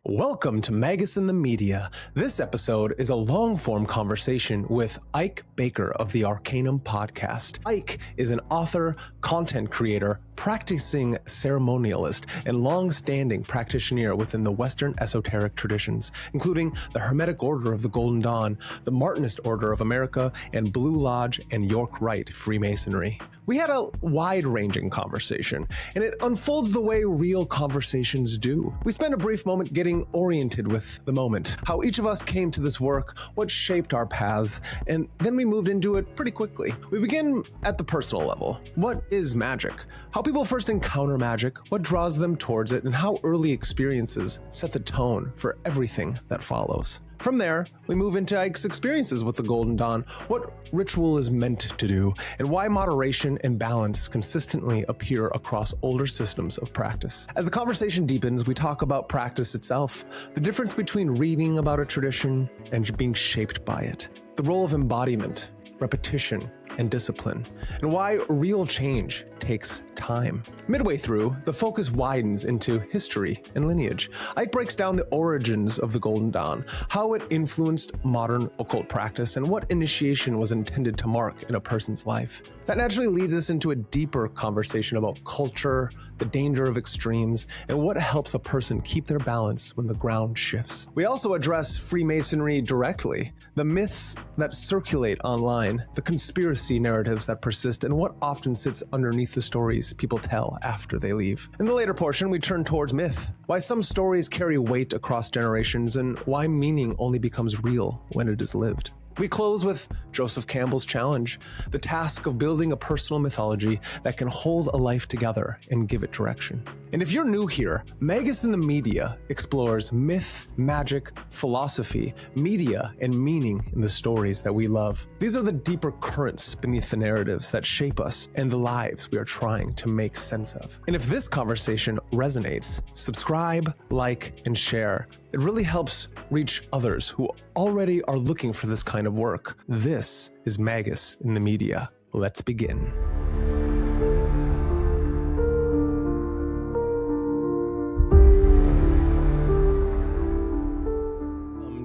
Welcome to MagusintheMedia. This episode is a long-form conversation with Ike Baker of the ARCANVM podcast. Ike is an author, content creator, practicing ceremonialist, and long-standing practitioner within the Western Esoteric Traditions, including the Hermetic Order of the Golden Dawn, the Martinist Order of America, and Blue Lodge and York Rite Freemasonry. We had a wide-ranging conversation, and it unfolds the way real conversations do. We spent a brief moment getting oriented with the moment, how each of us came to this work, what shaped our paths, and then we moved into it pretty quickly. We begin at the personal level. What is magic? How people first encounter magic, what draws them towards it, and how early experiences set the tone for everything that follows. From there, we move into Ike's experiences with the Golden Dawn, what ritual is meant to do, and why moderation and balance consistently appear across older systems of practice. As the conversation deepens, we talk about practice itself, the difference between reading about a tradition and being shaped by it, the role of embodiment, repetition, and discipline, and why real change takes time. Midway through, the focus widens into history and lineage. Ike breaks down the origins of the Golden Dawn, how it influenced modern occult practice, and what initiation was intended to mark in a person's life. That naturally leads us into a deeper conversation about culture, the danger of extremes, and what helps a person keep their balance when the ground shifts. We also address Freemasonry directly, the myths that circulate online, the conspiracy narratives that persist, and what often sits underneath the stories people tell after they leave. In the later portion, we turn towards myth, why some stories carry weight across generations, and why meaning only becomes real when it is lived. We close with Joseph Campbell's challenge, the task of building a personal mythology that can hold a life together and give it direction. And if you're new here, MagusintheMedia explores myth, magic, philosophy, media, and meaning in the stories that we love. These are the deeper currents beneath the narratives that shape us and the lives we are trying to make sense of. And if this conversation resonates, subscribe, like, and share. It really helps reach others who already are looking for this kind of work. This is Magus in the Media. Let's begin.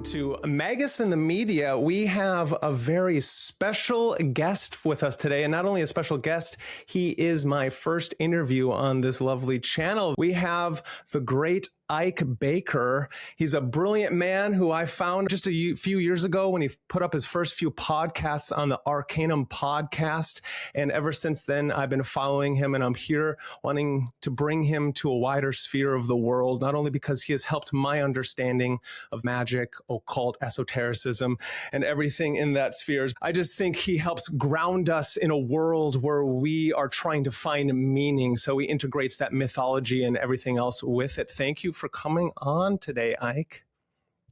To Magus in the Media, we have a very special guest with us today, and not only a special guest, he is my first interview on this lovely channel. We have the great Ike Baker. He's a brilliant man who I found just a few years ago when he put up his first few podcasts on the ARCANVM podcast. And ever since then, I've been following him, and I'm here wanting to bring him to a wider sphere of the world, not only because he has helped my understanding of magic, occult, esotericism, and everything in that sphere. I just think he helps ground us in a world where we are trying to find meaning. So he integrates that mythology and everything else with it. Thank you for coming on today, Ike.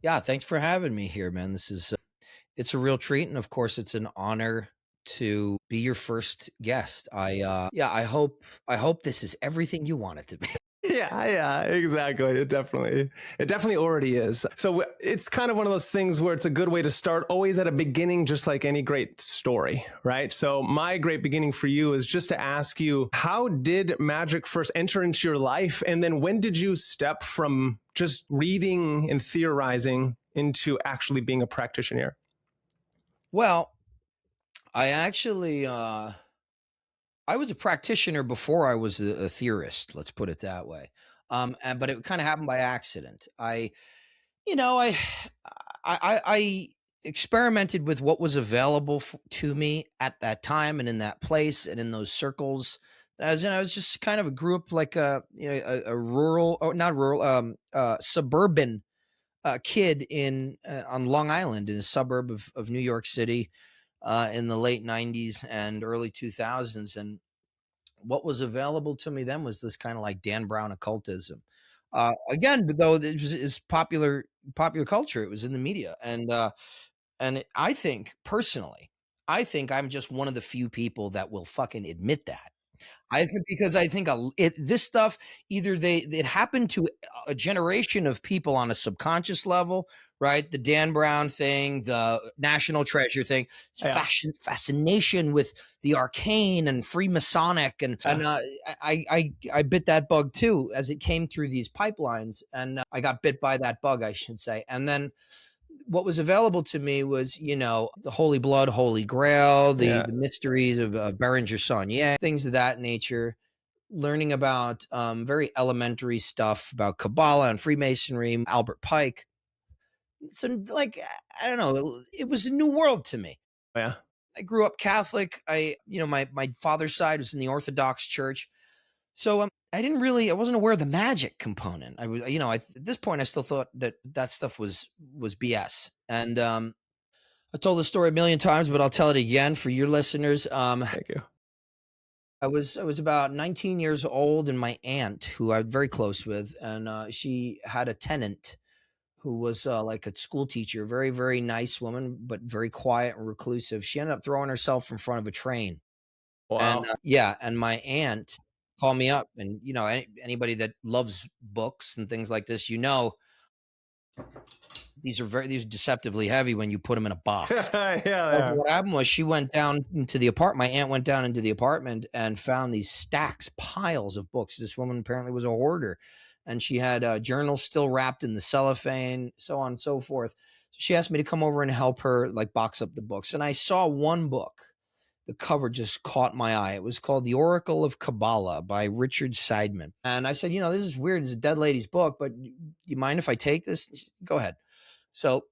Yeah, thanks for having me here, man. This is it's a real treat, and of course, it's an honor to be your first guest. I hope this is everything you want it to be. Yeah, exactly. It definitely already is. So it's kind of one of those things where it's a good way to start, always at a beginning, just like any great story, right? So my great beginning for you is just to ask you, how did magic first enter into your life? And then when did you step from just reading and theorizing into actually being a practitioner? Well, I actually, I was a practitioner before I was a theorist, let's put it that way. But it kind of happened by accident. I experimented with what was available to me at that time and in that place and in those circles. I was just kind of grew up like a rural, or not rural, suburban kid on Long Island, in a suburb of New York City. In the late 90s and early 2000s. And what was available to me then was this kind of like Dan Brown occultism. Again, though it was popular culture, it was in the media. And I think personally, I'm just one of the few people that will fucking admit that. Because I think this stuff, either it happened to a generation of people on a subconscious level, right? The Dan Brown thing, the National Treasure thing, fascination with the arcane and Freemasonic, and I bit that bug too as it came through these pipelines, and I got bit by that bug, I should say. And then what was available to me was, the Holy Blood, Holy Grail, the mysteries of Berenger Saunier, things of that nature. Learning about very elementary stuff about Kabbalah and Freemasonry, Albert Pike. So, like, I don't know, it was a new world to me. Yeah. I grew up Catholic. My father's side was in the Orthodox Church. So I wasn't aware of the magic component. I was, at this point, I still thought that stuff was BS. And I told the story a million times, but I'll tell it again for your listeners. Thank you. I was about 19 years old, and my aunt, who I'm very close with, and she had a tenant who was like a school teacher, very, very nice woman, but very quiet and reclusive. She ended up throwing herself in front of a train. Wow. And and my aunt called me up, and anybody that loves books and things like this, these are deceptively heavy when you put them in a box. Yeah. What happened was she went down into the apartment. My aunt went down into the apartment and found these stacks, piles of books. This woman apparently was a hoarder, and she had journals still wrapped in the cellophane, so on and so forth. So she asked me to come over and help her like box up the books. And I saw one book. The cover just caught my eye. It was called The Oracle of Kabbalah by Richard Seidman. And I said, this is weird. It's a dead lady's book, but you mind if I take this? She said, go ahead. So it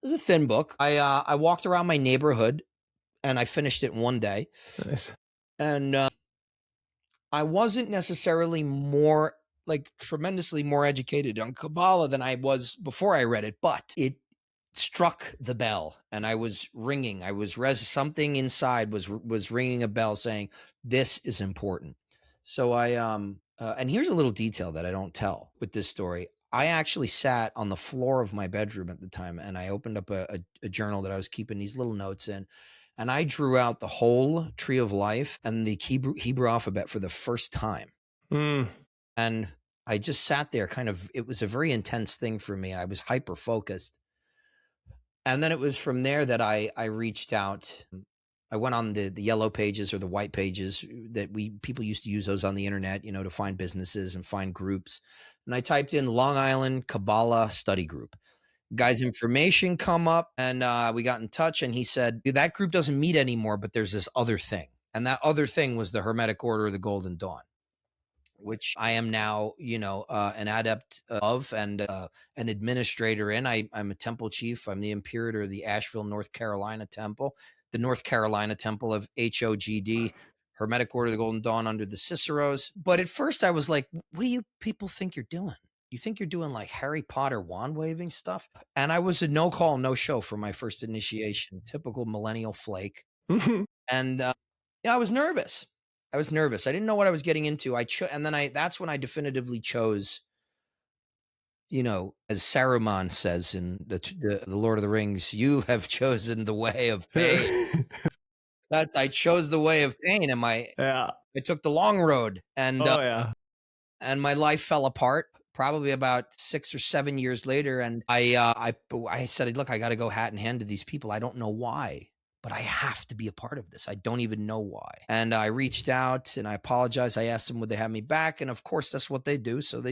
was a thin book. I walked around my neighborhood and I finished it in one day. Nice. And I wasn't necessarily tremendously more educated on Kabbalah than I was before I read it, but it struck the bell, and I was ringing. Something inside was ringing a bell saying, this is important. So and here's a little detail that I don't tell with this story. I actually sat on the floor of my bedroom at the time, and I opened up a journal that I was keeping these little notes in, and I drew out the whole tree of life and the Hebrew alphabet for the first time. And I just sat there it was a very intense thing for me. I was hyper focused. And then it was from there that I reached out. I went on the yellow pages or the white pages that people used to use those on the internet, to find businesses and find groups. And I typed in Long Island Kabbalah Study Group. Guy's information come up, and we got in touch, and he said, that group doesn't meet anymore, but there's this other thing. And that other thing was the Hermetic Order of the Golden Dawn, which I am now, an adept of and an administrator in. I'm a temple chief. I'm the imperator of the Asheville, North Carolina temple, the North Carolina temple of HOGD, Hermetic Order of the Golden Dawn under the Ciceros. But at first I was like, what do you people think you're doing? You think you're doing like Harry Potter wand waving stuff? And I was a no call, no show for my first initiation, typical millennial flake. And I was nervous. I didn't know what I was getting into. That's when I definitively chose, as Saruman says in the Lord of the Rings, you have chosen the way of pain. I chose the way of pain, and I took the long road, and and my life fell apart probably about 6 or 7 years later. And I said, look, I got to go hat in hand to these people. I don't know why, but I have to be a part of this. I don't even know why. And I reached out and I apologized. I asked them, would they have me back? And of course, that's what they do. So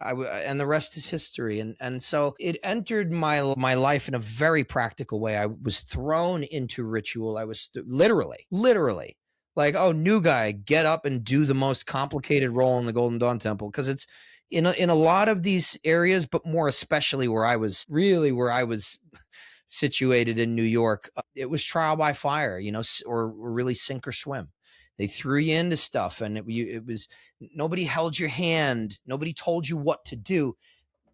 and the rest is history. And so it entered my life in a very practical way. I was thrown into ritual. I was literally like, oh, new guy, get up and do the most complicated role in the Golden Dawn Temple. Because it's in a lot of these areas, but more especially where I was situated in New York, it was trial by fire, or really sink or swim. They threw you into stuff, and it was nobody held your hand. Nobody told you what to do.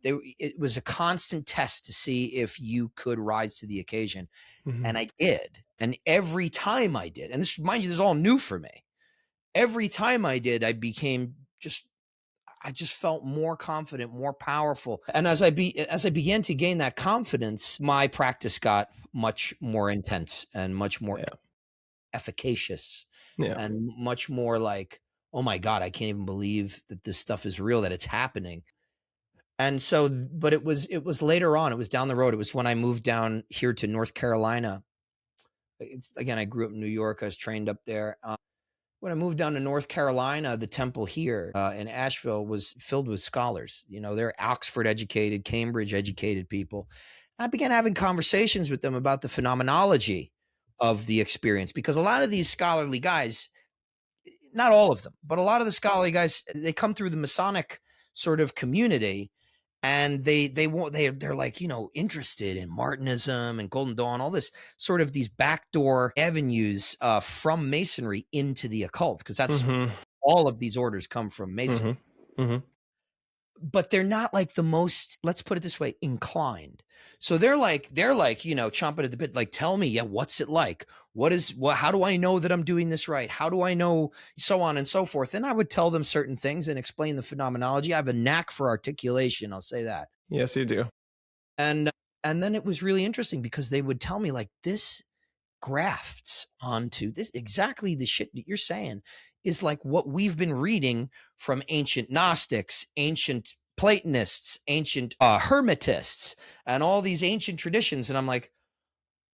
It was a constant test to see if you could rise to the occasion. Mm-hmm. And I did. And every time I did, and this, mind you, this is all new for me. Every time I did, I just felt more confident, more powerful. And as I began to gain that confidence, my practice got much more intense and much more efficacious and much more like, oh my God, I can't even believe that this stuff is real, that it's happening. And so, but it was later on, it was down the road. It was when I moved down here to North Carolina. Again, I grew up in New York. I was trained up there. When I moved down to North Carolina, the temple here in Asheville was filled with scholars. You know, they're Oxford educated, Cambridge educated people. And I began having conversations with them about the phenomenology of the experience, because a lot of these scholarly guys, not all of them, but a lot of the scholarly guys, they come through the Masonic sort of community, and they're like, you know, interested in Martinism and Golden Dawn, all this sort of these backdoor avenues from Masonry into the occult, because that's all of these orders come from Masonry. But they're not like the most, let's put it this way, inclined. So they're like, you know, chomping at the bit, like, tell me, what's it like? How do I know that I'm doing this right? How do I know, so on and so forth? And I would tell them certain things and explain the phenomenology. I have a knack for articulation, I'll say that. Yes, you do. And then it was really interesting, because they would tell me, like, this grafts onto this, exactly the shit that you're saying is like what we've been reading from ancient Gnostics, ancient Platonists, ancient Hermetists, and all these ancient traditions. And I'm like,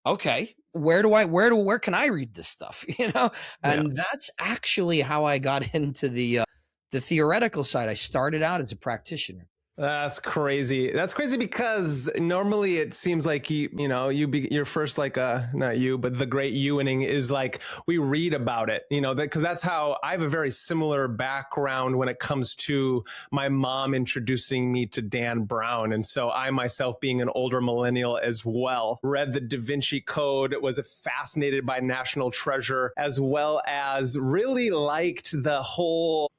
okay, where can I read this stuff? You know? And that's actually how I got into the theoretical side. I started out as a practitioner. That's crazy. That's crazy, because normally it seems like you're first, like not you, but the great Ewening is like, we read about it, you know, because that's how I have a very similar background when it comes to my mom introducing me to Dan Brown. And so I myself, being an older millennial as well, read the Da Vinci Code, was fascinated by National Treasure, as well as really liked the whole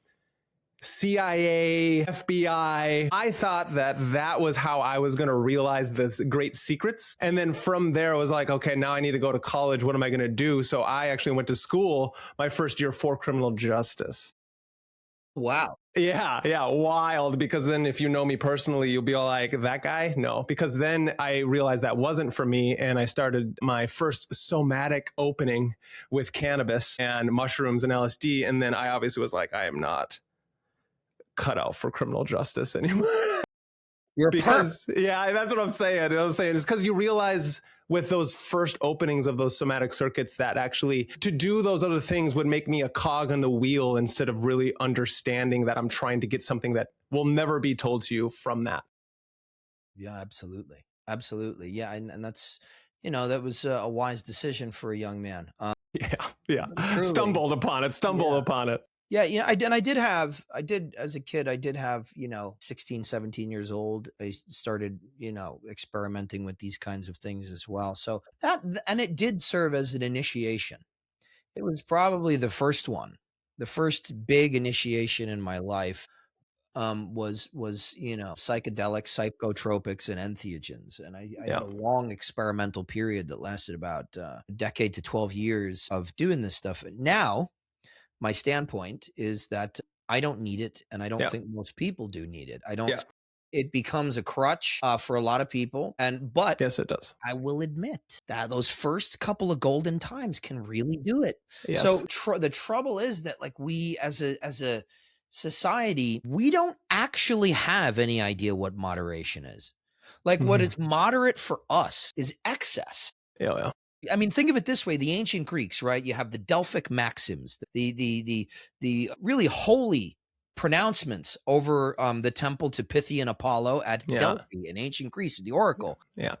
CIA, FBI. I thought that was how I was going to realize the great secrets. And then from there, I was like, okay, now I need to go to college. What am I going to do? So I actually went to school my first year for criminal justice. Wow. Yeah, wild. Because then if you know me personally, you'll be all like, that guy? No, because then I realized that wasn't for me. And I started my first somatic opening with cannabis and mushrooms and LSD. And then I obviously was like, I am not cut out for criminal justice anymore. Because that's what I'm saying. It's because you realize with those first openings of those somatic circuits that actually to do those other things would make me a cog on the wheel, instead of really understanding that I'm trying to get something that will never be told to you from that. Yeah, absolutely. Yeah, and that's, you know, that was a wise decision for a young man. Truly. Stumbled upon it. Yeah, you know, I did as a kid, I did have, you know, 16, 17 years old. I started, you know, experimenting with these kinds of things as well. So and it did serve as an initiation. It was probably the first one, the first big initiation in my life. Was you know, psychedelics, psychotropics, and entheogens, and I had a long experimental period that lasted about a decade to 12 years of doing this stuff. Now, my standpoint is that I don't need it, and I don't think most people do need it. I don't. It becomes a crutch for a lot of people, but yes, it does. I will admit that those first couple of golden times can really do it. Yes. So the trouble is that, like, we as a society, we don't actually have any idea what moderation is. Like, what is moderate for us is excess. Yeah. I mean, think of it this way: the ancient Greeks, right? You have the Delphic maxims, the really holy pronouncements over the temple to Pythian Apollo at Delphi in ancient Greece, the oracle. Yeah.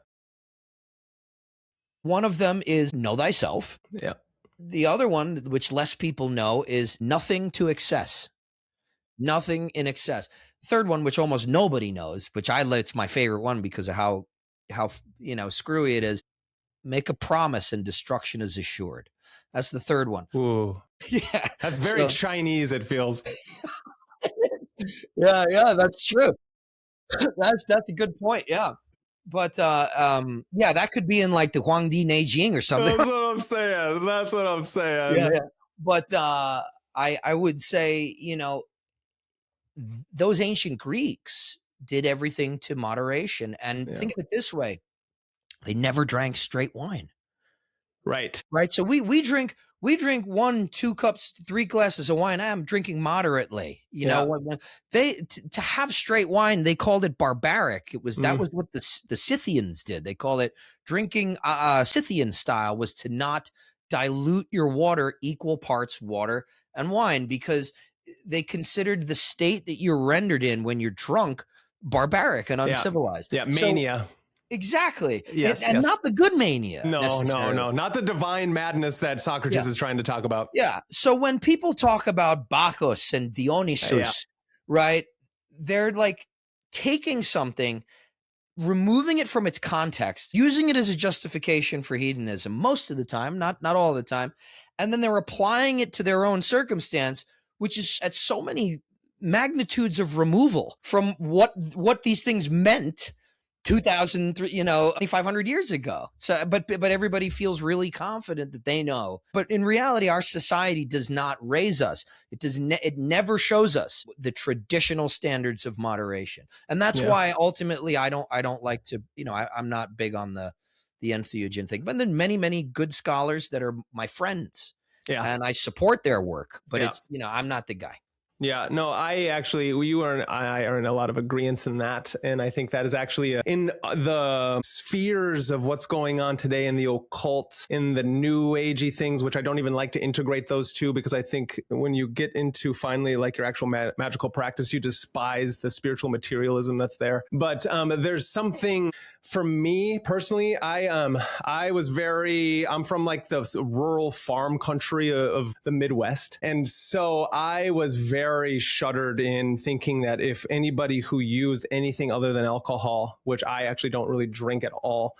One of them is know thyself. Yeah. The other one, which less people know, is nothing to excess. Nothing in excess. Third one, which almost nobody knows, it's my favorite one because of how you know, screwy it is. Make a promise and destruction is assured. That's the third one. Ooh. Yeah. That's very Chinese, it feels. Yeah, that's true. That's a good point. Yeah. But that could be in like the Huangdi Neijing or something. That's what I'm saying. Yeah. But I would say, you know, those ancient Greeks did everything to moderation. And think of it this way: they never drank straight wine. Right. Right. So we drink 1, 2 cups, 3 glasses of wine. I'm drinking moderately. You know, when to have straight wine, they called it barbaric. That was what the Scythians did. They call it drinking Scythian style, was to not dilute your water equal parts water and wine, because they considered the state that you're rendered in when you're drunk barbaric and uncivilized. Yeah, mania. So, exactly. Yes, and not the good mania. No. Not the divine madness that Socrates is trying to talk about. Yeah. So when people talk about Bacchus and Dionysus, right, they're like taking something, removing it from its context, using it as a justification for hedonism most of the time, not all the time, and then they're applying it to their own circumstance, which is at so many magnitudes of removal from what these things meant 2,000, 2,500 years ago. So, but everybody feels really confident that they know. But in reality, our society does not raise us. It never shows us the traditional standards of moderation, and that's why ultimately I don't like to. I'm not big on the entheogen thing. But then many good scholars that are my friends, and I support their work. But it's I'm not the guy. Yeah, no, you and I are in a lot of agreements in that. And I think that is actually in the spheres of what's going on today in the occult, in the new agey things, which I don't even like to integrate those two, because I think when you get into finally like your actual magical practice, you despise the spiritual materialism that's there. But there's something for me personally, I'm from like the rural farm country of the Midwest. And so I was very shuddered in thinking that if anybody who used anything other than alcohol, which I actually don't really drink at all,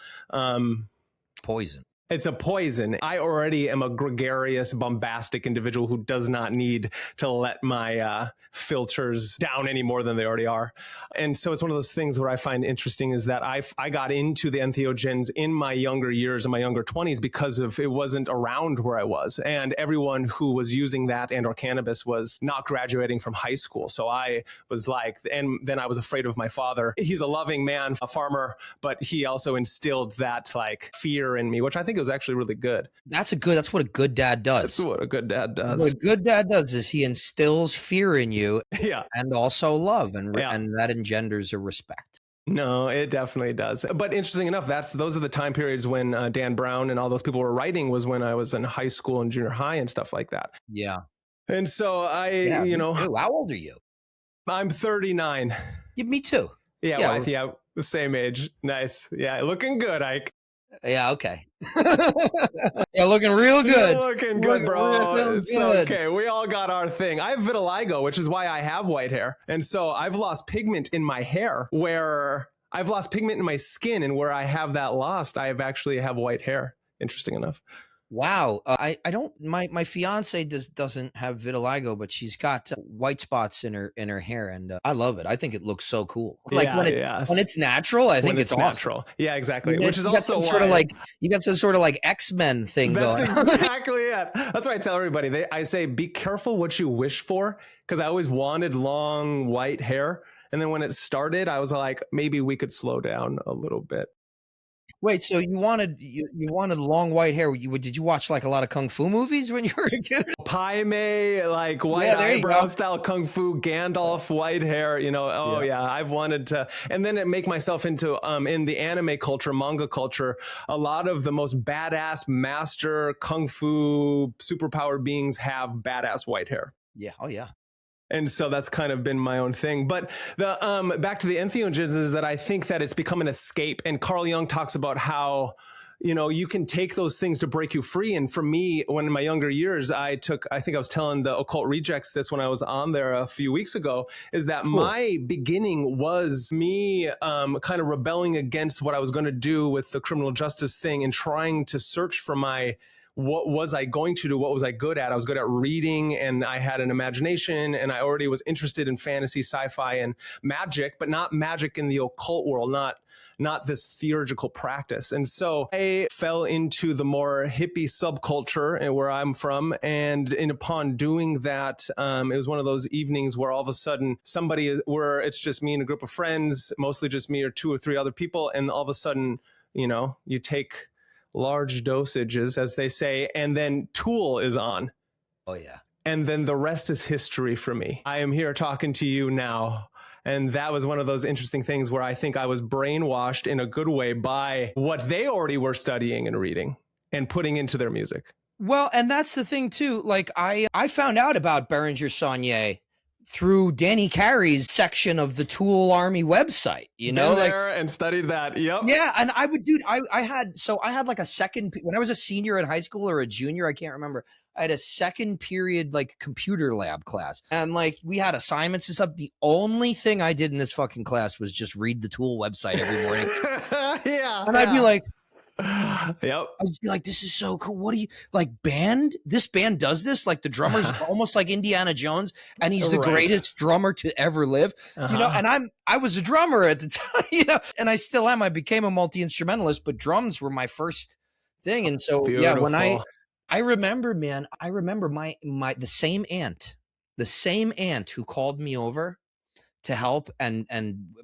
poison. It's a poison. I already am a gregarious, bombastic individual who does not need to let my filters down any more than they already are. And so it's one of those things where I find interesting is that I got into the entheogens in my younger years, in my younger 20s, because of it wasn't around where I was. And everyone who was using that and or cannabis was not graduating from high school. So I was like, and then I was afraid of my father. He's a loving man, a farmer, but he also instilled that like fear in me, which I think was actually really good. That's what a good dad does. That's what a good dad does. What a good dad does is he instills fear in you, and also love, and that engenders a respect. No, it definitely does. But interesting enough, those are the time periods when Dan Brown and all those people were writing, was when I was in high school and junior high and stuff like that. Yeah. And so how old are you? I'm 39. Yeah, me too. Yeah, the same age. Nice. Yeah, looking good, Ike. Yeah, okay. Yeah, looking real good. You're looking good, bro. It's okay. We all got our thing. I have vitiligo, which is why I have white hair. And so I've lost pigment in my hair, where I've lost pigment in my skin, and where I have that lost, I actually have white hair. Interesting enough. Wow. I don't, my fiance doesn't have vitiligo, but she's got white spots in her hair, and I love it. I think it looks so cool. Like when it's natural, I think it's natural. Awesome. Yeah, exactly. Which is also sort of like, you got some sort of like X-Men thing going on. That's exactly it. That's what I tell everybody. I say, be careful what you wish for, because I always wanted long white hair. And then when it started, I was like, maybe we could slow down a little bit. Wait, so you wanted long white hair? Did you watch like a lot of kung fu movies when you were a kid? Pai Mei, like white eyebrow style kung fu, Gandalf white hair. I've wanted to, and then it make myself into in the anime culture, manga culture. A lot of the most badass master kung fu superpowered beings have badass white hair. Yeah. Oh yeah. And so that's kind of been my own thing. But the back to the entheogens is that I think that it's become an escape. And Carl Jung talks about how, you can take those things to break you free. And for me, when in my younger years, I think I was telling the Occult Rejects this when I was on there a few weeks ago, is that my beginning was me kind of rebelling against what I was going to do with the criminal justice thing and trying to search for what was I going to do? What was I good at? I was good at reading, and I had an imagination, and I already was interested in fantasy, sci-fi, and magic, but not magic in the occult world, not this theurgical practice. And so I fell into the more hippie subculture and where I'm from. And upon doing that, it was one of those evenings where all of a sudden where it's just me and a group of friends, mostly just me or 2 or 3 other people. And all of a sudden, you take large dosages, as they say, and then Tool is on. Oh, yeah. And then the rest is history for me. I am here talking to you now. And that was one of those interesting things where I think I was brainwashed in a good way by what they already were studying and reading and putting into their music. Well, and that's the thing too. Like I found out about Berenger Saunier through Danny Carey's section of the Tool Army website, you know, Been there and studied that. Yep. Yeah. And I had like a second, when I was a senior in high school or a junior, I can't remember. I had a second period, like computer lab class, and like we had assignments and stuff. The only thing I did in this fucking class was just read the Tool website every morning. Yeah. And I'd be like, yep. I'd be like, this is so cool. What do you like band? This band does this? Like the drummer's almost like Indiana Jones, and he's the greatest drummer to ever live. You know, and I was a drummer at the time, you know, and I still am. I became a multi-instrumentalist, but drums were my first thing. And so yeah, when I remember, man, my the same aunt who called me over to help and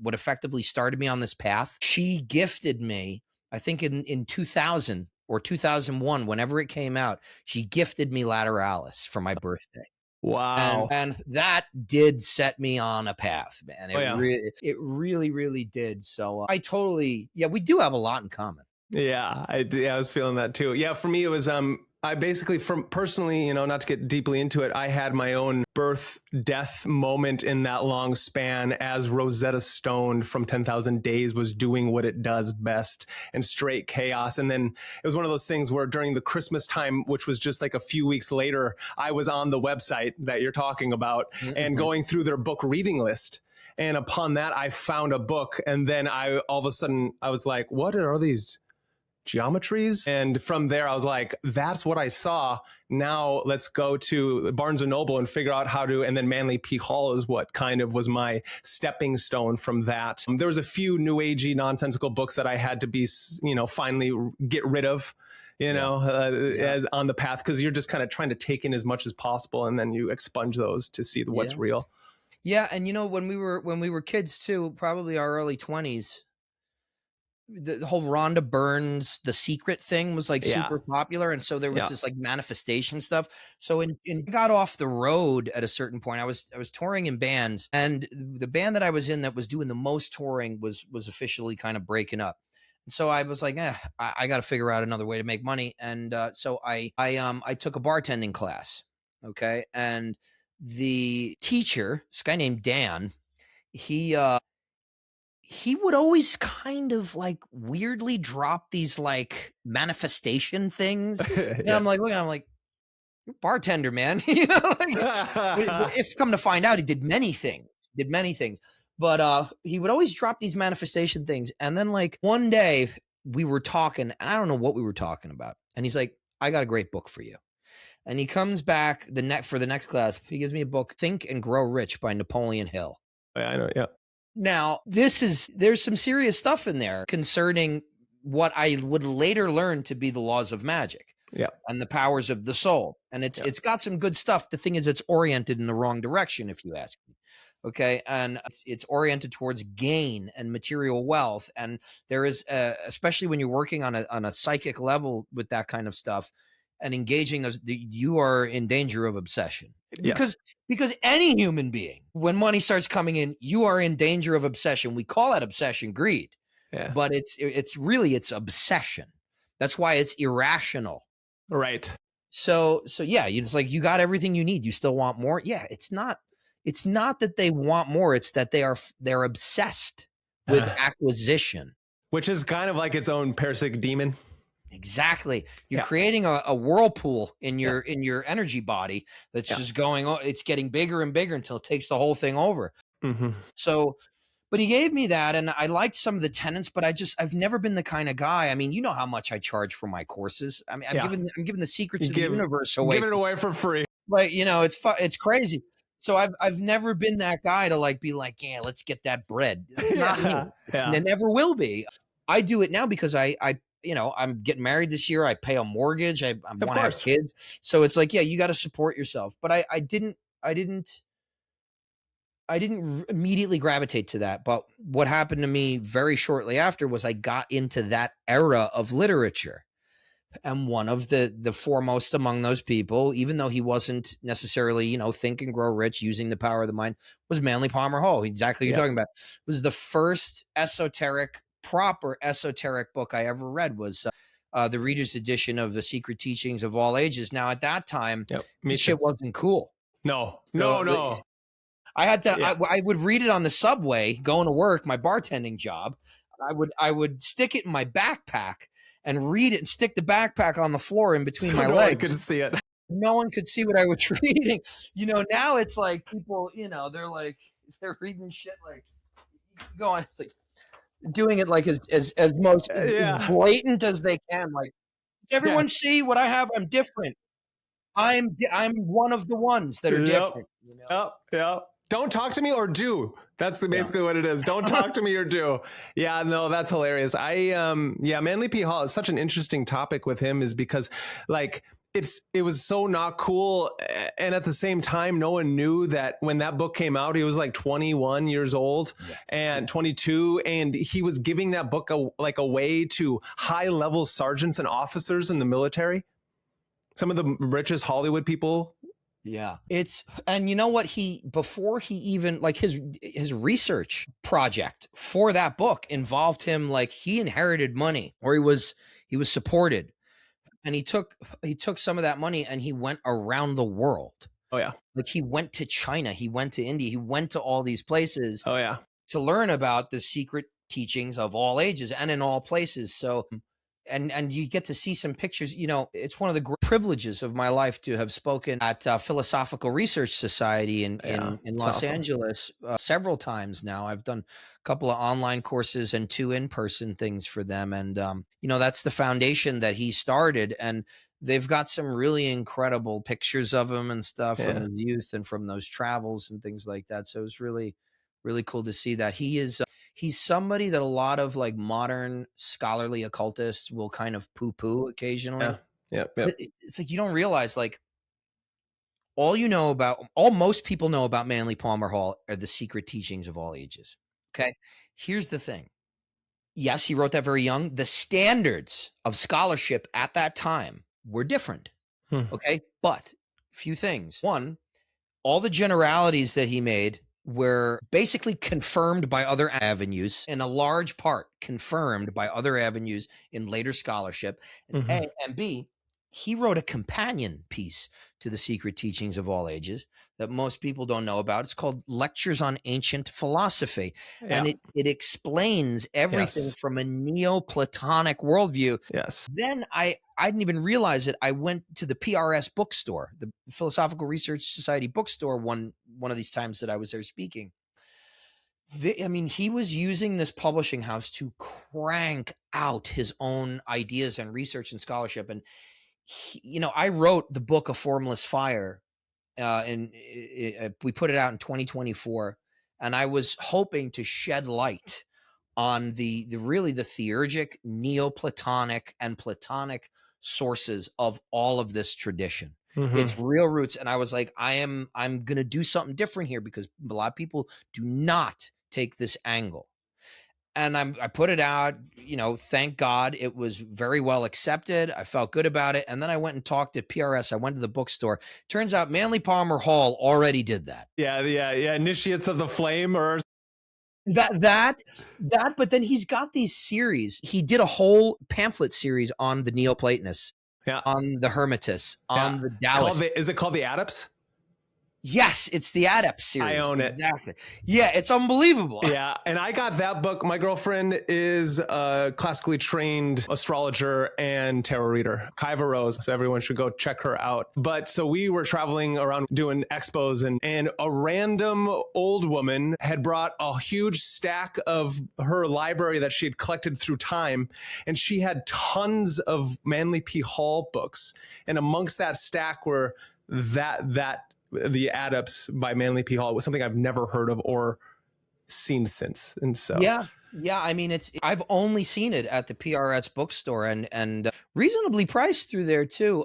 what effectively started me on this path. She gifted me, I think in 2000 or 2001, whenever it came out, she gifted me Lateralis for my birthday. Wow. And that did set me on a path, man. It really, really did. So we do have a lot in common. Yeah, I was feeling that too. Yeah, for me, it was, I basically, from personally, you know, not to get deeply into it, I had my own birth death moment in that long span as Rosetta Stone from 10,000 Days was doing what it does best and straight chaos. And then it was one of those things where during the Christmas time, which was just like a few weeks later, I was on the website that you're talking about and going through their book reading list. And upon that, I found a book. And then all of a sudden I was like, what are these geometries? And from there I was like, that's what I saw. Now let's go to Barnes and Noble and figure out how to, and then Manly P. Hall is what kind of was my stepping stone from that. There was a few new agey nonsensical books that I had to be, you know, finally get rid of, you know, as on the path, because you're just kind of trying to take in as much as possible and then you expunge those to see what's real. Yeah. And you know, when we were kids too, probably our early 20s, the whole Rhonda Byrne's The Secret thing was like super popular. And so there was this like manifestation stuff. So I got off the road at a certain point. I was touring in bands, and the band that I was in that was doing the most touring was officially kind of breaking up. And so I was like, I got to figure out another way to make money. And so I took a bartending class. Okay. And the teacher, this guy named Dan, he would always kind of like weirdly drop these like manifestation things. And I'm like, looking, I'm like, you're a bartender, man. You know, like, if come to find out, he did many things, but he would always drop these manifestation things. And then like one day we were talking, and I don't know what we were talking about. And he's like, I got a great book for you. And he comes back for the next class. He gives me a book, Think and Grow Rich by Napoleon Hill. Yeah, I know. Yeah. Now, there's some serious stuff in there concerning what I would later learn to be the laws of magic and the powers of the soul. And it's got some good stuff. The thing is, it's oriented in the wrong direction, if you ask me. Okay. And it's oriented towards gain and material wealth. And there is, especially when you're working on a psychic level with that kind of stuff and engaging those, you are in danger of obsession. Because any human being, when money starts coming in, you are in danger of obsession. We call that obsession greed, but it's really obsession. That's why it's irrational. Right. So yeah, it's like you got everything you need. You still want more. Yeah. It's not that they want more. It's that they're obsessed with acquisition, which is kind of like its own parasitic demon. Exactly. You're creating a whirlpool in your energy body that's just going on. It's getting bigger and bigger until it takes the whole thing over. So, but he gave me that, and I liked some of the tenets, but I've never been the kind of guy. I mean, you know how much I charge for my courses. I mean, I'm giving the secrets of the universe away. Giving it away for free. Like, you know, it's crazy. So I've never been that guy to like be like, yeah, let's get that bread. It's not me. It never will be. I do it now because I you know, I'm getting married this year. I pay a mortgage. I want to have kids. So it's like, yeah, you got to support yourself. But I didn't immediately gravitate to that. But what happened to me very shortly after was I got into that era of literature. And one of the foremost among those people, even though he wasn't necessarily, Think and Grow Rich, using the power of the mind, was Manly Palmer Hall. Exactly what you're talking about. It was the first proper esoteric book I ever read, was the Reader's Edition of The Secret Teachings of All Ages. Now, at that time, this shit wasn't cool. No. I had to. I would read it on the subway going to work, my bartending job. I would stick it in my backpack and read it, and stick the backpack on the floor in between my legs. No one could see it. No one could see what I was reading. Now it's like people, they're reading shit like going, it's like doing it like as most as blatant as they can. Like, does everyone see what I have? I'm different. I'm one of the ones that are different. Yeah. Don't talk to me or do. That's basically what it is. Don't talk to me or do. Yeah, no, that's hilarious. Manly P. Hall is such an interesting topic with him, is because it was so not cool. And at the same time, no one knew that when that book came out, he was like 21 years old and 22. And he was giving that book away to high level sergeants and officers in the military. Some of the richest Hollywood people. Yeah. And you know what, before he even, like, his research project for that book involved him, like, he inherited money, or he was supported, and he took some of that money and he went around the world. Oh yeah. Like, he went to China, he went to India, he went to all these places. Oh yeah. To learn about the secret teachings of all ages and in all places. So, and you get to see some pictures. It's one of the great privileges of my life to have spoken at Philosophical Research Society in Los Angeles several times now. I've done a couple of online courses and 2 in-person things for them. And, that's the foundation that he started. And they've got some really incredible pictures of him and stuff from his youth and from those travels and things like that. So it was really, really cool to see that. He's somebody that a lot of like modern scholarly occultists will kind of poo-poo occasionally. Yeah. It's like, you don't realize, like, all most people know about Manly Palmer Hall are the secret teachings of all ages. Okay. Here's the thing. Yes, he wrote that very young. The standards of scholarship at that time were different. Okay. But few things. One, all the generalities that he made were basically confirmed by other avenues, in a large part confirmed by other avenues in later scholarship. And A, and B, he wrote a companion piece to the Secret Teachings of All Ages that most people don't know about. It's called Lectures on Ancient Philosophy. And it explains everything from a Neoplatonic worldview. Yes. Then I didn't even realize it. I went to the PRS bookstore, the Philosophical Research Society bookstore, one of these times that I was there speaking. He was using this publishing house to crank out his own ideas and research and scholarship. And I wrote the book, A Formless Fire, and we put it out in 2024. And I was hoping to shed light on the theurgic, Neoplatonic, and Platonic sources of all of this tradition. Its real roots. And I was like, I'm going to do something different here, because a lot of people do not take this angle. And I put it out, thank God it was very well accepted. I felt good about it. And then I went and talked at PRS. I went to the bookstore. Turns out Manly Palmer Hall already did that. Yeah. Initiates of the Flame, or that. But then he's got these series. He did a whole pamphlet series on the Neoplatonists, on the Hermetists, on the Taoists. Is it called the Adepts? Yes, it's the Adept series. I own it. Exactly. Yeah, it's unbelievable. Yeah, and I got that book. My girlfriend is a classically trained astrologer and tarot reader, Kaiva Rose, so everyone should go check her out. But so we were traveling around doing expos, and a random old woman had brought a huge stack of her library that she had collected through time, and she had tons of Manly P. Hall books, and amongst that stack were the Adepts by Manly P. Hall. Was something I've never heard of or seen since. And so I've only seen it at the PRS bookstore, and reasonably priced through there too.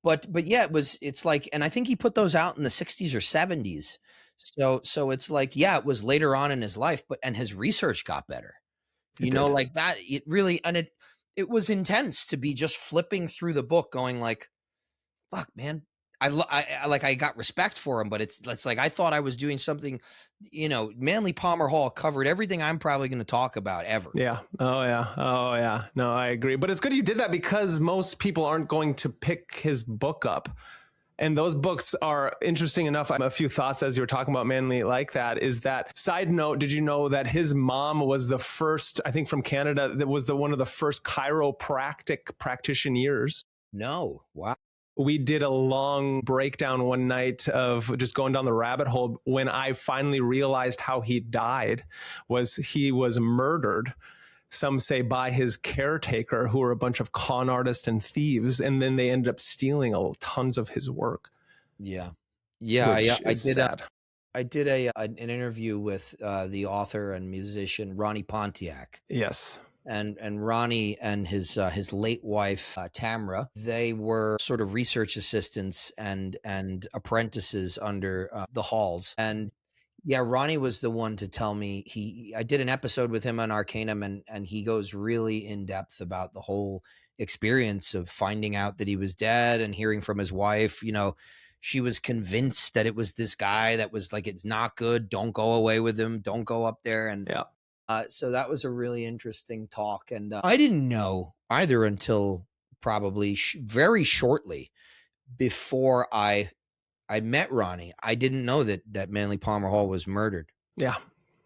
But yeah, it's like, and I think he put those out in the 60s or 70s. So it's like, yeah, it was later on in his life, and his research got better. Like that, it really, and it it was intense to be just flipping through the book going like, fuck, man. I got respect for him, but it's like I thought I was doing something, Manly Palmer Hall covered everything I'm probably going to talk about ever. Yeah. Oh, yeah. Oh, yeah. No, I agree. But it's good you did that because most people aren't going to pick his book up. And those books are interesting enough. A few thoughts as you were talking about Manly like that is that, side note, did you know that his mom was the first, I think from Canada, that was one of the first chiropractic practitioners? No. Wow. We did a long breakdown one night of just going down the rabbit hole when I finally realized how he died. He was murdered, some say by his caretaker, who were a bunch of con artists and thieves, and then they ended up stealing tons of his work. Yeah. Sad. I did an interview with the author and musician Ronnie Pontiac. Yes. And Ronnie and his late wife Tamra, they were sort of research assistants and apprentices under the Halls. And yeah, Ronnie was the one to tell me. I did an episode with him on Arcanum, and he goes really in depth about the whole experience of finding out that he was dead and hearing from his wife. She was convinced that it was this guy that was like, it's not good. Don't go away with him. Don't go up there. And yeah. So that was a really interesting talk. And I didn't know either until probably very shortly before I met Ronnie. I didn't know that Manly Palmer Hall was murdered. Yeah.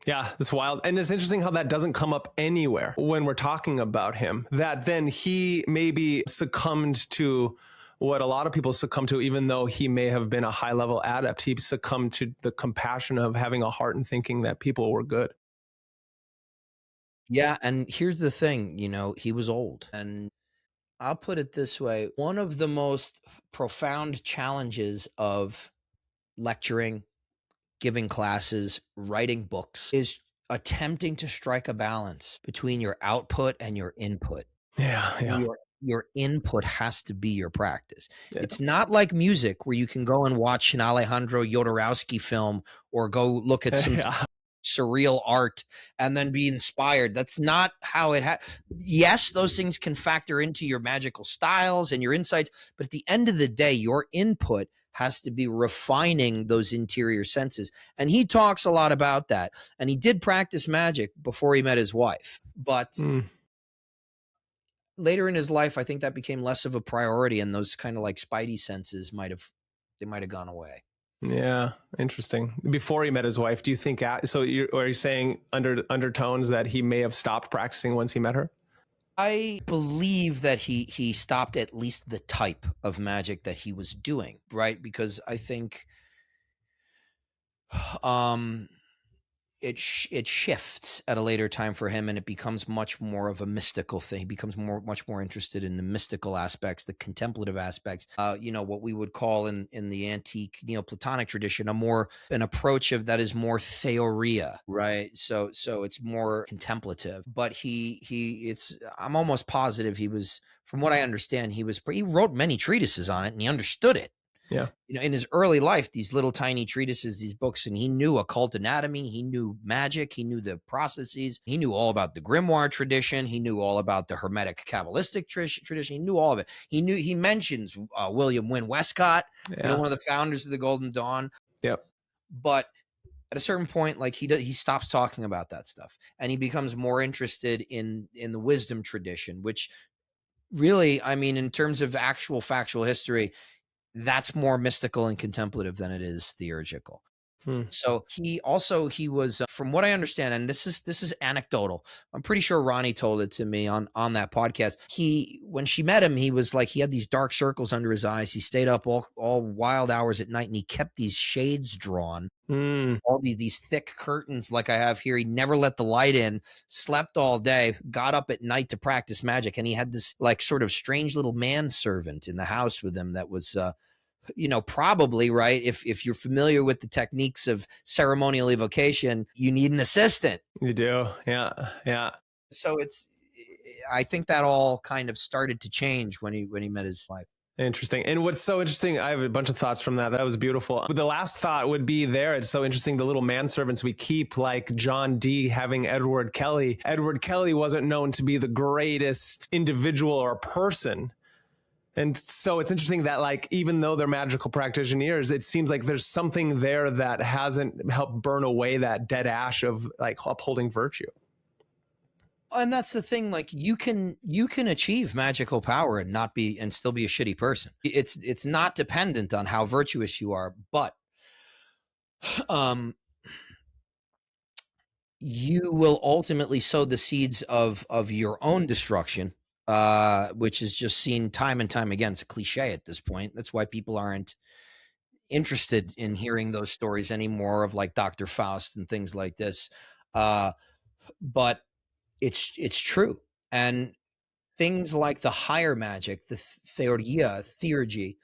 Yeah, it's wild. And it's interesting how that doesn't come up anywhere when we're talking about him, that then he maybe succumbed to what a lot of people succumb to, even though he may have been a high-level adept. He succumbed to the compassion of having a heart and thinking that people were good. Yeah, and here's the thing, he was old. And I'll put it this way. One of the most profound challenges of lecturing, giving classes, writing books is attempting to strike a balance between your output and your input. Yeah. Your input has to be your practice. Yeah. It's not like music where you can go and watch an Alejandro Jodorowsky film or go look at some surreal art and then be inspired. That's not how it yes, those things can factor into your magical styles and your insights, but at the end of the day, your input has to be refining those interior senses. And he talks a lot about that. And he did practice magic before he met his wife. But later in his life, I think that became less of a priority, and those kind of like spidey senses might have gone away. Yeah, interesting. Before he met his wife, do you think, so are you saying undertones that he may have stopped practicing once he met her? I believe that he stopped at least the type of magic that he was doing, right? Because I think it shifts at a later time for him, and it becomes much more of a mystical thing. He becomes much more interested in the mystical aspects, the contemplative aspects, what we would call in the antique Neoplatonic tradition, an approach of that is more theoria, right? So it's more contemplative, but I'm almost positive he was, from what I understand, he wrote many treatises on it and he understood it. Yeah. In his early life, these little tiny treatises, these books, and he knew occult anatomy, he knew magic, he knew the processes, he knew all about the grimoire tradition, he knew all about the Hermetic Kabbalistic tradition, he knew all of it. He mentions William Wynne Westcott, one of the founders of the Golden Dawn. Yep. But at a certain point, like he stops talking about that stuff, and he becomes more interested in the wisdom tradition, which really, I mean, in terms of actual factual history, that's more mystical and contemplative than it is theurgical. So he was, from what I understand, and this is anecdotal, I'm pretty sure Ronnie told it to me on that podcast. When she met him, he was like, he had these dark circles under his eyes. He stayed up all wild hours at night, and he kept these shades drawn, all these thick curtains like I have here. He never let the light in, slept all day, got up at night to practice magic. And he had this like sort of strange little manservant in the house with him that was, probably, right, if you're familiar with the techniques of ceremonial evocation, you need an assistant. You do. Yeah. So I think that all kind of started to change when he met his wife. Interesting. And what's so interesting, I have a bunch of thoughts from that. That was beautiful. But the last thought would be there. It's so interesting. The little manservants we keep, like John Dee having Edward Kelly. Edward Kelly wasn't known to be the greatest individual or person. And so it's interesting that, like, even though they're magical practitioners, it seems like there's something there that hasn't helped burn away that dead ash of like upholding virtue. And that's the thing, like you can achieve magical power and still be a shitty person. It's not dependent on how virtuous you are, but you will ultimately sow the seeds of your own destruction, which is just seen time and time again. It's a cliche at this point. That's why people aren't interested in hearing those stories anymore of like Dr. Faust and things like this. But it's true. And things like the higher magic, the theurgy,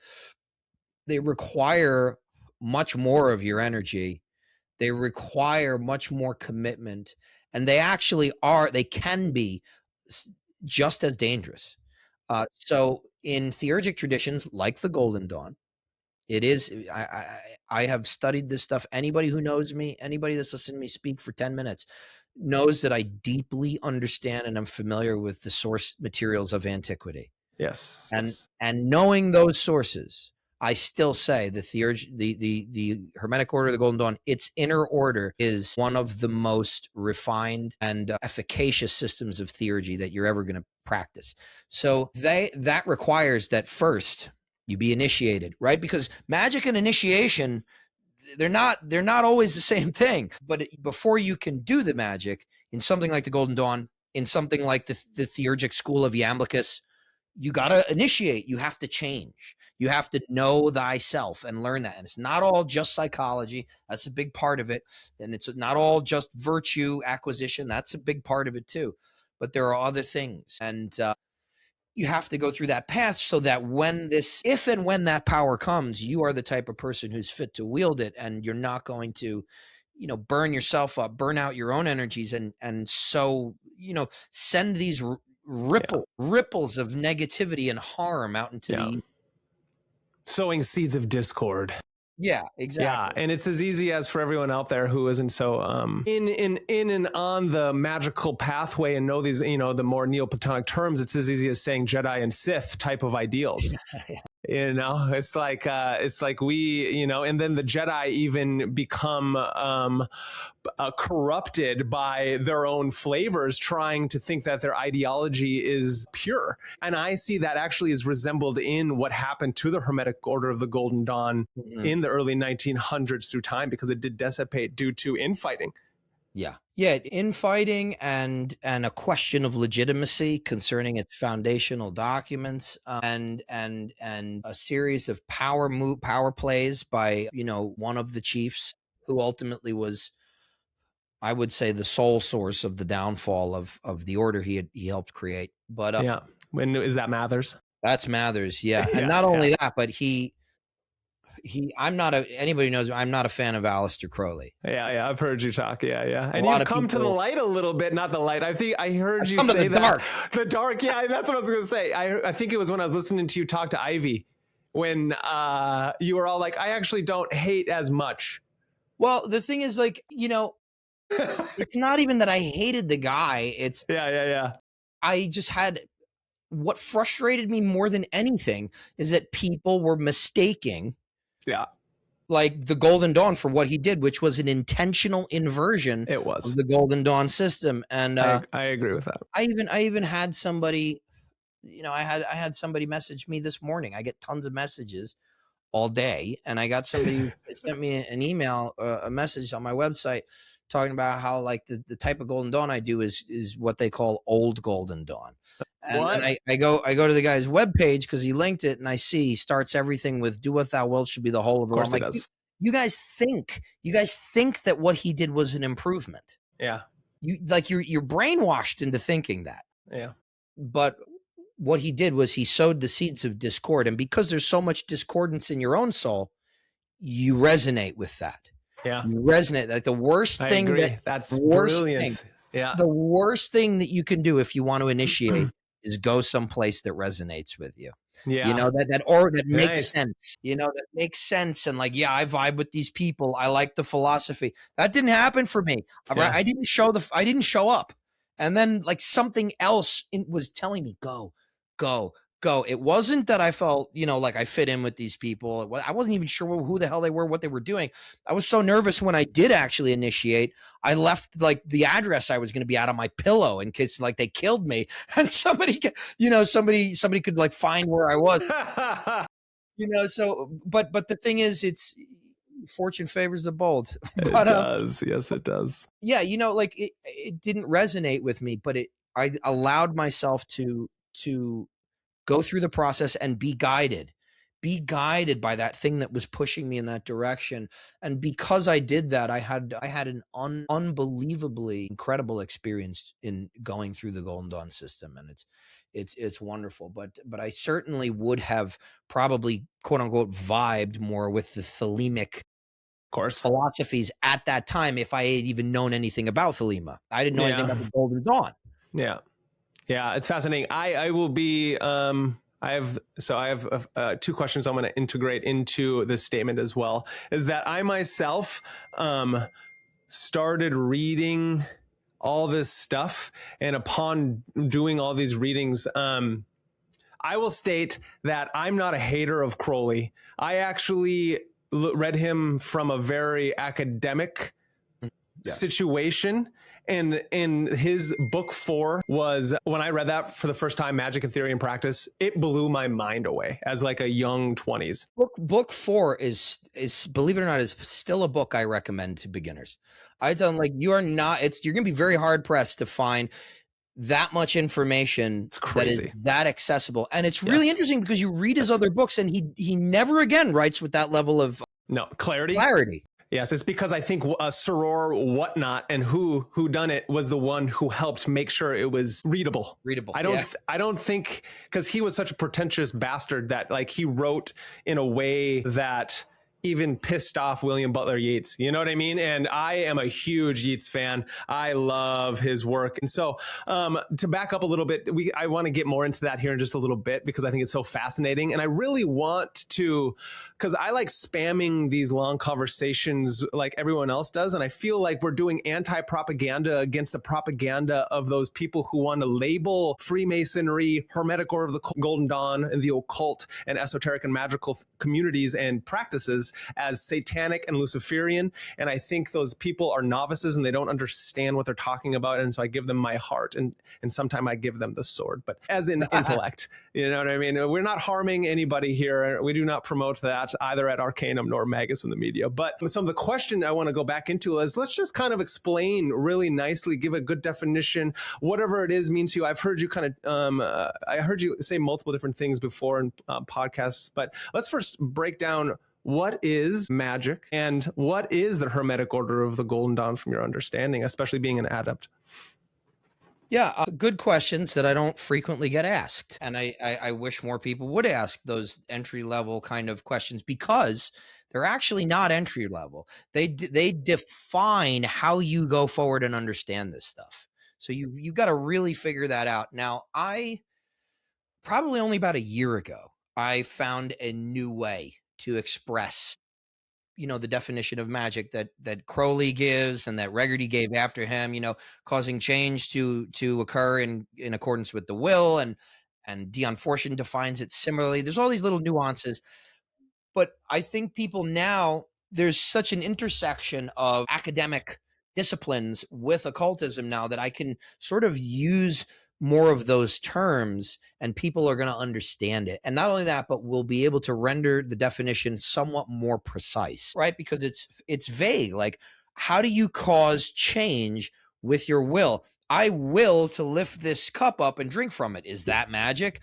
they require much more of your energy. They require much more commitment, and they can be just as dangerous. So in theurgic traditions like the Golden Dawn, it is, I have studied this stuff. Anybody who knows me, anybody that's listened to me speak for 10 minutes knows that I deeply understand and I'm familiar with the source materials of antiquity. Yes. And knowing those sources, I still say the Hermetic Order of the Golden Dawn, its inner order is one of the most refined and efficacious systems of theurgy that you're ever going to practice. So that requires that first you be initiated, right? Because magic and initiation, they're not always the same thing. But before you can do the magic in something like the Golden Dawn, in something like the theurgic school of Iamblichus, you got to initiate. You have to change. You have to know thyself and learn that. And it's not all just psychology. That's a big part of it. And it's not all just virtue acquisition. That's a big part of it too. But there are other things. And you have to go through that path so that if and when that power comes, you are the type of person who's fit to wield it. And you're not going to, burn yourself up, burn out your own energies. And so, send these ripples of negativity and harm out into the sowing seeds of discord. Yeah, exactly. Yeah, and it's as easy as for everyone out there who isn't so in and on the magical pathway and know these, the more Neoplatonic terms. It's as easy as saying Jedi and Sith type of ideals. It's like we, and then the Jedi even become corrupted by their own flavors, trying to think that their ideology is pure. And I see that actually is resembled in what happened to the Hermetic Order of the Golden Dawn in the early 1900s through time, because it did dissipate due to infighting. Yeah, infighting and a question of legitimacy concerning its foundational documents, and a series of power plays by one of the chiefs who ultimately was, I would say, the sole source of the downfall of the order he helped create. But is that Mathers? That's Mathers, yeah. And not only that, but anybody knows I'm not a fan of Aleister Crowley. Yeah, I've heard you talk. Yeah. And you've come to the light a little bit, not the light. I think I heard you say that. Dark. The dark, yeah, that's what I was going to say. I think it was when I was listening to you talk to Ivy, when you were all like, I actually don't hate as much. Well, the thing is, like, it's not even that I hated the guy. It's I just had, what frustrated me more than anything is that people were mistaking like the Golden Dawn for what he did, which was an intentional inversion of the Golden Dawn system. And I agree with that. I even had somebody, I had somebody message me this morning. I get tons of messages all day, and I got somebody that sent me an email, a message on my website talking about how, like, the type of Golden Dawn I do is what they call old Golden Dawn. And I go to the guy's webpage because he linked it, and I see he starts everything with "Do what thou wilt should be the whole of the world." Of course, you guys think that what he did was an improvement. Yeah, you're brainwashed into thinking that. Yeah, but what he did was he sowed the seeds of discord, and because there's so much discordance in your own soul, you resonate with that. Yeah, you resonate. Like the worst thing that's brilliant. Yeah, the worst thing that you can do if you want to initiate is go someplace that resonates with you. You know, that makes Nice. sense. You know, that makes sense. And like, yeah, I vibe with these people. I like the philosophy. That didn't happen for me. Yeah. I didn't show up. And then like something else was telling me, go, go, go. It wasn't that I felt, you know, like I fit in with these people. I wasn't even sure who the hell they were, what they were doing. I was so nervous when I did actually initiate. I left like the address I was going to be out on my pillow in case like they killed me, and somebody could like find where I was. You know, so but the thing is, it's fortune favors the bold. But, it does. Yes, it does. Yeah, you know, like it didn't resonate with me, but I allowed myself to go through the process and be guided by that thing that was pushing me in that direction. And because I did that, I had an unbelievably incredible experience in going through the Golden Dawn system. And it's wonderful. But I certainly would have probably quote unquote vibed more with the Thelemic course philosophies at that time if I had even known anything about Thelema. I didn't know anything about the Golden Dawn. Yeah, it's fascinating. I will be I have two questions I'm going to integrate into this statement as well. Is that I myself started reading all this stuff, and upon doing all these readings, I will state that I'm not a hater of Crowley. I actually read him from a very academic situation. And in his book 4 was, when I read that for the first time, Magic in Theory and Practice, it blew my mind away as like a young 20s. Book 4 is believe it or not, is still a book I recommend to beginners. I tell them, like, you're going to be very hard pressed to find that much information. It's crazy. That accessible. And it's really interesting because you read his other books and he never again writes with that level of clarity. Yes, it's because I think Soror Whatnot and who done it was the one who helped make sure it was readable. I don't think, because he was such a pretentious bastard that like he wrote in a way that even pissed off William Butler Yeats. You know what I mean? And I am a huge Yeats fan. I love his work. And so to back up a little bit, I want to get more into that here in just a little bit because I think it's so fascinating. And I really want to, because I like spamming these long conversations like everyone else does. And I feel like we're doing anti-propaganda against the propaganda of those people who want to label Freemasonry, Hermetic Order of the Golden Dawn, and the occult and esoteric and magical communities and practices as satanic and Luciferian. And I think those people are novices and they don't understand what they're talking about. And so I give them my heart and sometimes I give them the sword, but as in intellect, you know what I mean? We're not harming anybody here. We do not promote that either at Arcanum nor MagusintheMedia. But some of the question I want to go back into is let's just kind of explain really nicely, give a good definition, whatever it is means to you. I've heard you kind of, I heard you say multiple different things before in podcasts, but let's first break down what is magic and what is the Hermetic Order of the Golden Dawn from your understanding, especially being an adept? Yeah, good questions that I don't frequently get asked. And I wish more people would ask those entry level kind of questions because they're actually not entry level. They define how you go forward and understand this stuff. So you've got to really figure that out. Now, I probably only about a year ago, I found a new way to express, you know, the definition of magic that Crowley gives and that Regarty gave after him, you know, causing change to occur in accordance with the will, and Dion Fortune defines it similarly. There's all these little nuances, but I think people now, there's such an intersection of academic disciplines with occultism now that I can sort of use more of those terms and people are going to understand it. And not only that, but we'll be able to render the definition somewhat more precise, right? Because it's vague. Like, how do you cause change with your will? I will to lift this cup up and drink from it. Is that magic?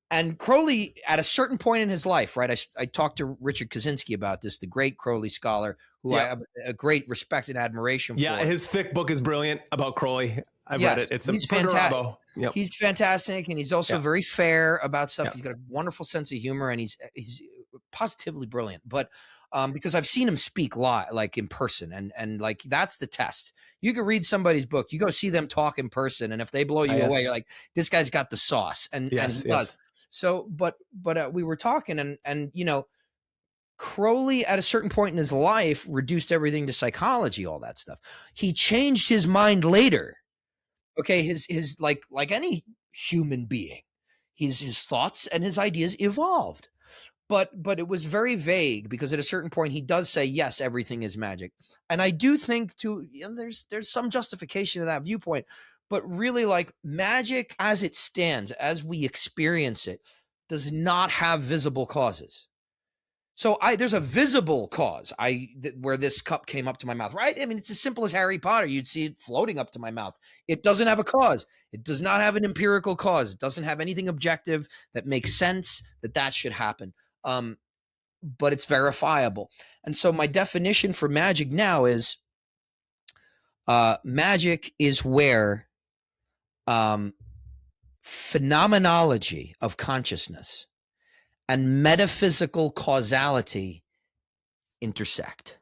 And Crowley, at a certain point in his life, right? I talked to Richard Kaczynski about this, the great Crowley scholar, who I have a great respect and admiration for. Yeah, his thick book is brilliant about Crowley. I've read it. It's fantastic. Yep. He's fantastic, and he's also very fair about stuff. He's got a wonderful sense of humor, and he's positively brilliant. But because I've seen him speak live, like in person, and like that's the test. You can read somebody's book, you go see them talk in person, and if they blow you away, you're like, this guy's got the sauce, and he does. So, but we were talking, and you know, Crowley at a certain point in his life reduced everything to psychology, all that stuff. He changed his mind later. Okay, his like any human being, his thoughts and his ideas evolved. But it was very vague, because at a certain point he does say, yes, everything is magic. And I do think there's some justification of that viewpoint, but really, like, magic as it stands, as we experience it, does not have visible causes. So there's a visible cause where this cup came up to my mouth, right? I mean, it's as simple as Harry Potter. You'd see it floating up to my mouth. It doesn't have a cause. It does not have an empirical cause. It doesn't have anything objective that makes sense that should happen. But it's verifiable. And so my definition for magic now is magic is where phenomenology of consciousness and metaphysical causality intersect.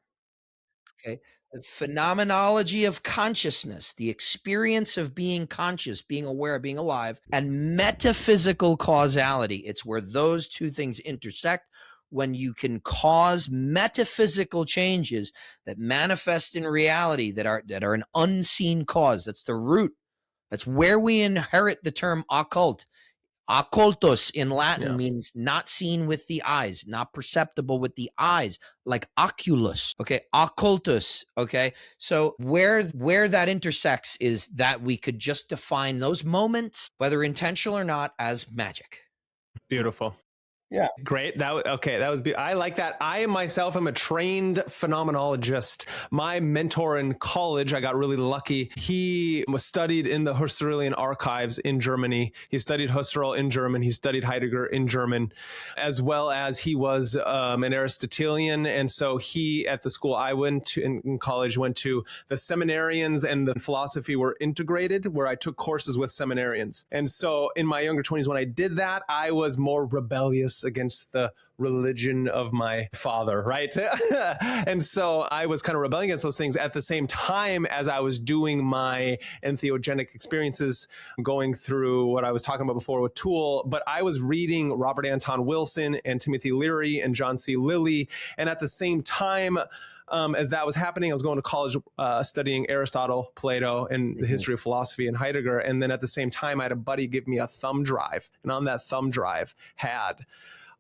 Okay. The phenomenology of consciousness, the experience of being conscious, being aware, being alive, and metaphysical causality. It's where those two things intersect, when you can cause metaphysical changes that manifest in reality, that are an unseen cause. That's the root. That's where we inherit the term occult. Occultus in Latin means not seen with the eyes, not perceptible with the eyes, like oculus. Okay, occultus. Okay, so where that intersects is that we could just define those moments, whether intentional or not, as magic. Beautiful. Yeah. Great. That was I like that. I myself am a trained phenomenologist. My mentor in college, I got really lucky. He was studied in the Husserlian archives in Germany. He studied Husserl in German. He studied Heidegger in German, as well as he was an Aristotelian. And so he, at the school I went to in college, went to, the seminarians and the philosophy were integrated, where I took courses with seminarians. And so in my younger 20s, when I did that, I was more rebellious against the religion of my father, right? And so I was kind of rebelling against those things at the same time as I was doing my entheogenic experiences, going through what I was talking about before with Toole. But I was reading Robert Anton Wilson and Timothy Leary and John C. Lilly. And at the same time, as that was happening, I was going to college studying Aristotle, Plato, and the history of philosophy and Heidegger. And then at the same time, I had a buddy give me a thumb drive. And on that thumb drive had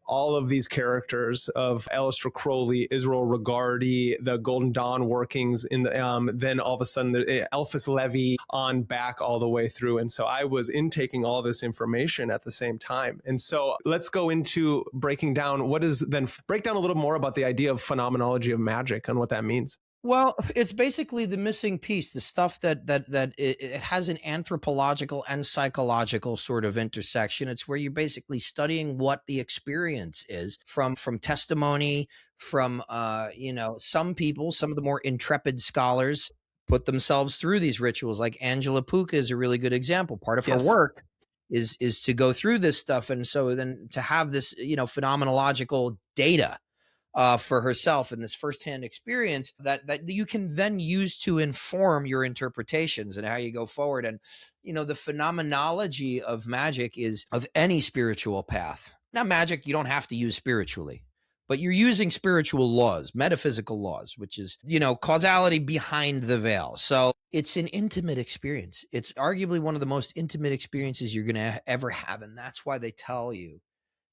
all of these characters of Aleister Crowley, Israel Regardie, the Golden Dawn workings in the then all of a sudden the Eliphas Levi on back all the way through. And so I was intaking all this information at the same time. And so let's go into breaking down break down a little more about the idea of phenomenology of magic and what that means. Well, it's basically the missing piece, the stuff that it has an anthropological and psychological sort of intersection. It's where you're basically studying what the experience is from testimony, from some people, some of the more intrepid scholars put themselves through these rituals. Like Angela Puka is a really good example. Part of her work is to go through this stuff, and so then to have this phenomenological data for herself in this firsthand experience that you can then use to inform your interpretations and how you go forward. And, the phenomenology of magic is of any spiritual path. Now, magic, you don't have to use spiritually, but you're using spiritual laws, metaphysical laws, which is, causality behind the veil. So it's an intimate experience. It's arguably one of the most intimate experiences you're going to ever have. And that's why they tell you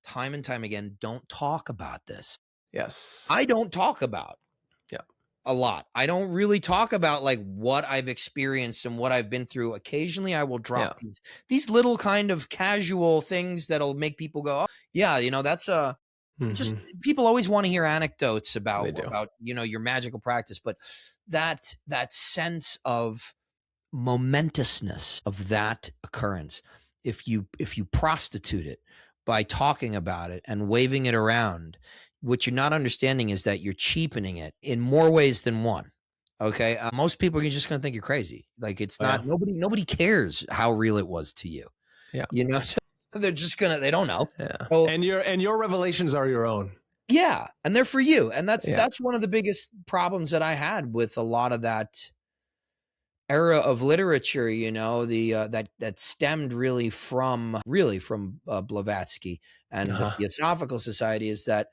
time and time again, don't talk about this. Yes. I don't talk about a lot. I don't really talk about like what I've experienced and what I've been through. Occasionally I will drop these little kind of casual things that'll make people go, oh, that's just people always want to hear anecdotes about your magical practice, but that sense of momentousness of that occurrence, if you prostitute it by talking about it and waving it around, what you're not understanding is that you're cheapening it in more ways than one. Okay. Most people are just going to think you're crazy. Like it's not, nobody cares how real it was to you. Yeah. They're just they don't know. Yeah. So, and your revelations are your own. Yeah. And they're for you. And that's one of the biggest problems that I had with a lot of that era of literature, that stemmed really from Blavatsky and the Theosophical Society, is that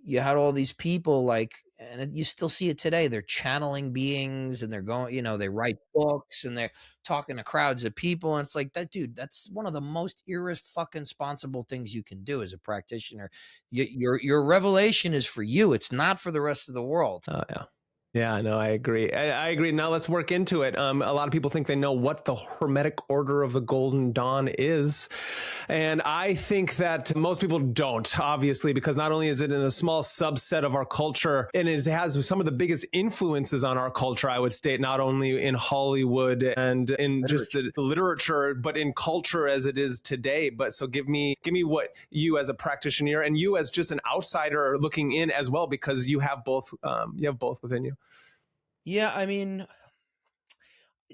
you had all these people and you still see it today. They're channeling beings, and they're going, they write books, and they're talking to crowds of people. And it's like, that dude, that's one of the most irresponsible things you can do as a practitioner. Your revelation is for you. It's not for the rest of the world. Oh, yeah. Yeah, no, I agree. I agree. Now let's work into it. A lot of people think they know what the Hermetic Order of the Golden Dawn is. And I think that most people don't, obviously, because not only is it in a small subset of our culture, and it has some of the biggest influences on our culture, I would state, not only in Hollywood and in literature. Just the literature, but in culture as it is today. But so give me what you as a practitioner and you as just an outsider looking in as well, because you have both within you. Yeah, I mean,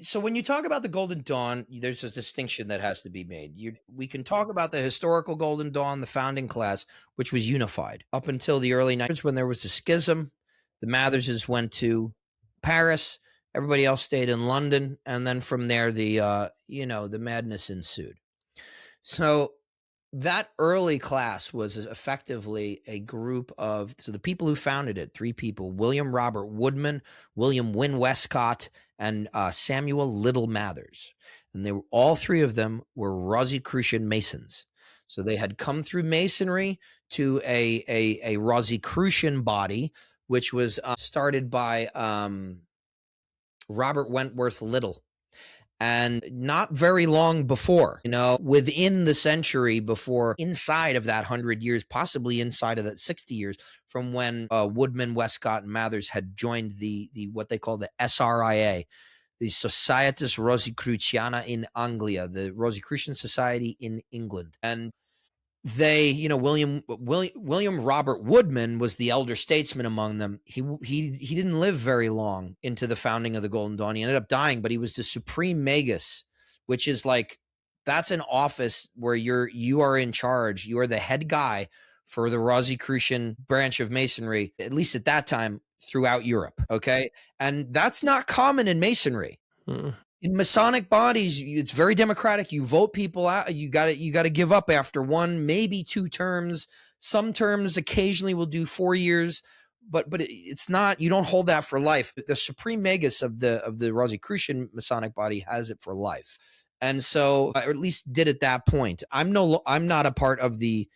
so when you talk about the Golden Dawn, there's this distinction that has to be made. We can talk about the historical Golden Dawn, the founding class, which was unified up until the early 90s when there was a schism. The Matherses went to Paris, everybody else stayed in London, and then from there the madness ensued. So that early class was effectively a group of, so the people who founded it, 3 people: William Robert Woodman, William Wynne Westcott, and Samuel Little Mathers. And they were, all 3 of them were Rosicrucian Masons. So they had come through Masonry to a Rosicrucian body, which was started by Robert Wentworth Little. And not very long before, within the century before, inside of that 100 years, possibly inside of that 60 years from when Woodman, Westcott, and Mathers had joined the what they call the SRIA, the Societas Rosicruciana in Anglia, the Rosicrucian Society in England. And they, William Robert Woodman was the elder statesman among them. He didn't live very long into the founding of the Golden Dawn. He ended up dying, but he was the supreme Magus, which is that's an office where you are in charge. You are the head guy for the Rosicrucian branch of Masonry, at least at that time, throughout Europe. Okay, and that's not common in Masonry. In Masonic bodies, it's very democratic. You vote people out. You got to give up after 1, maybe 2 terms. Some terms occasionally will do 4 years, but it's not. You don't hold that for life. The supreme Magus of the Rosicrucian Masonic body has it for life, and so, or at least did at that point. I'm not a part of the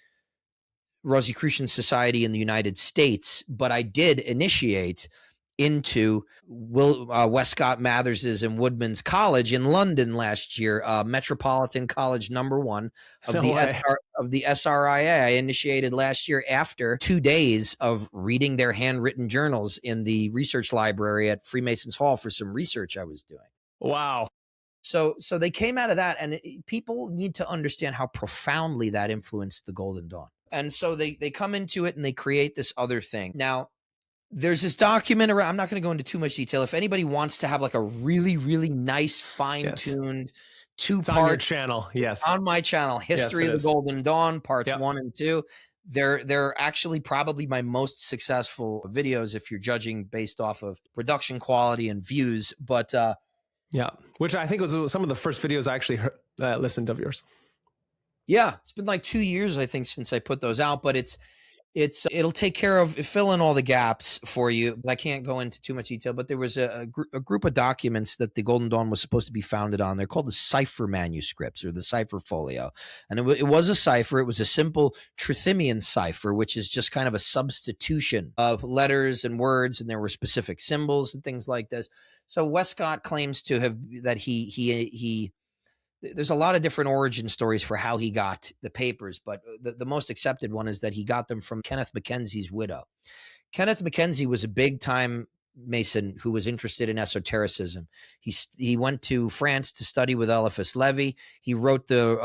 Rosicrucian Society in the United States, but I did initiate into Westcott, Mathers's, and Woodman's College in London last year, Metropolitan College #1 of the SRIA. I initiated last year after 2 days of reading their handwritten journals in the research library at Freemasons Hall for some research I was doing. Wow. So they came out of that, and people need to understand how profoundly that influenced the Golden Dawn. And so they come into it and they create this other thing. Now, there's this document around. I'm not going to go into too much detail. If anybody wants to have a really, really nice, fine-tuned 2-part, on your channel, yes, on my channel, History of the Golden Dawn, parts 1 and 2. They're actually probably my most successful videos if you're judging based off of production quality and views. But yeah, which I think was some of the first videos I actually listened of yours. Yeah, it's been 2 years, I think, since I put those out, but it'll take care of fill in all the gaps for you. I can't go into too much detail, but there was a group of documents that the Golden Dawn was supposed to be founded on. They're called the cipher manuscripts, or the cipher folio. And it was a cipher. It was a simple Trithemian cipher, which is just kind of a substitution of letters and words, and there were specific symbols and things like this. So Westcott claims to have that he there's a lot of different origin stories for how he got the papers, but the most accepted one is that he got them from Kenneth Mackenzie's widow. Kenneth Mackenzie was a big time Mason who was interested in esotericism. He went to France to study with Eliphas Levi. He wrote the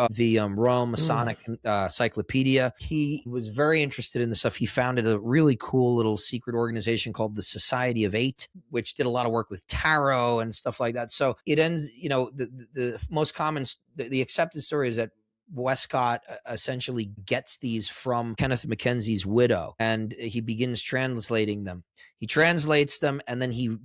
Royal Masonic Encyclopedia. He was very interested in this stuff. He founded a really cool little secret organization called the Society of 8, which did a lot of work with tarot and stuff like that. So it ends, the most common, the accepted story is that Westcott essentially gets these from Kenneth Mackenzie's widow, and he begins translating them. He translates them, and then he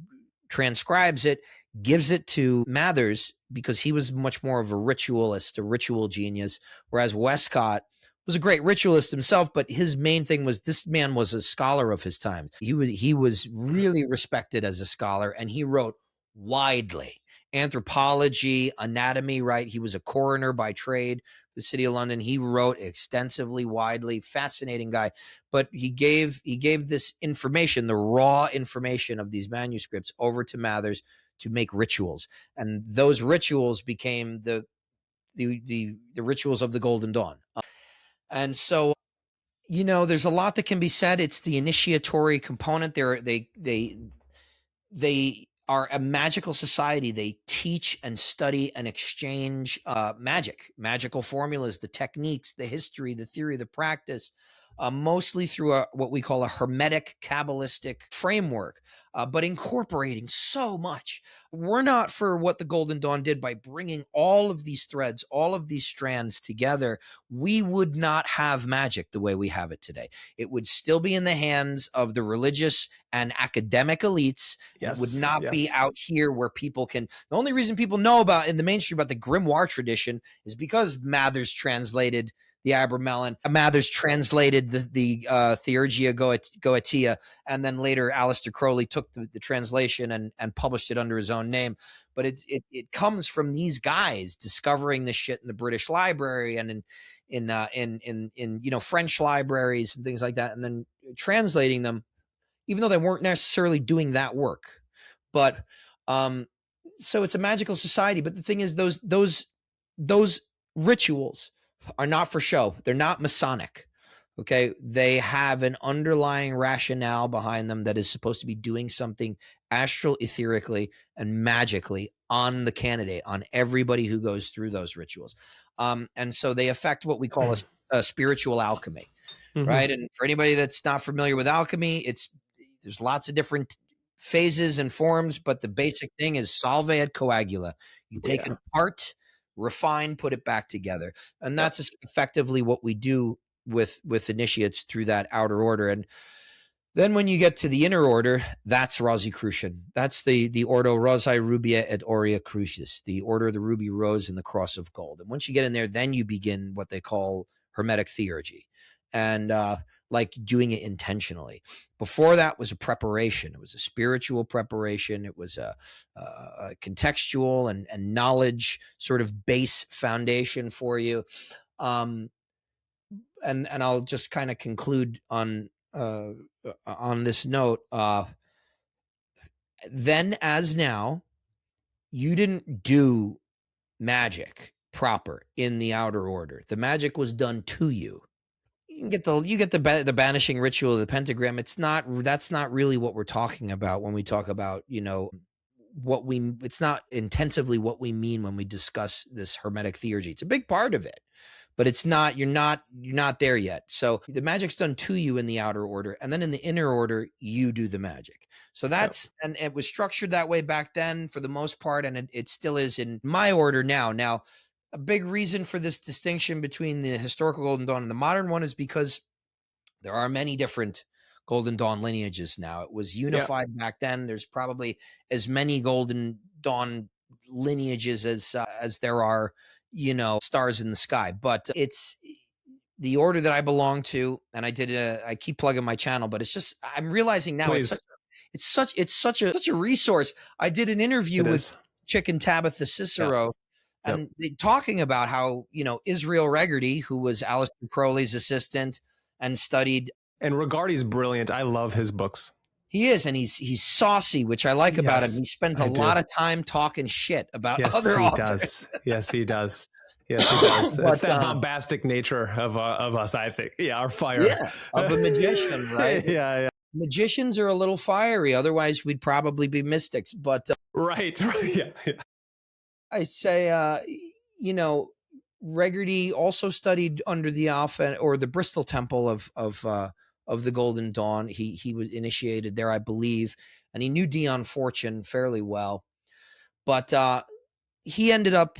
transcribes it, gives it to Mathers because he was much more of a ritualist, a ritual genius, whereas Westcott was a great ritualist himself, but his main thing was this man was a scholar of his time. He was really respected as a scholar, and he wrote widely. Anthropology, anatomy, right? He was a coroner by trade, the City of London. He wrote extensively, widely, fascinating guy. But he gave this information, the raw information of these manuscripts, over to Mathers to make rituals, and those rituals became the rituals of the Golden Dawn. And so, there's a lot that can be said. It's the initiatory component. They are a magical society. They teach and study and exchange magical formulas, the techniques, the history, the theory, the practice, mostly through what we call a Hermetic Kabbalistic framework, but incorporating so much. Were not for what the Golden Dawn did by bringing all of these threads, all of these strands together, we would not have magic the way we have it today. It would still be in the hands of the religious and academic elites. It would not be out here where people can. The only reason people know about in the mainstream about the grimoire tradition is because Mathers translated the Abramelin. Mathers translated the Theurgia Goetia, and then later Aleister Crowley took the translation and published it under his own name. But it comes from these guys discovering this shit in the British Library and in French libraries and things like that, and then translating them, even though they weren't necessarily doing that work. But so it's a magical society. But the thing is, those rituals are not for show. They're not Masonic. Okay. They have an underlying rationale behind them that is supposed to be doing something astral, etherically, and magically on the candidate, on everybody who goes through those rituals. And so they affect what we call a spiritual alchemy, right? And for anybody that's not familiar with alchemy, there's lots of different phases and forms, but the basic thing is solve et coagula. You take it apart, refine, put it back together. And that's effectively what we do with initiates through that outer order. And then when you get to the inner order, that's Rosicrucian. That's the Ordo Rosae Rubia et Aurea Crucis, the Order of the Ruby Rose and the Cross of Gold. And once you get in there, then you begin what they call Hermetic Theurgy, and like doing it intentionally. Before that was a preparation. It was a spiritual preparation. It was a contextual and knowledge sort of base foundation for you. And I'll just kind of conclude on this note. Then as now, you didn't do magic proper in the outer order. The magic was done to you. You get the banishing ritual of the pentagram. That's not really what we're talking about when we talk about, it's not intensively what we mean when we discuss this Hermetic theurgy. It's a big part of it, but it's not, you're not there yet. So the magic's done to you in the outer order, and then in the inner order, you do the magic. So that's, and it was structured that way back then for the most part. And it still is in my order now. Now, a big reason for this distinction between the historical Golden Dawn and the modern one is because there are many different Golden Dawn lineages now. It was unified back then. There's probably as many Golden Dawn lineages as there are, stars in the sky. But it's the order that I belong to, and I keep plugging my channel, but it's just, I'm realizing now it's such a resource. I did an interview with Chick and Tabitha Cicero. And talking about how, Israel Regardie, who was Aleister Crowley's assistant and studied. And Regardie's brilliant. I love his books. He is. And he's saucy, which I like about him. He spends a lot of time talking shit about other authors. Yes, he does. Yes, he does. It's that bombastic nature of us, I think. Yeah, our fire. Yeah, of a magician, right? Yeah. Magicians are a little fiery. Otherwise, we'd probably be mystics. But right. Yeah. I say, Regardie also studied under the Alpha or the Bristol Temple of the Golden Dawn. He was initiated there, I believe, and he knew Dion Fortune fairly well. But he ended up,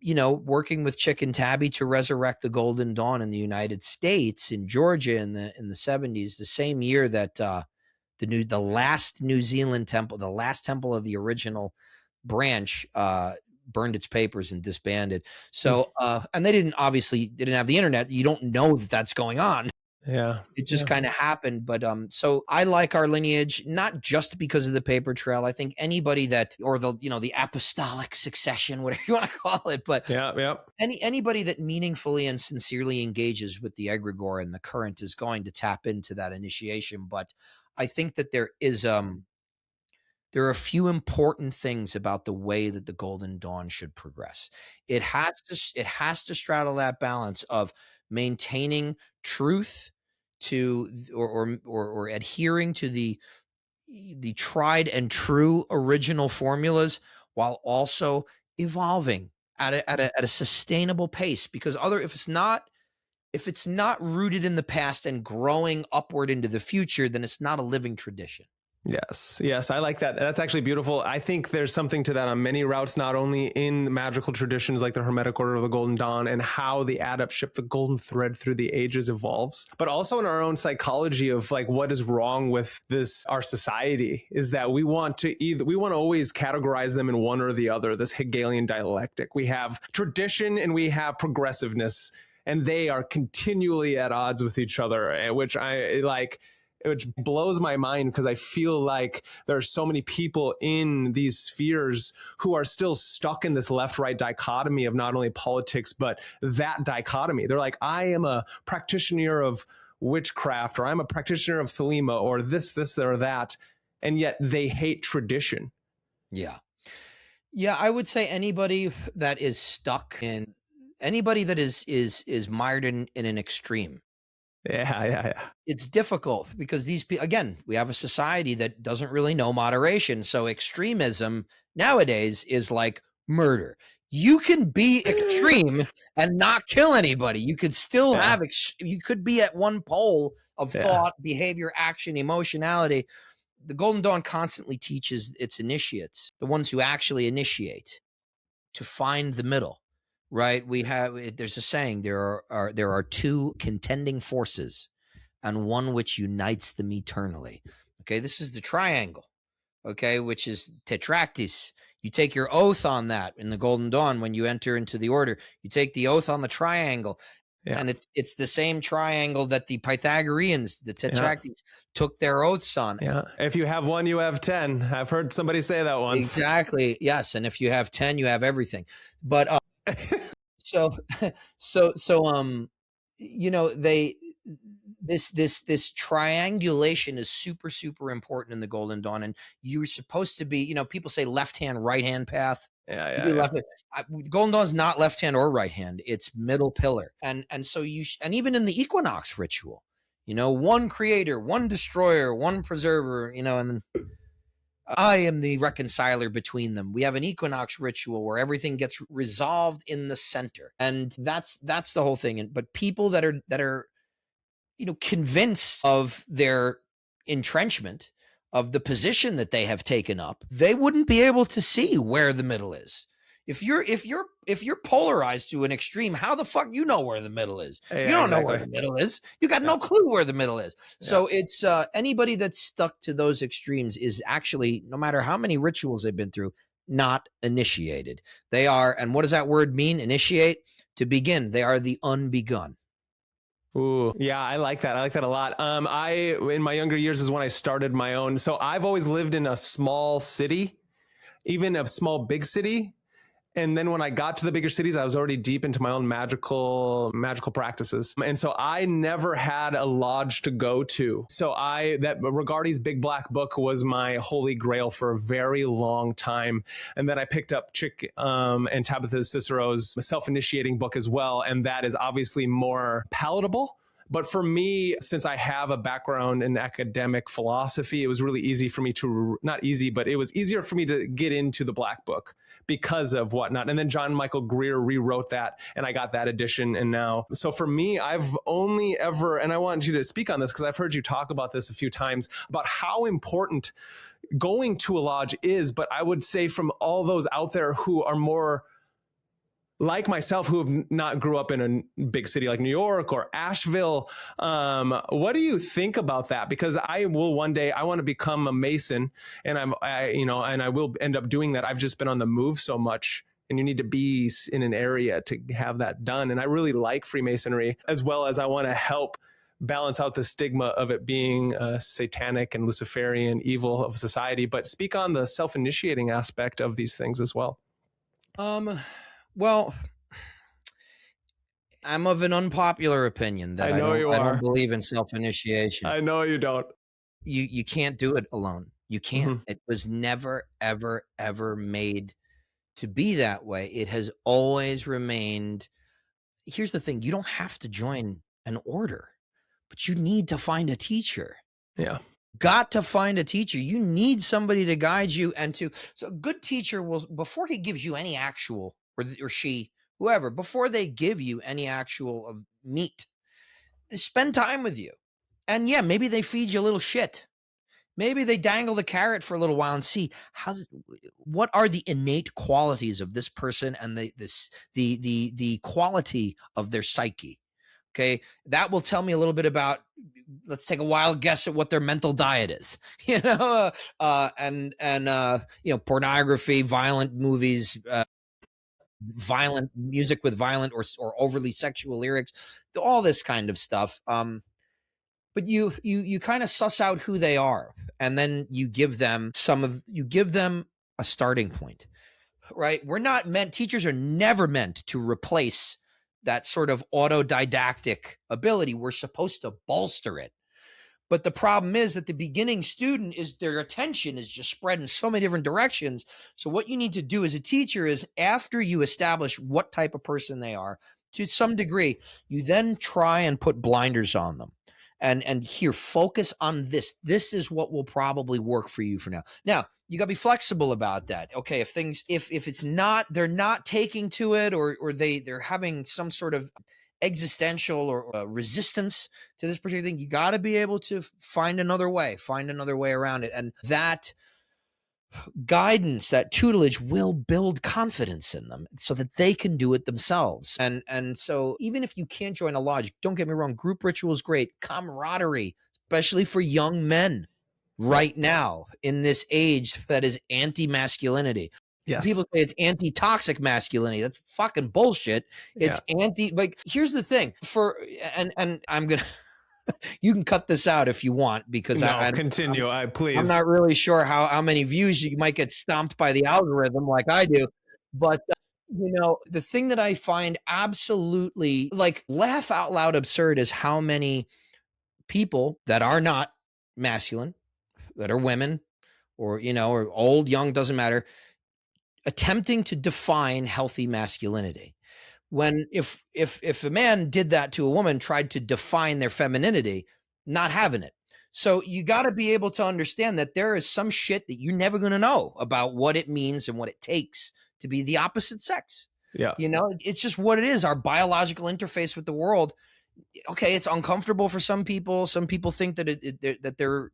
working with Chick and Tabby to resurrect the Golden Dawn in the United States, in Georgia, in the 70s, the same year that the last New Zealand temple, the last temple of the original branch burned its papers and disbanded. So, and they didn't have the internet. You don't know that that's going on. Yeah. It just kind of happened. But so I like our lineage, not just because of the paper trail. I think anybody that, or the apostolic succession, whatever you want to call it, but anybody that meaningfully and sincerely engages with the egregore and the current is going to tap into that initiation. But I think that there are a few important things about the way that the Golden Dawn should progress. It has to straddle that balance of maintaining truth to or adhering to the tried and true original formulas, while also evolving at a sustainable pace. Because if it's not rooted in the past and growing upward into the future, then it's not a living tradition. Yes, I like that. That's actually beautiful. I think there's something to that on many routes, not only in magical traditions like the Hermetic Order or the Golden Dawn, and how the adeptship, the golden thread through the ages, evolves, but also in our own psychology of like what is wrong with our society is that we want to always categorize them in one or the other, this Hegelian dialectic. We have tradition and we have progressiveness, and they are continually at odds with each other, which blows my mind, because I feel like there are so many people in these spheres who are still stuck in this left-right dichotomy of not only politics, but that dichotomy. They're like, I am a practitioner of witchcraft, or I'm a practitioner of Thelema, or this, or that. And yet they hate tradition. Yeah. Yeah, I would say anybody that is stuck in, anybody that is mired in an extreme. Yeah. It's difficult because these people, again, we have a society that doesn't really know moderation. So extremism nowadays is like murder. You can be extreme and not kill anybody. You could still you could be at one pole of thought, behavior, action, emotionality. The Golden Dawn constantly teaches its initiates, the ones who actually initiate, to find the middle. Right? There's a saying, there are two contending forces and one which unites them eternally. Okay, this is the triangle, okay, which is tetractis. You take your oath on that in the Golden Dawn when you enter into the order. You take the oath on the triangle. Yeah. And it's the same triangle that the Pythagoreans, the tetractis, took their oaths on. Yeah. If you have one, you have 10. I've heard somebody say that once. Exactly. Yes. And if you have 10, you have everything. But this triangulation is super, super important in the Golden Dawn. And you're supposed to be, people say left hand, right hand path. Yeah. Golden Dawn is not left hand or right hand. It's middle pillar. And so and even in the equinox ritual, one creator, one destroyer, one preserver, and then I am the reconciler between them. We have an equinox ritual where everything gets resolved in the center. And that's the whole thing. But people that are convinced of their entrenchment, of the position that they have taken up, they wouldn't be able to see where the middle is. If you're polarized to an extreme, how the fuck you know where the middle is? You don't know where the middle is. You got no clue where the middle is. So it's anybody that's stuck to those extremes is actually, no matter how many rituals they've been through, not initiated. They are, and what does that word mean? Initiate, to begin. They are the unbegun. Ooh, yeah, I like that. I like that a lot. In my younger years is when I started my own. So I've always lived in a small city, even a small big city. And then when I got to the bigger cities, I was already deep into my own magical practices. And so I never had a lodge to go to. So that Rigardi's Big Black Book was my holy grail for a very long time. And then I picked up Chick and Tabitha Cicero's self-initiating book as well. And that is obviously more palatable. But for me, since I have a background in academic philosophy, it was really easy for me not easy, but it was easier for me to get into the Black Book because of whatnot. And then John Michael Greer rewrote that, and I got that edition. And now, so for me, I've only ever, and I want you to speak on this because I've heard you talk about this a few times, about how important going to a lodge is. But I would say from all those out there who are more like myself who have not grew up in a big city like New York or Asheville, what do you think about that? Because I will one day, I want to become a Mason, and I will end up doing that. I've just been on the move so much, and you need to be in an area to have that done. And I really like Freemasonry, as well as I want to help balance out the stigma of it being satanic and Luciferian evil of society, but speak on the self-initiating aspect of these things as well. Well, I'm of an unpopular opinion that I don't believe in self-initiation. I know you don't. You can't do it alone. You can't. Mm-hmm. It was never, ever, ever made to be that way. It has always remained. Here's the thing. You don't have to join an order, but you need to find a teacher. Yeah. Got to find a teacher. You need somebody to guide you so a good teacher will, before he gives you any actual, or she, whoever, before they give you any actual meat, they spend time with you. And yeah, maybe they feed you a little shit. Maybe they dangle the carrot for a little while and see what are the innate qualities of this person and the quality of their psyche. Okay, that will tell me a little bit about. Let's take a wild guess at what their mental diet is. Pornography, violent movies, violent music with violent or overly sexual lyrics, all this kind of stuff. But you kind of suss out who they are, and then you give them a starting point, right? Teachers are never meant to replace that sort of autodidactic ability. We're supposed to bolster it. But the problem is that the beginning student their attention is just spread in so many different directions. So what you need to do as a teacher is, after you establish what type of person they are, to some degree, you then try and put blinders on them. And here, focus on this. This is what will probably work for you for now. Now, you got to be flexible about that. Okay, if it's not, they're not taking to it, or they're having some sort of existential or resistance to this particular thing, you got to be able to find another way around it. And that guidance, that tutelage, will build confidence in them so that they can do it themselves. And so even if you can't join a lodge, don't get me wrong, group ritual is great. Camaraderie, especially for young men right now in this age that is anti-masculinity. Yes. People say it's anti-toxic masculinity. That's fucking bullshit. It's here's the thing and I'm going to, you can cut this out if you want, because continue. Please. I'm not really sure how many views you might get stomped by the algorithm like I do. But, the thing that I find absolutely laugh out loud absurd is how many people that are not masculine, that are women or old, young, doesn't matter, attempting to define healthy masculinity. When if a man did that to a woman, tried to define their femininity, not having it. So you got to be able to understand that there is some shit that you're never going to know about what it means and what it takes to be the opposite sex. Yeah. It's just what it is. Our biological interface with the world. Okay, it's uncomfortable for some people. Some people think that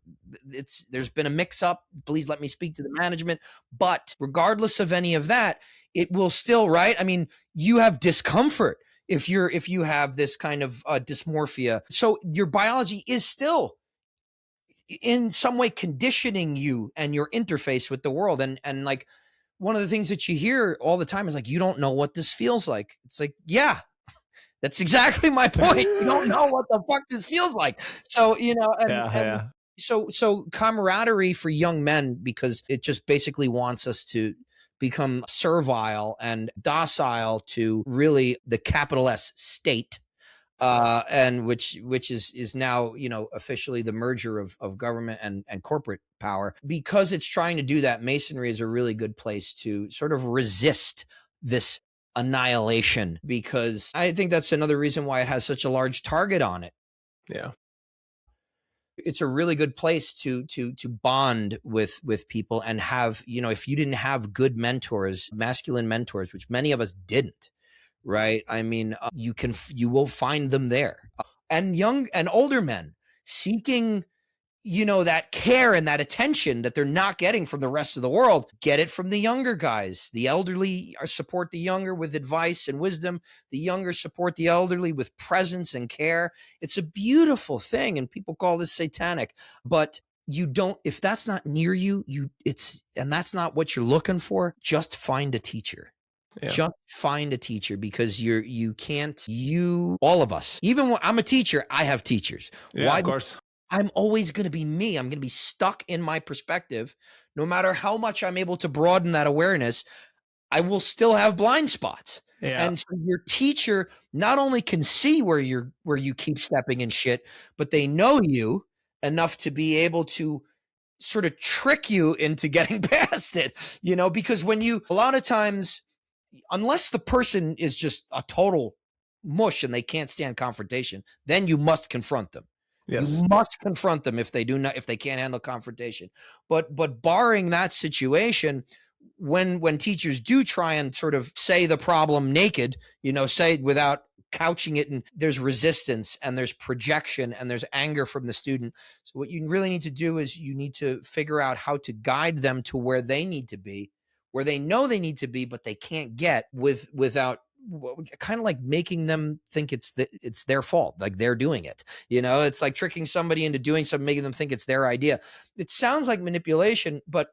there's been a mix up. Please let me speak to the management. But regardless of any of that, it will still, right? I mean, you have discomfort if you have this kind of dysmorphia. So your biology is still in some way conditioning you and your interface with the world. And like one of the things that you hear all the time is like, you don't know what this feels like. It's like, yeah, that's exactly my point. You don't know what the fuck this feels like. So, So camaraderie for young men, because it just basically wants us to become servile and docile to really the capital S state, and which is now, officially the merger of government and corporate power. Because it's trying to do that, Masonry is a really good place to sort of resist this annihilation, because I think that's another reason why it has such a large target on it. Yeah. It's a really good place to bond with people and have, if you didn't have good mentors, masculine mentors, which many of us didn't, right? I mean, you will find them there. And young and older men seeking, that care and that attention that they're not getting from the rest of the world. Get it from the younger guys. The elderly support the younger with advice and wisdom. The younger support the elderly with presence and care. It's a beautiful thing, and people call this satanic, but if that's not near you, and that's not what you're looking for, just find a teacher. Yeah. Just find a teacher, because all of us, even when I'm a teacher, I have teachers. Yeah, why? Of course. I'm always going to be me. I'm going to be stuck in my perspective. No matter how much I'm able to broaden that awareness, I will still have blind spots. Yeah. And so your teacher not only can see where you keep stepping in shit, but they know you enough to be able to sort of trick you into getting past it, because a lot of times, unless the person is just a total mush and they can't stand confrontation, then you must confront them. Yes. You must confront them if they can't handle confrontation. But barring that situation, when teachers do try and sort of say the problem naked, say it without couching it, and there's resistance and there's projection and there's anger from the student. So what you really need to do is you need to figure out how to guide them to where they need to be, where they know they need to be, but they can't get without kind of like making them think it's their fault, like they're doing it. It's like tricking somebody into doing something, making them think it's their idea. It sounds like manipulation, but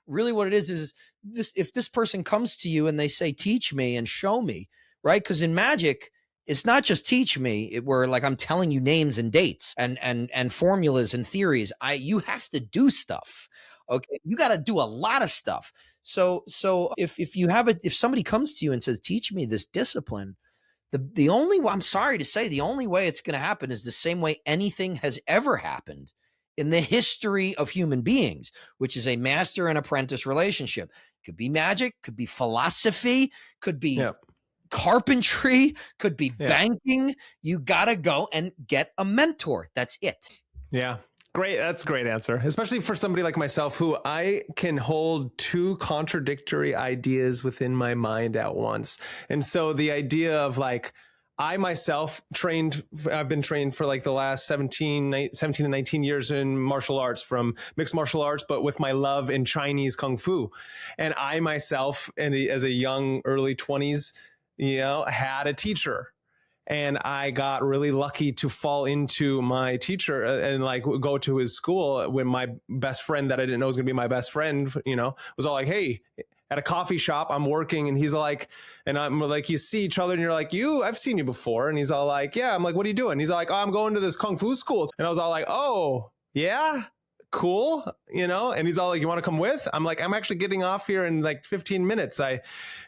really what it is this: if this person comes to you and they say, teach me and show me, right? Because in Magick, it's not just teach me, where like I'm telling you names and dates and formulas and theories. You have to do stuff. Okay, you got to do a lot of stuff. So if somebody comes to you and says, teach me this discipline, I'm sorry to say, the only way it's going to happen is the same way anything has ever happened in the history of human beings, which is a master and apprentice relationship. Could be magic, could be philosophy, could be carpentry, could be banking. You got to go and get a mentor. That's it. Yeah. Great. That's a great answer, especially for somebody like myself, who I can hold two contradictory ideas within my mind at once. And so the idea of like, I myself I've been trained for like the last 17 to 19 years in martial arts, from mixed martial arts, but with my love in Chinese Kung Fu. And I myself, as a young early 20s, had a teacher. And I got really lucky to fall into my teacher and like go to his school when my best friend that I didn't know was going to be my best friend, was all like, hey, at a coffee shop, I'm working. And he's like, and I'm like, you see each other and you're like, I've seen you before. And he's all like, yeah. I'm like, what are you doing? He's like, oh, I'm going to this Kung Fu school. And I was all like, oh, yeah. Cool, and he's all like, you want to come with? I'm like, I'm actually getting off here in like 15 minutes.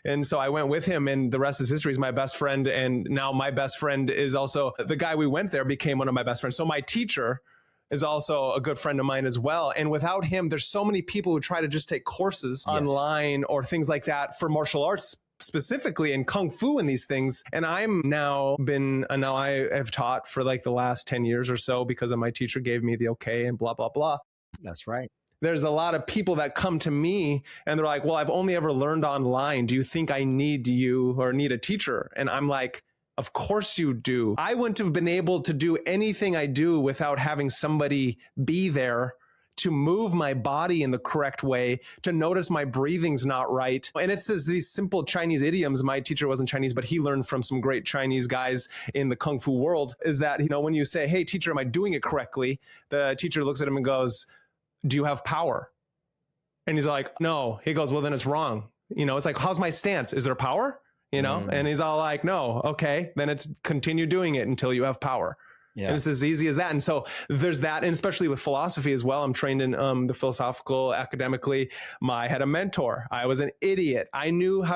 And so I went with him, and the rest is history. He's my best friend. And now my best friend is also the guy we went there became one of my best friends. So my teacher is also a good friend of mine as well. And without him, there's so many people who try to just take courses online or things like that for martial arts specifically, in Kung Fu and these things. And I have taught for like the last 10 years or so because of my teacher gave me the okay and blah, blah, blah. That's right. There's a lot of people that come to me and they're like, well, I've only ever learned online. Do you think I need you or need a teacher? And I'm like, of course you do. I wouldn't have been able to do anything I do without having somebody be there to move my body in the correct way, to notice my breathing's not right. And it says these simple Chinese idioms. My teacher wasn't Chinese, but he learned from some great Chinese guys in the Kung Fu world, is that, when you say, hey, teacher, am I doing it correctly? The teacher looks at him and goes, do you have power? And he's like, no. He goes, well, then it's wrong. It's like, how's my stance? Is there power? And he's all like, no. Okay. Then it's continue doing it until you have power. Yeah. And it's as easy as that. And so there's that. And especially with philosophy as well. I'm trained in the philosophical academically. I had a mentor. I was an idiot. I knew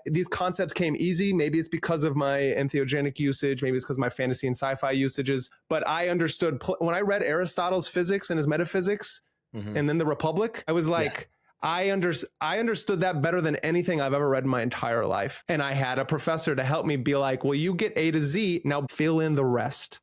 these concepts came easy. Maybe it's because of my entheogenic usage. Maybe it's because of my fantasy and sci-fi usages. But I understood when I read Aristotle's physics and his metaphysics, and then the Republic, I was like, I understood that better than anything I've ever read in my entire life. And I had a professor to help me be like, well, you get A to Z, now fill in the rest.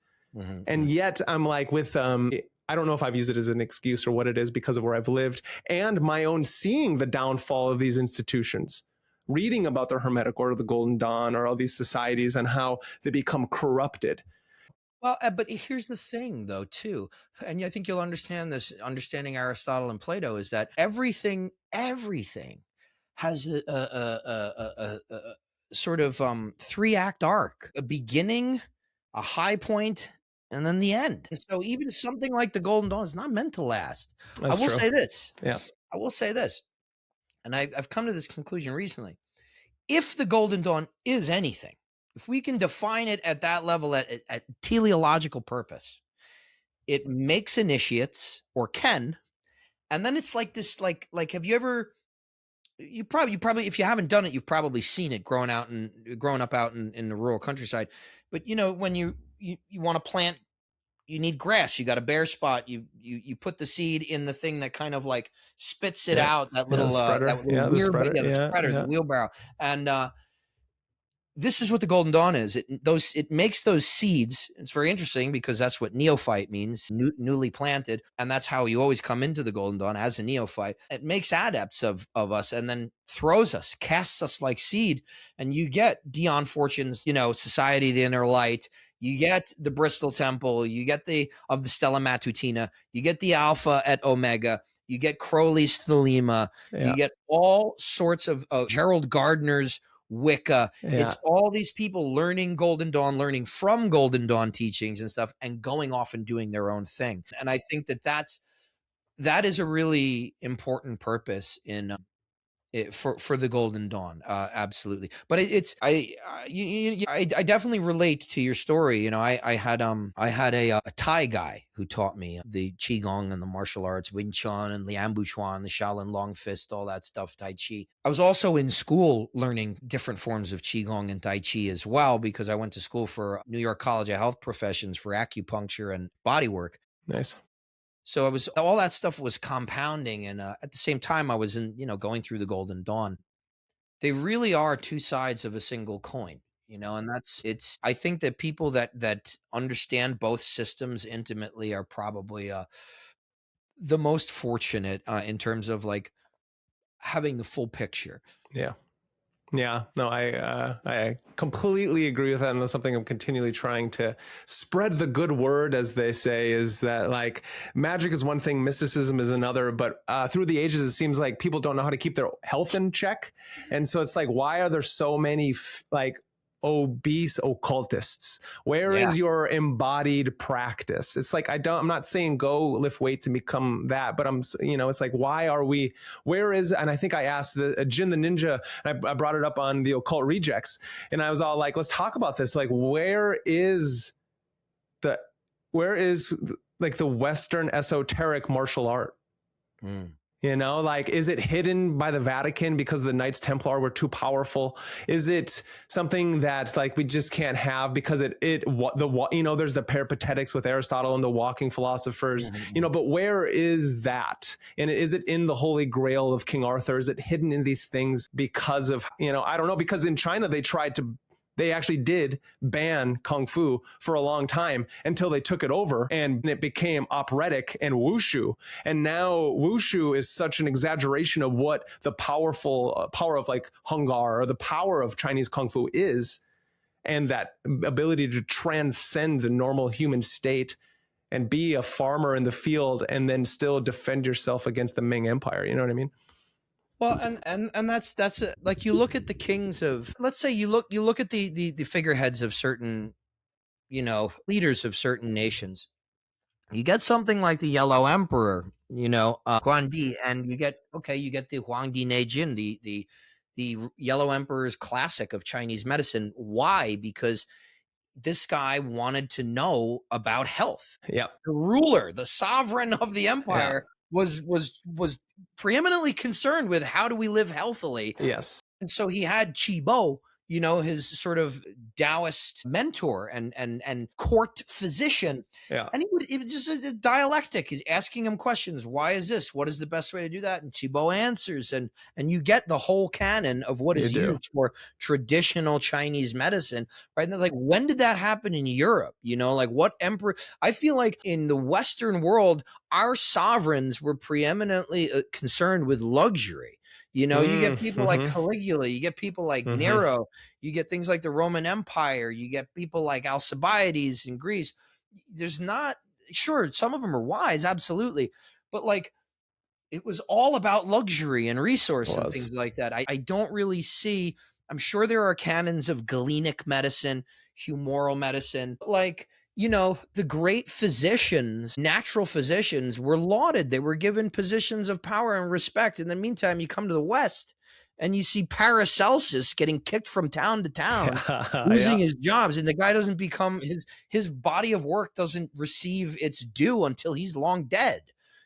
And yet I'm like with, I don't know if I've used it as an excuse or what it is because of where I've lived and my own seeing the downfall of these institutions, reading about the Hermetic Order, the Golden Dawn, or all these societies and how they become corrupted. Well, but here's the thing, though, too, and I think you'll understand this. Understanding Aristotle and Plato is that everything has a sort of 3-act arc: a beginning, a high point, and then the end. And so, even something like the Golden Dawn is not meant to last. That's I will true. say this. Yeah. I will say this, and I've come to this conclusion recently. If the Golden Dawn is anything, if we can define it at that level, at teleological purpose, it makes initiates, or can, and then it's like this, like have you ever, you probably, if you haven't done it, you've probably seen it growing up out in the rural countryside. But when you want to plant, you need grass, you got a bare spot, you put the seed in the thing that kind of like spits it out, that little spreader. The spreader. the spreader, the wheelbarrow. And this is what the Golden Dawn is. It makes those seeds. It's very interesting because that's what neophyte means, newly planted, and that's how you always come into the Golden Dawn, as a neophyte. It makes adepts of us, and then throws us, casts us like seed, and you get Dion Fortune's, Society of the Inner Light. You get the Bristol Temple. You get the Stella Matutina. You get the Alpha at Omega. You get Crowley's Thelema. You get all sorts of Gerald Gardner's Wicca. It's all these people learning Golden Dawn, learning from Golden Dawn teachings and stuff, and going off and doing their own thing. And I think that is a really important purpose in for the Golden Dawn. Absolutely. But I definitely relate to your story. I had a Thai guy who taught me the Qigong and the martial arts, Wing Chun and Lian Buchuan, the Shaolin Long Fist, all that stuff, Tai Chi. I was also in school learning different forms of Qigong and Tai Chi as well, because I went to school for New York College of Health Professions for acupuncture and body work. Nice. So all that stuff was compounding, and at the same time, I was going through the Golden Dawn. They really are two sides of a single coin, and I think that people that understand both systems intimately are probably the most fortunate in terms of like having the full picture. Yeah. Yeah, no, I completely agree with that. And that's something I'm continually trying to spread the good word, as they say, is that like magic is one thing, mysticism is another. But through the ages, it seems like people don't know how to keep their health in check. And so it's like, why are there so many obese occultists? Where is your embodied practice? It's like, I'm not saying go lift weights and become that, but it's like, where is, and I think I asked Jin the Ninja, and I brought it up on the Occult Rejects, and I was all like, let's talk about this. Like, where is the Western esoteric martial art? Is it hidden by the Vatican because the Knights Templar were too powerful? Is it something that like we just can't have because there's the peripatetics with Aristotle and the walking philosophers, but where is that? And is it in the Holy Grail of King Arthur? Is it hidden in these things because of, I don't know, because in China they actually did ban Kung Fu for a long time until they took it over and it became operatic and wushu. And now wushu is such an exaggeration of what the power of like Hung Gar or the power of Chinese Kung Fu is, and that ability to transcend the normal human state and be a farmer in the field and then still defend yourself against the Ming Empire. You know what I mean? Well, and that's like, you look at the kings of, let's say you look at the figureheads of certain, leaders of certain nations. You get something like the Yellow Emperor, Guangdi, and you get the Huangdi Neijin, the Yellow Emperor's classic of Chinese medicine. Why? Because this guy wanted to know about health. Yeah. The ruler, the sovereign of the empire, was preeminently concerned with how do we live healthily. Yes. And so he had Qi-Bo, his sort of Taoist mentor and court physician. Yeah. And it was just a dialectic. He's asking him questions. Why is this? What is the best way to do that? And Qi-Bo answers, and you get the whole canon of what is used for traditional Chinese medicine, right? And like, when did that happen in Europe? Like, what emperor? I feel like in the Western world, our sovereigns were preeminently concerned with luxury. You know, you get people like Mm-hmm. Caligula, you get people like Mm-hmm. Nero, you get things like the Roman Empire, you get people like Alcibiades in Greece. There's not, sure, some of them are wise, absolutely, but like it was all about luxury and resource and Was. things like that. I don't really see, I'm sure there are canons of Galenic medicine, humoral medicine, like, you know, the great physicians, natural physicians were lauded. They were given positions of power and respect. In the meantime, you come to the West and you see Paracelsus getting kicked from town to town, losing his jobs, and the guy doesn't become, his body of work doesn't receive its due until he's long dead.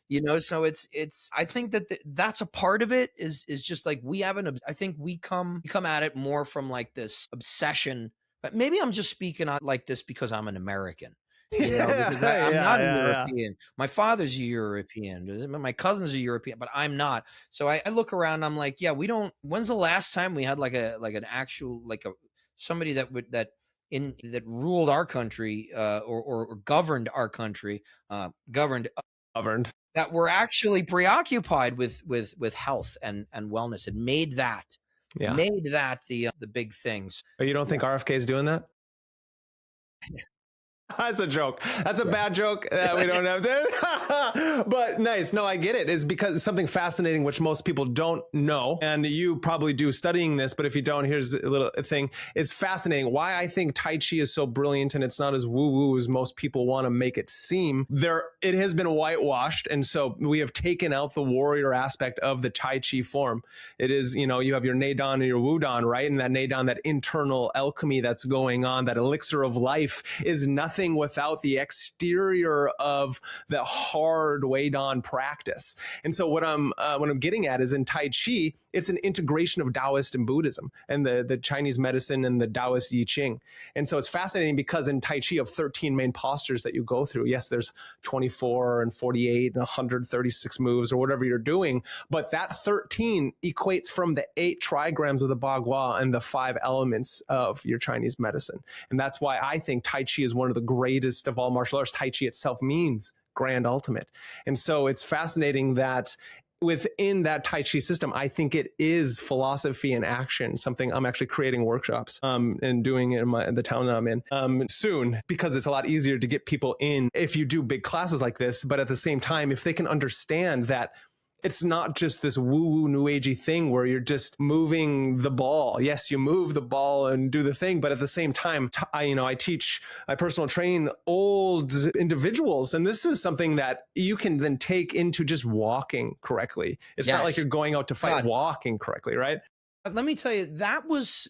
You know, so it's I think that that's a part of it, is just like we have I think we come at it more from like this obsession, but maybe I'm just speaking on like this because I'm an American, you know, because I'm not a European. My father's a European, my cousins are European, but I'm not. So I look around, I'm like, yeah, we don't, when's the last time we had like an actual, like a, somebody that would, that ruled our country, or governed our country, governed that were actually preoccupied with health and wellness, and made that the big things. But you don't think RFK is doing that? That's a joke. That's a bad joke. We don't have to. But nice. No, I get it. It's because something fascinating, which most people don't know. And you probably do studying this, but if you don't, here's a little thing. It's fascinating. Why I think Tai Chi is so brilliant and it's not as woo-woo as most people want to make it seem. It has been whitewashed. And so we have taken out the warrior aspect of the Tai Chi form. It is, you know, you have your Neidan and your Wudon, right? And that Neidan, that internal alchemy that's going on, that elixir of life, is nothing without the exterior of the hard Weidon practice. And so what I'm getting at is, in Tai Chi, it's an integration of Taoist and Buddhism and the Chinese medicine and the Taoist I Ching. And so it's fascinating because in Tai Chi, of 13 main postures that you go through, yes, there's 24 and 48 and 136 moves or whatever you're doing, but that 13 equates from the 8 trigrams of the Bagua and the 5 elements of your Chinese medicine. And that's why I think Tai Chi is one of the greatest of all martial arts. Tai Chi itself means grand ultimate. And so it's fascinating that within that Tai Chi system, I think it is philosophy in action, something I'm actually creating workshops and doing in the town that I'm in soon, because it's a lot easier to get people in if you do big classes like this. But at the same time, if they can understand that it's not just this woo-woo new agey thing where you're just moving the ball. Yes, you move the ball and do the thing, but at the same time, I personal train old individuals, and this is something that you can then take into just walking correctly. It's not like you're going out to fight, walking correctly, right? Let me tell you, that was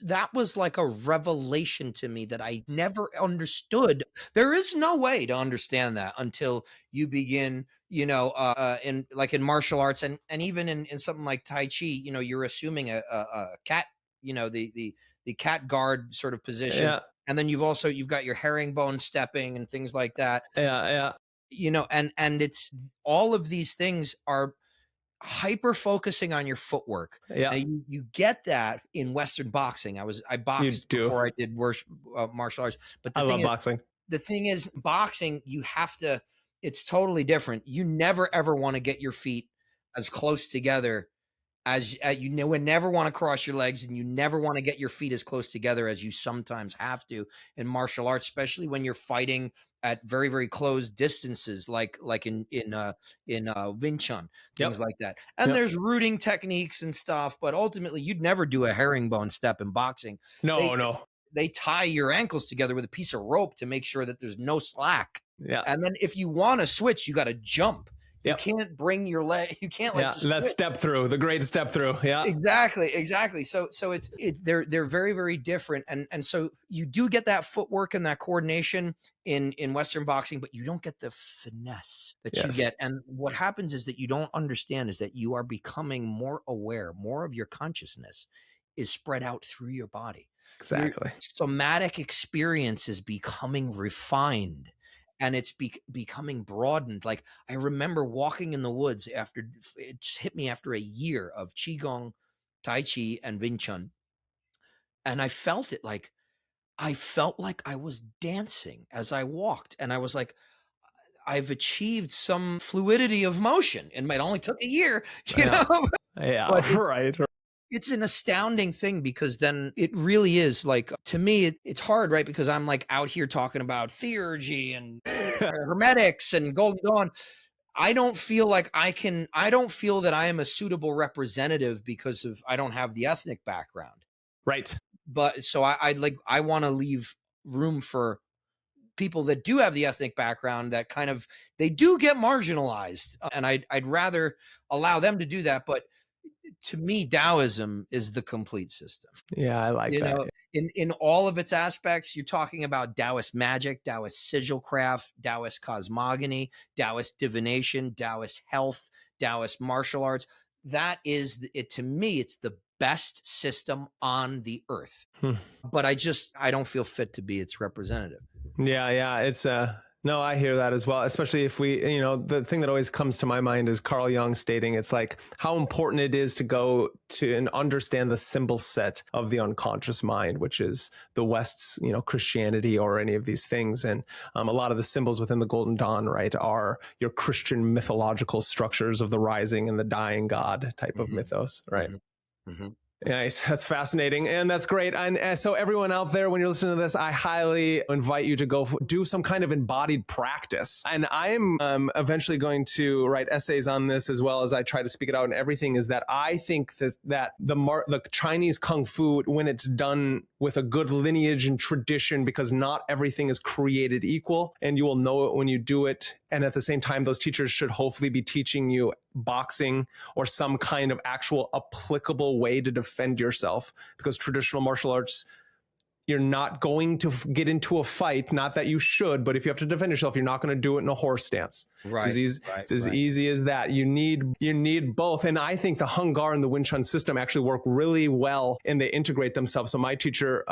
like a revelation to me that I never understood. There is no way to understand that until you begin, you know, in martial arts and even in something like Tai Chi, you know, you're assuming a cat, you know, the cat guard sort of position. Yeah. And then you've got your herringbone stepping and things like that. Yeah. You know, and it's all of these things are hyper focusing on your footwork. Yeah, now, you get that in Western boxing. I boxed before I did martial arts, but I love boxing. The thing is, boxing, you have to. It's totally different. You never ever want to get your feet as close together as you never want to cross your legs, and you never want to get your feet as close together as you sometimes have to in martial arts, especially when you're fighting at very, very close distances, like in Wing Chun, things like that. And there's rooting techniques and stuff, but ultimately you'd never do a herringbone step in boxing. No. They tie your ankles together with a piece of rope to make sure that there's no slack. Yeah. And then if you want to switch, you got to jump. You can't bring your leg. You can't that step through, the great step through. Yeah, exactly. So they're very, very different, and so you do get that footwork and that coordination in Western boxing, but you don't get the finesse that you get. And what happens is that you don't understand is that you are becoming more aware, more of your consciousness is spread out through your body. Exactly. Your somatic experience is becoming refined. And it's becoming broadened. Like, I remember walking in the woods after it just hit me after a year of Qigong, Tai Chi, and Wing Chun. And I felt it like I was dancing as I walked. And I was like, I've achieved some fluidity of motion. And it only took a year, you know? Yeah, But right. it's an astounding thing, because then it really is like, to me, it's hard, right? Because I'm like out here talking about theurgy and hermetics and Golden Dawn. I don't feel like I don't feel that I am a suitable representative because I don't have the ethnic background. Right. But so I want to leave room for people that do have the ethnic background, that kind of, they do get marginalized. And I'd rather allow them to do that. But to me, Taoism is the complete system. Yeah, I like that. In all of its aspects. You're talking about Taoist magic, Taoist sigil craft, Taoist cosmogony, Taoist divination, Taoist health, Taoist martial arts. That is it. To me, it's the best system on the earth. But I don't feel fit to be its representative. Yeah. It's no, I hear that as well, especially if we, the thing that always comes to my mind is Carl Jung stating it's like how important it is to go to and understand the symbol set of the unconscious mind, which is the West's, Christianity or any of these things. And a lot of the symbols within the Golden Dawn, right, are your Christian mythological structures of the rising and the dying God type of mythos, right? Nice. That's fascinating. And that's great. And so everyone out there, when you're listening to this, I highly invite you to go do some kind of embodied practice. And I'm eventually going to write essays on this as well as I try to speak it out. And everything is that I think that the Chinese Kung Fu, when it's done with a good lineage and tradition, because not everything is created equal, and you will know it when you do it. And at the same time, those teachers should hopefully be teaching you boxing or some kind of actual applicable way to defend yourself, because traditional martial arts, you're not going to get into a fight. Not that you should, but if you have to defend yourself, you're not going to do it in a horse stance. Right. It's as easy as that. You need both. And I think the Hung Gar and the Wing Chun system actually work really well, and they integrate themselves. So my teacher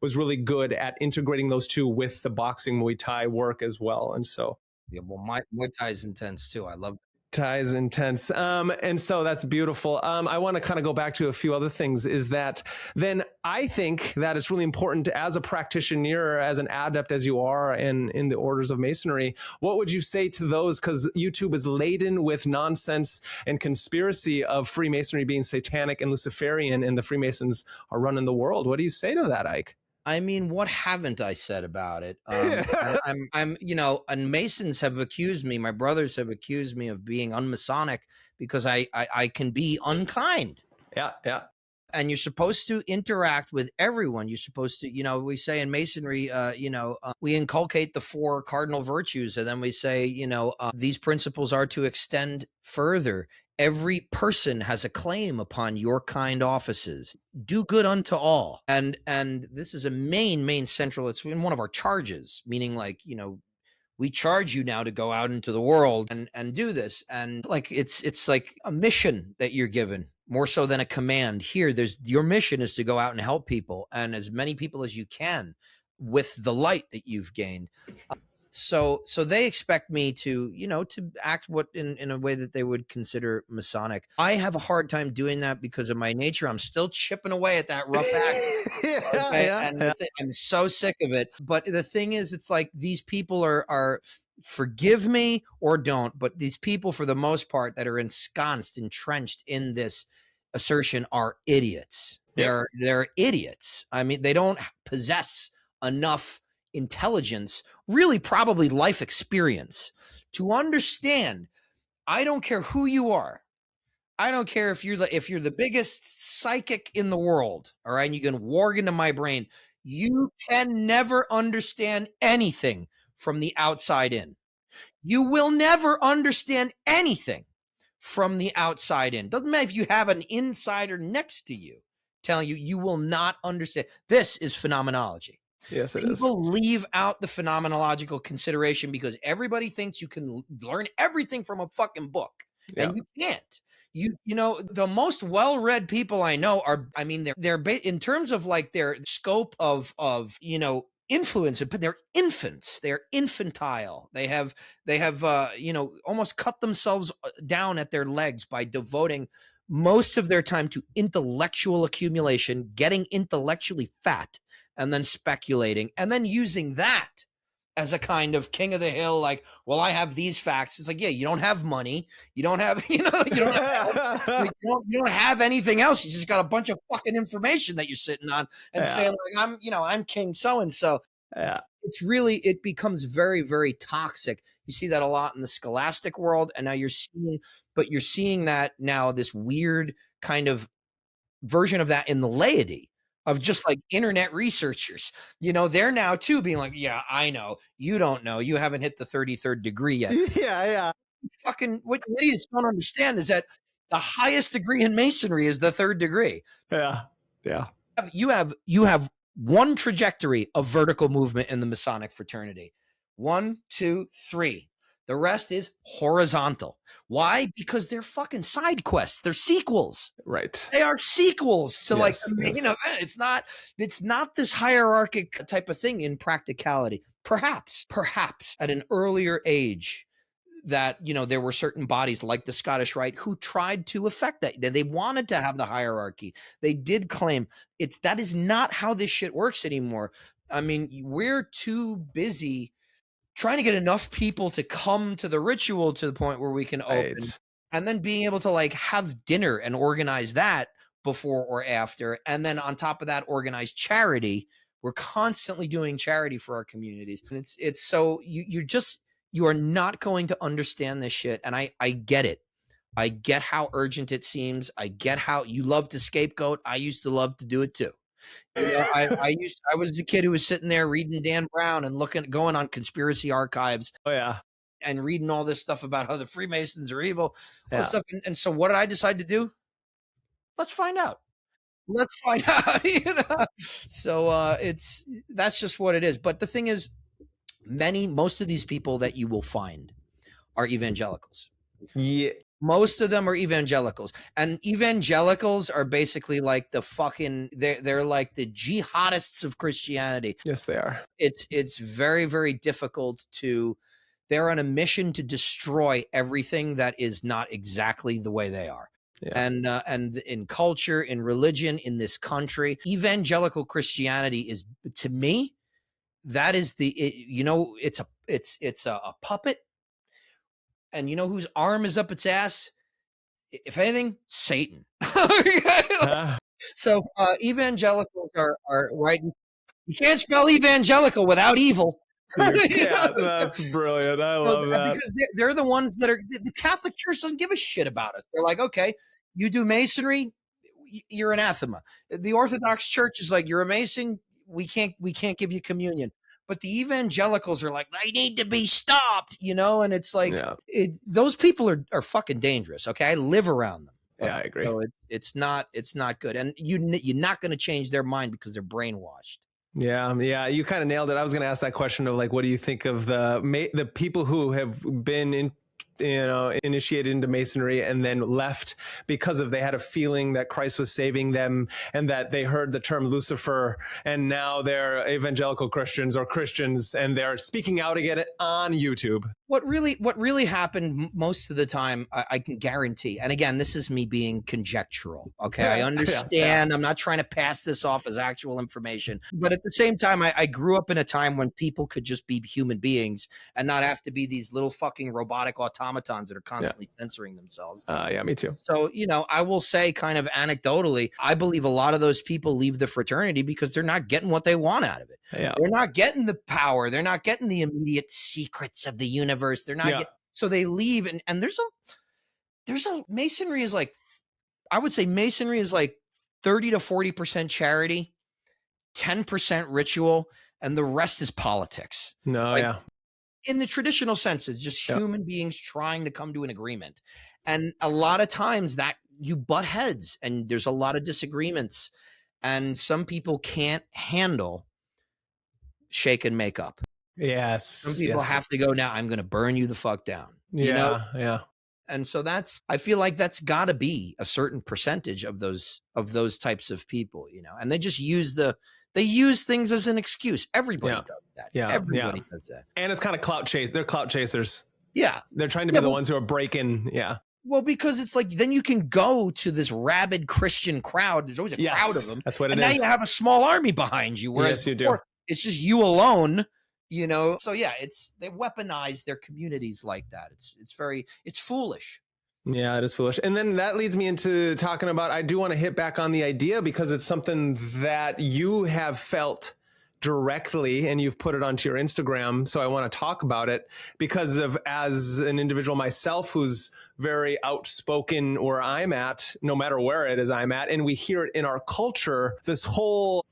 was really good at integrating those two with the boxing Muay Thai work as well. And so, yeah, well, my Muay Thai is intense too. I love Thai is intense. And so that's beautiful. I want to kind of go back to a few other things, is that then I think that it's really important as a practitioner, as an adept as you are in the orders of Masonry, what would you say to those? Because YouTube is laden with nonsense and conspiracy of Freemasonry being satanic and Luciferian, and the Freemasons are running the world. What do you say to that, Ike? I mean, what haven't I said about it? And Masons have accused me, my brothers have accused me of being unmasonic because I can be unkind. Yeah. And you're supposed to interact with everyone. You're supposed to, we say in Masonry, we inculcate the 4 cardinal virtues. And then we say, these principles are to extend further. Every person has a claim upon your kind offices. Do good unto all. And this is a main central, it's in one of our charges, meaning like, we charge you now to go out into the world and do this. And like, it's like a mission that you're given, more so than a command. Here, your mission is to go out and help people, and as many people as you can with the light that you've gained. So they expect me to, to act in a way that they would consider Masonic. I have a hard time doing that because of my nature. I'm still chipping away at that rough act. I'm so sick of it. But the thing is, it's like these people are forgive me or don't, but these people, for the most part, that are entrenched in this assertion are idiots. They're idiots. I mean, they don't possess enough intelligence, really probably life experience, to understand. I don't care who you are. I don't care if you're the biggest psychic in the world, all right, and you can warg into my brain. You can never understand anything from the outside in. You will never understand anything from the outside in. Doesn't matter if you have an insider next to you telling you, you will not understand. This is phenomenology. Yes, it is. People leave out the phenomenological consideration because everybody thinks you can learn everything from a fucking book, and you can't. The most well-read people I know are, I mean, they're in terms of like their scope of influence, but they're infants. They're infantile. They have almost cut themselves down at their legs by devoting most of their time to intellectual accumulation, getting intellectually fat, and then speculating, and then using that as a kind of king of the hill, like, well, I have these facts. It's like, yeah, you don't have money. You don't have, you don't have, like, you don't have anything else. You just got a bunch of fucking information that you're sitting on and saying, like, I'm king so-and-so. Yeah. It's really, it becomes very, very toxic. You see that a lot in the scholastic world. And now you're seeing that now, this weird kind of version of that in the laity, of just like internet researchers. They're now too being like, yeah, I know. You don't know. You haven't hit the 33rd degree yet. Yeah. Fucking what idiots don't understand is that the highest degree in Masonry is the 3rd degree. Yeah. You have one trajectory of vertical movement in the Masonic fraternity. 1, 2, 3. The rest is horizontal. Why? Because they're fucking side quests. They're sequels. Right. They are sequels to like the main event. It's not this hierarchic type of thing in practicality. Perhaps at an earlier age that, there were certain bodies like the Scottish Rite who tried to affect that. They wanted to have the hierarchy. They did claim that is not how this shit works anymore. I mean, we're too busy trying to get enough people to come to the ritual to the point where we can open, and then being able to like have dinner and organize that before or after. And then on top of that, organize charity. We're constantly doing charity for our communities. And it's so you are not going to understand this shit. And I get it. I get how urgent it seems. I get how you love to scapegoat. I used to love to do it too. I was a kid who was sitting there reading Dan Brown and going on conspiracy archives. Oh yeah. And reading all this stuff about how the Freemasons are evil. All this stuff. And so what did I decide to do? Let's find out. So that's just what it is. But the thing is, most of these people that you will find are evangelicals. Yeah. Most of them are evangelicals, and evangelicals are basically like the fucking, they're like the jihadists of Christianity. Yes, they are. It's very, very difficult they're on a mission to destroy everything that is not exactly the way they are. Yeah. And in culture, in religion, in this country, evangelical Christianity is, to me, that is it's a puppet. And you know whose arm is up its ass? If anything, Satan. So evangelicals are right. You can't spell evangelical without evil. Yeah, that's brilliant. I love that. Because they're the ones that are, the Catholic Church doesn't give a shit about us. They're like, okay, you do Masonry, you're anathema. The Orthodox Church is like, you're a Mason, we can't give you communion. But the evangelicals are like, they need to be stopped, and it's like, those people are fucking dangerous. Okay. I live around them. Yeah, I agree. So it's not good. And you're not going to change their mind because they're brainwashed. Yeah. You kind of nailed it. I was going to ask that question of like, what do you think of the people who have been initiated into Masonry and then left because they had a feeling that Christ was saving them and that they heard the term Lucifer, and now they're evangelical Christians or Christians and they're speaking out again on YouTube. What really happened most of the time, I can guarantee, and again, this is me being conjectural. Okay. I understand. Yeah. I'm not trying to pass this off as actual information, but at the same time, I grew up in a time when people could just be human beings and not have to be these little fucking robotic automatons that are constantly censoring themselves. Yeah, me too. So, I will say kind of anecdotally, I believe a lot of those people leave the fraternity because they're not getting what they want out of it. Yeah. They're not getting the power. They're not getting the immediate secrets of the universe. They're not so they leave, and there's a Masonry is like, I would say Masonry is like 30 to 40% charity, 10% ritual, and the rest is politics. In the traditional sense, it's just human beings trying to come to an agreement. And a lot of times that you butt heads and there's a lot of disagreements, and some people can't handle shake and make up. Yes. Some people have to go, now I'm going to burn you the fuck down. Yeah. And so I feel like that's got to be a certain percentage of those types of people, and they just use things as an excuse. Everybody does that. Yeah. Everybody does that. And it's kind of clout chase. They're clout chasers. Yeah. They're trying to be the ones who are breaking. Yeah. Well, because it's like, then you can go to this rabid Christian crowd. There's always a crowd of them. That's what it is. And now you have a small army behind you. Whereas you do. It's just you alone, you know? So yeah, they weaponize their communities like that. It's foolish. Yeah, it is foolish. And then that leads me into talking about, I do want to hit back on the idea because it's something that you have felt directly and you've put it onto your Instagram. So I want to talk about it because of, as an individual myself who's very outspoken where I'm at, no matter where it is I'm at, and we hear it in our culture, this whole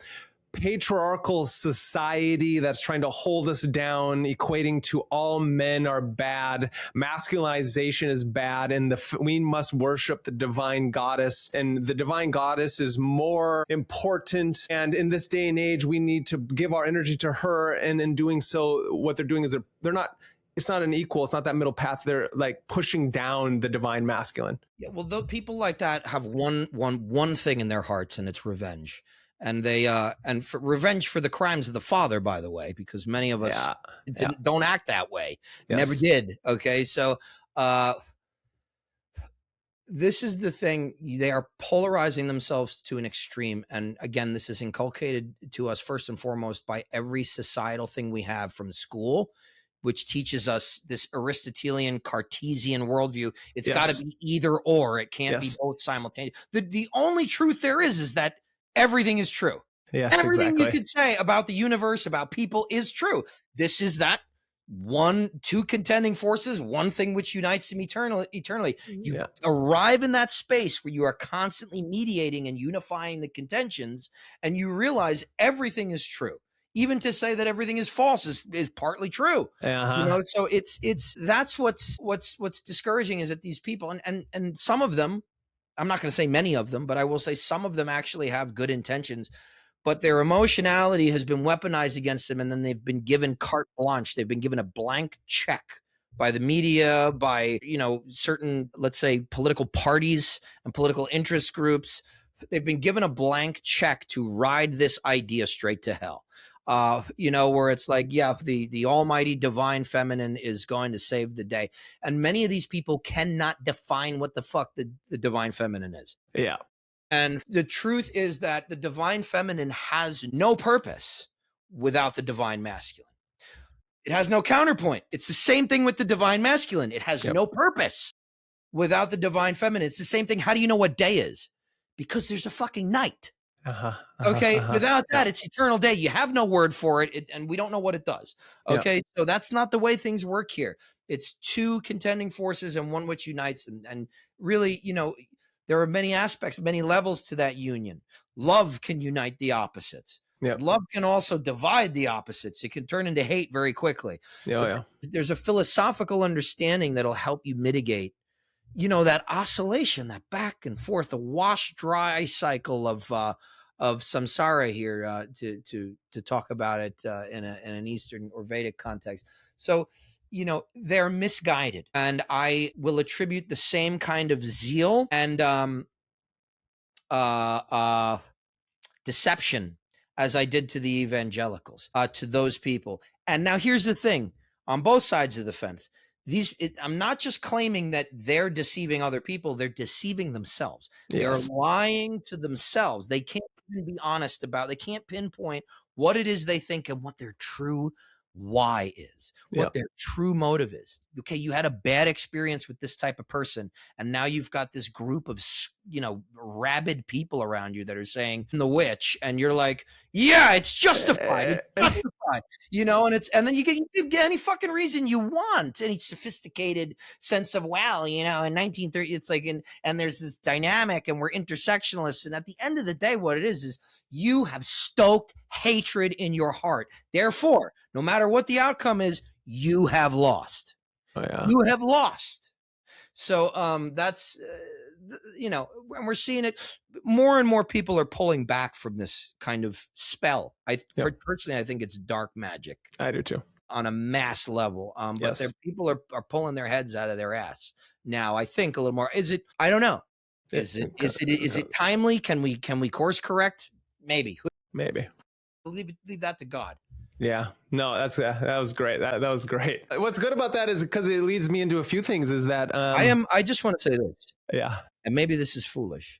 patriarchal society that's trying to hold us down, equating to all men are bad, masculinization is bad, and we must worship the divine goddess, and the divine goddess is more important. And in this day and age, we need to give our energy to her. And in doing so, what they're doing is they're not. It's not an equal. It's not that middle path. They're like pushing down the divine masculine. Yeah, well, the people like that have one thing in their hearts, and it's revenge. And they and for revenge for the crimes of the father, by the way, because many of us don't act that way. Yes. Never did. Okay, so this is the thing. They are polarizing themselves to an extreme. And again, this is inculcated to us first and foremost by every societal thing we have from school, which teaches us this Aristotelian Cartesian worldview. It's got to be either or. It can't be both simultaneous. The only truth there is that everything is true. Yes, everything you could say about the universe, about people is true. This is that two contending forces, one thing which unites them eternally. You arrive in that space where you are constantly mediating and unifying the contentions, and you realize everything is true. Even to say that everything is false is partly true. You know, so that's what's discouraging is that these people and some of them, I'm not going to say many of them, but I will say some of them actually have good intentions, but their emotionality has been weaponized against them. And then they've been given carte blanche. They've been given a blank check by the media, by, you know, certain, let's say, political parties and political interest groups. They've been given a blank check to ride this idea straight to hell. You know, where it's like, yeah, the almighty divine feminine is going to save the day. And many of these people cannot define what the fuck the divine feminine is. Yeah. And the truth is that the divine feminine has no purpose without the divine masculine. It has no counterpoint. It's the same thing with the divine masculine. It has no purpose without the divine feminine. It's the same thing. How do you know what day is? Because there's a fucking night. Okay. Without that, it's eternal day. You have no word for it, and we don't know what it does. Okay. So that's not the way things work here. It's two contending forces and one which unites them. And really, you know, there are many aspects, many levels to that union. Love can unite the opposites. Love can also divide the opposites. It can turn into hate very quickly. There's a philosophical understanding that'll help you mitigate, you know, that oscillation, that back and forth, the wash dry cycle of samsara here, to talk about it in an Eastern or Vedic context. So, you know, they're misguided, and I will attribute the same kind of zeal and deception as I did to the evangelicals, to those people. And now here's the thing: on both sides of the fence, I'm not just claiming that they're deceiving other people; they're deceiving themselves. They're lying to themselves. They can't even be honest about. They can't pinpoint what it is they think and what their true why is, what their true motive is. Okay, you had a bad experience with this type of person, and now you've got this group of, you know, rabid people around you that are saying the witch, and you're like, yeah, it's justified. It's justified. You know, and then you get any fucking reason you want, any sophisticated sense of, well, you know, in 1930, it's like, and there's this dynamic, and we're intersectionalists, and at the end of the day, what it is you have stoked hatred in your heart. Therefore, no matter what the outcome is, you have lost. You have lost. So that's, you know, and we're seeing it. More and more people are pulling back from this kind of spell. Personally, I think it's dark magic. I do too. On a mass level. But people are pulling their heads out of their ass now. I think a little more. Is it? I don't know. Is it timely? Can we course correct? Maybe. Leave that to God. Yeah, no, that was great. That was great. What's good about that is because it leads me into a few things is that I just want to say this. Yeah. And maybe this is foolish.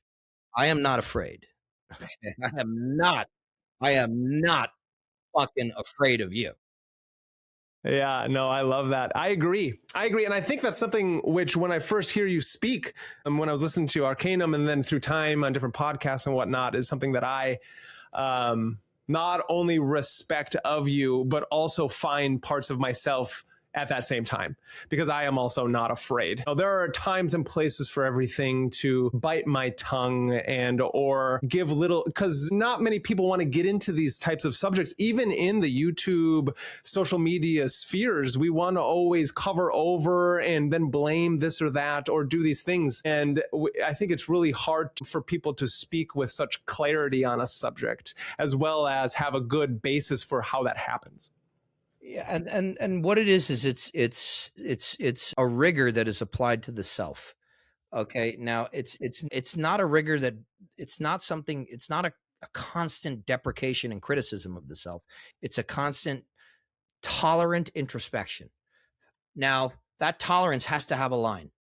I am not afraid. I am not fucking afraid of you. Yeah, no, I love that. I agree. And I think that's something which, when I first hear you speak, and when I was listening to Arcanum and then through time on different podcasts and whatnot, is something that I not only respect of you, but also find parts of myself at that same time, because I am also not afraid. Now, there are times and places for everything to bite my tongue and or give little, because not many people want to get into these types of subjects. Even in the YouTube social media spheres, we want to always cover over and then blame this or that or do these things. And I think it's really hard for people to speak with such clarity on a subject, as well as have a good basis for how that happens. Yeah, and what it is it's a rigor that is applied to the self. Okay, now it's not a rigor that it's not a constant deprecation and criticism of the self. It's a constant tolerant introspection. Now that tolerance has to have a line.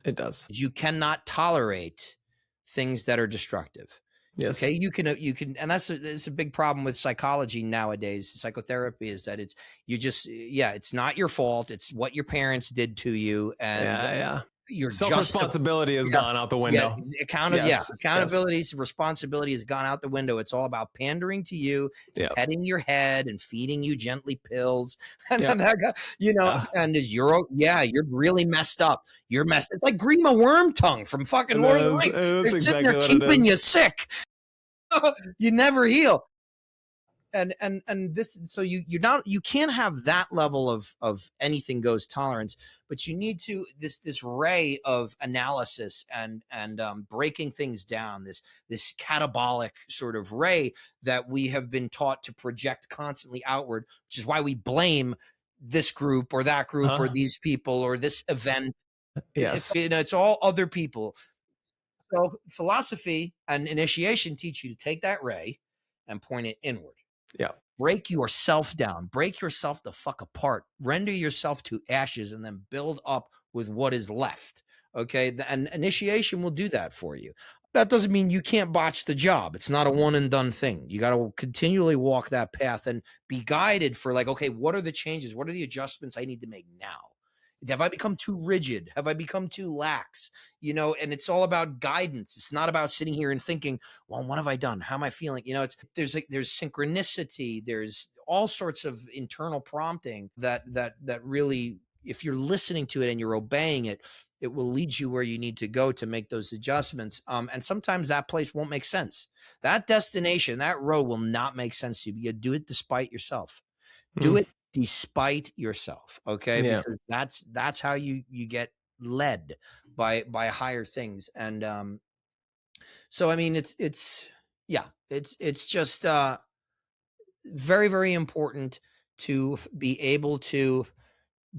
It does. You cannot tolerate things that are destructive. Yes. Okay, you can, and it's a big problem with psychology nowadays. Psychotherapy is that it's not your fault. It's what your parents did to you, and your self-responsibility has gone out the window. Accountability, responsibility has gone out the window. It's all about pandering to you, petting your head, and feeding you gently pills, and then and you're really messed up. You're messed. It's like Grima Wormtongue from fucking Lord of the Rings. They're sitting there keeping you sick. You never heal. And this, so you can't have that level of anything goes tolerance, but you need to this ray of analysis and breaking things down, this catabolic sort of ray that we have been taught to project constantly outward, which is why we blame this group or that group or these people or this event. Yes, it's all other people. So philosophy and initiation teach you to take that ray and point it inward. Yeah. Break yourself down. Break yourself the fuck apart. Render yourself to ashes and then build up with what is left. Okay. And initiation will do that for you. That doesn't mean you can't botch the job. It's not a one and done thing. You got to continually walk that path and be guided for okay, what are the changes? What are the adjustments I need to make now? Have I become too rigid? Have I become too lax? And it's all about guidance. It's not about sitting here and thinking, well, what have I done? How am I feeling? There's synchronicity. There's all sorts of internal prompting that really, if you're listening to it and you're obeying it, it will lead you where you need to go to make those adjustments. And sometimes that place won't make sense. That destination, that road will not make sense to you. You do it despite yourself. Do it despite yourself. Okay. Because that's how you get led by higher things. And so I mean it's just very, very important to be able to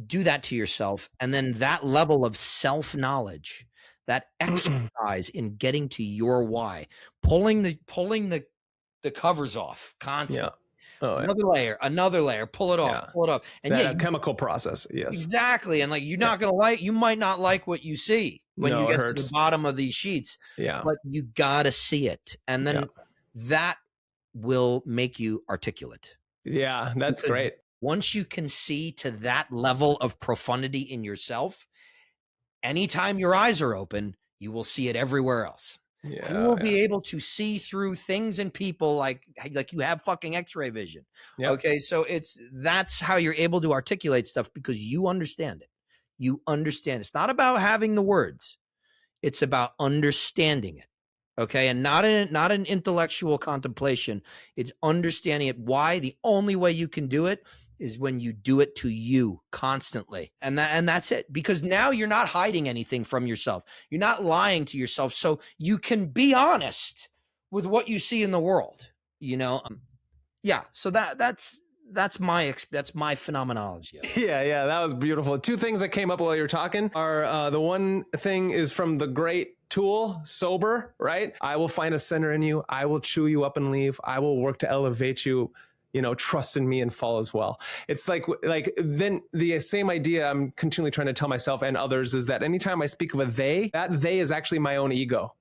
do that to yourself. And then that level of self-knowledge, that exercise in getting to your why, pulling the covers off constantly. Another layer, pull it off, and that chemical process. Yes, exactly. And you're not gonna you might not like what you see when you get to the bottom of these sheets. Yeah, but you gotta see it, and then that will make you articulate. Yeah, that's great. Once you can see to that level of profundity in yourself, anytime your eyes are open, you will see it everywhere else. Yeah, you will be able to see through things and people like you have fucking X-ray vision. Yep. Okay, so that's how you're able to articulate stuff, because you understand it. You understand. It's not about having the words. It's about understanding it. Okay, and not an intellectual contemplation. It's understanding it. Why? The only way you can do it is when you do it to you constantly. And that's it. Because now you're not hiding anything from yourself. You're not lying to yourself. So you can be honest with what you see in the world, So that's my phenomenology. Yeah. That was beautiful. Two things that came up while you were talking are the one thing is from the great Tool, Sober, right? I will find a center in you. I will chew you up and leave. I will work to elevate you. Trust in me and fall as well. It's like then the same idea I'm continually trying to tell myself and others is that anytime I speak of a they, that they is actually my own ego,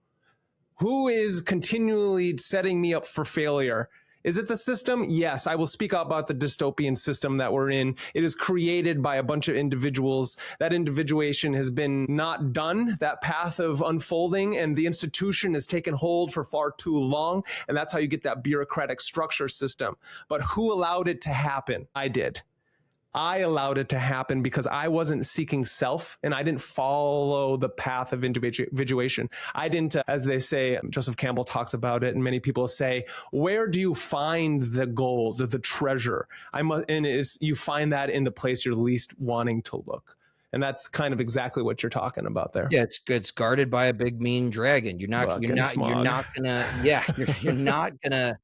who is continually setting me up for failure Is it the system? Yes, I will speak about the dystopian system that we're in. It is created by a bunch of individuals. That individuation has been not done, that path of unfolding, and the institution has taken hold for far too long. And that's how you get that bureaucratic structure system. But who allowed it to happen? I did. I allowed it to happen because I wasn't seeking self and I didn't follow the path of individuation. I didn't, as they say, Joseph Campbell talks about it, and many people say, where do you find the gold, the treasure? You find that in the place you're least wanting to look. And that's kind of exactly what you're talking about there. Yeah, it's guarded by a big mean dragon. You're not gonna.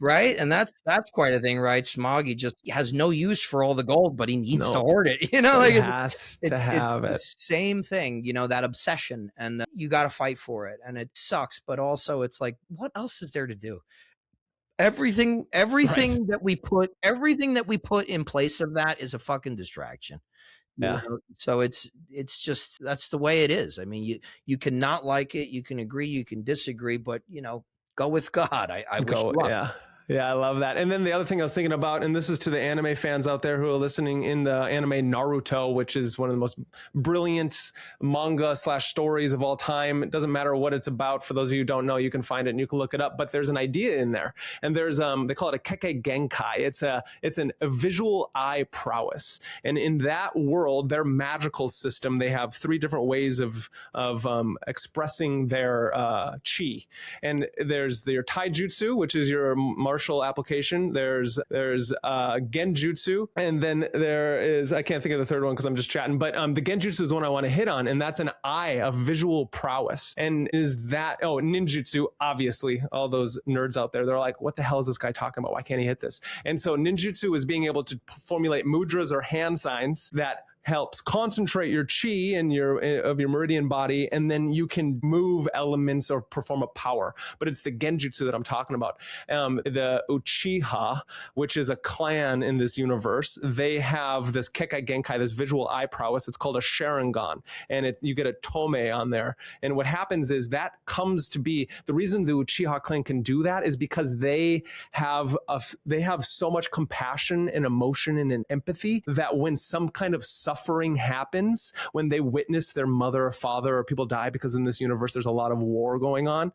Right. And that's quite a thing, right? Smog, he just has no use for all the gold, but he needs to hoard it. Like it has to have it. The same thing, that obsession, and you got to fight for it. And it sucks. But also it's like, what else is there to do? Everything Right. that we put in place of that is a fucking distraction. Yeah. So it's just, that's the way it is. I mean, you cannot like it. You can agree, you can disagree, but go with God. I wish you luck. Yeah. Yeah, I love that. And then the other thing I was thinking about, and this is to the anime fans out there who are listening, in the anime Naruto, which is one of the most brilliant manga / stories of all time. It doesn't matter what it's about. For those of you who don't know, you can find it and you can look it up. But there's an idea in there, and there's they call it a keke genkai. It's a visual eye prowess, and in that world, their magical system, they have 3 different ways of expressing their chi, and there's their taijutsu, which is your martial application. There's genjutsu, and then there is, I can't think of the third one because I'm just chatting, but the genjutsu is the one I want to hit on, and that's an eye of visual prowess. And is that ninjutsu? Obviously, all those nerds out there, they're like, what the hell is this guy talking about? Why can't he hit this? And so ninjutsu is being able to formulate mudras or hand signs that helps concentrate your chi and your meridian body, and then you can move elements or perform a power. But it's the genjutsu that I'm talking about. The Uchiha, which is a clan in this universe, they have this Kekai Genkai, this visual eye prowess. It's called a Sharingan, and you get a tome on there. And what happens is that comes to be the reason the Uchiha clan can do that is because they have so much compassion and emotion and an empathy that when some kind of suffering happens, when they witness their mother or father or people die, because in this universe there's a lot of war going on,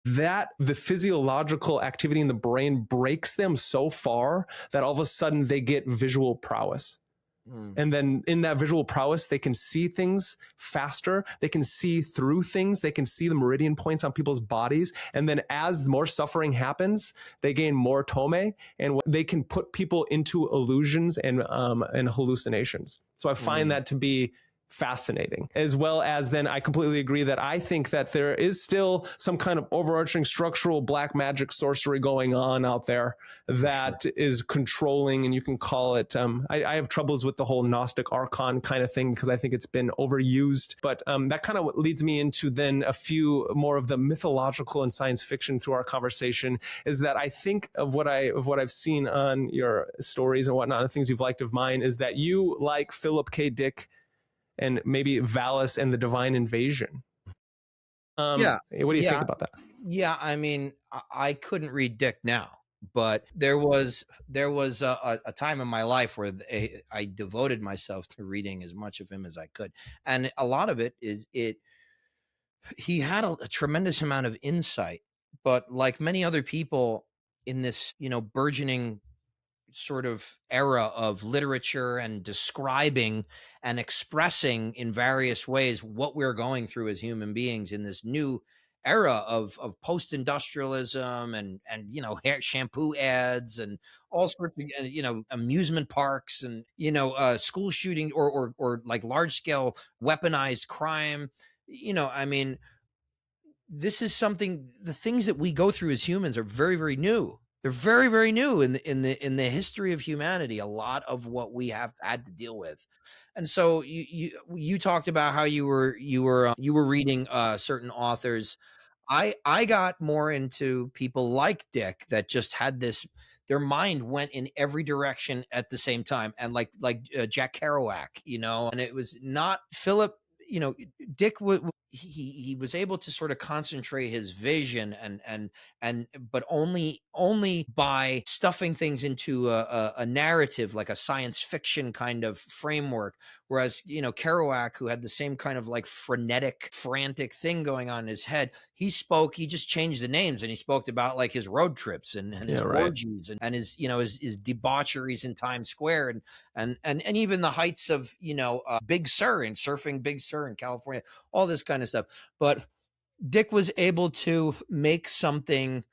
that the physiological activity in the brain breaks them so far that all of a sudden they get visual prowess. And then in that visual prowess, they can see things faster. They can see through things. They can see the meridian points on people's bodies. And then as more suffering happens, they gain more tome, and they can put people into illusions and hallucinations. So I find that to be fascinating, as well as then I completely agree that I think that there is still some kind of overarching structural black magic sorcery going on out there that is controlling, and you can call it, I have troubles with the whole Gnostic Archon kind of thing because I think it's been overused, but that kind of leads me into then a few more of the mythological and science fiction through our conversation, is that I think of what I've seen on your stories and whatnot, the things you've liked of mine, is that you like Philip K. Dick and maybe Valis and the Divine Invasion. What do you think about that? Yeah, I mean, I couldn't read Dick now, but there was a time in my life where I devoted myself to reading as much of him as I could, and a lot of it is he had a tremendous amount of insight, but like many other people in this burgeoning sort of era of literature and describing and expressing in various ways what we're going through as human beings in this new era of post-industrialism and hair shampoo ads and all sorts of amusement parks and school shooting or like large scale weaponized crime. I mean, this is something, the things that we go through as humans are very, very new. They're very, very new in the history of humanity. A lot of what we have had to deal with, and so you talked about how you were reading certain authors. I got more into people like Dick that just had this. Their mind went in every direction at the same time, and like Jack Kerouac, and it was not Philip. Dick he was able to sort of concentrate his vision and but only by stuffing things into a narrative, like a science fiction kind of framework. Whereas, you know, Kerouac, who had the same kind of like frenetic, frantic thing going on in his head, he just changed the names, and he spoke about like his road trips and his orgies and his, you know, his debaucheries in Times Square and even the heights of, you know, Big Sur and surfing Big Sur in California, all this kind of stuff. But Dick was able to make something.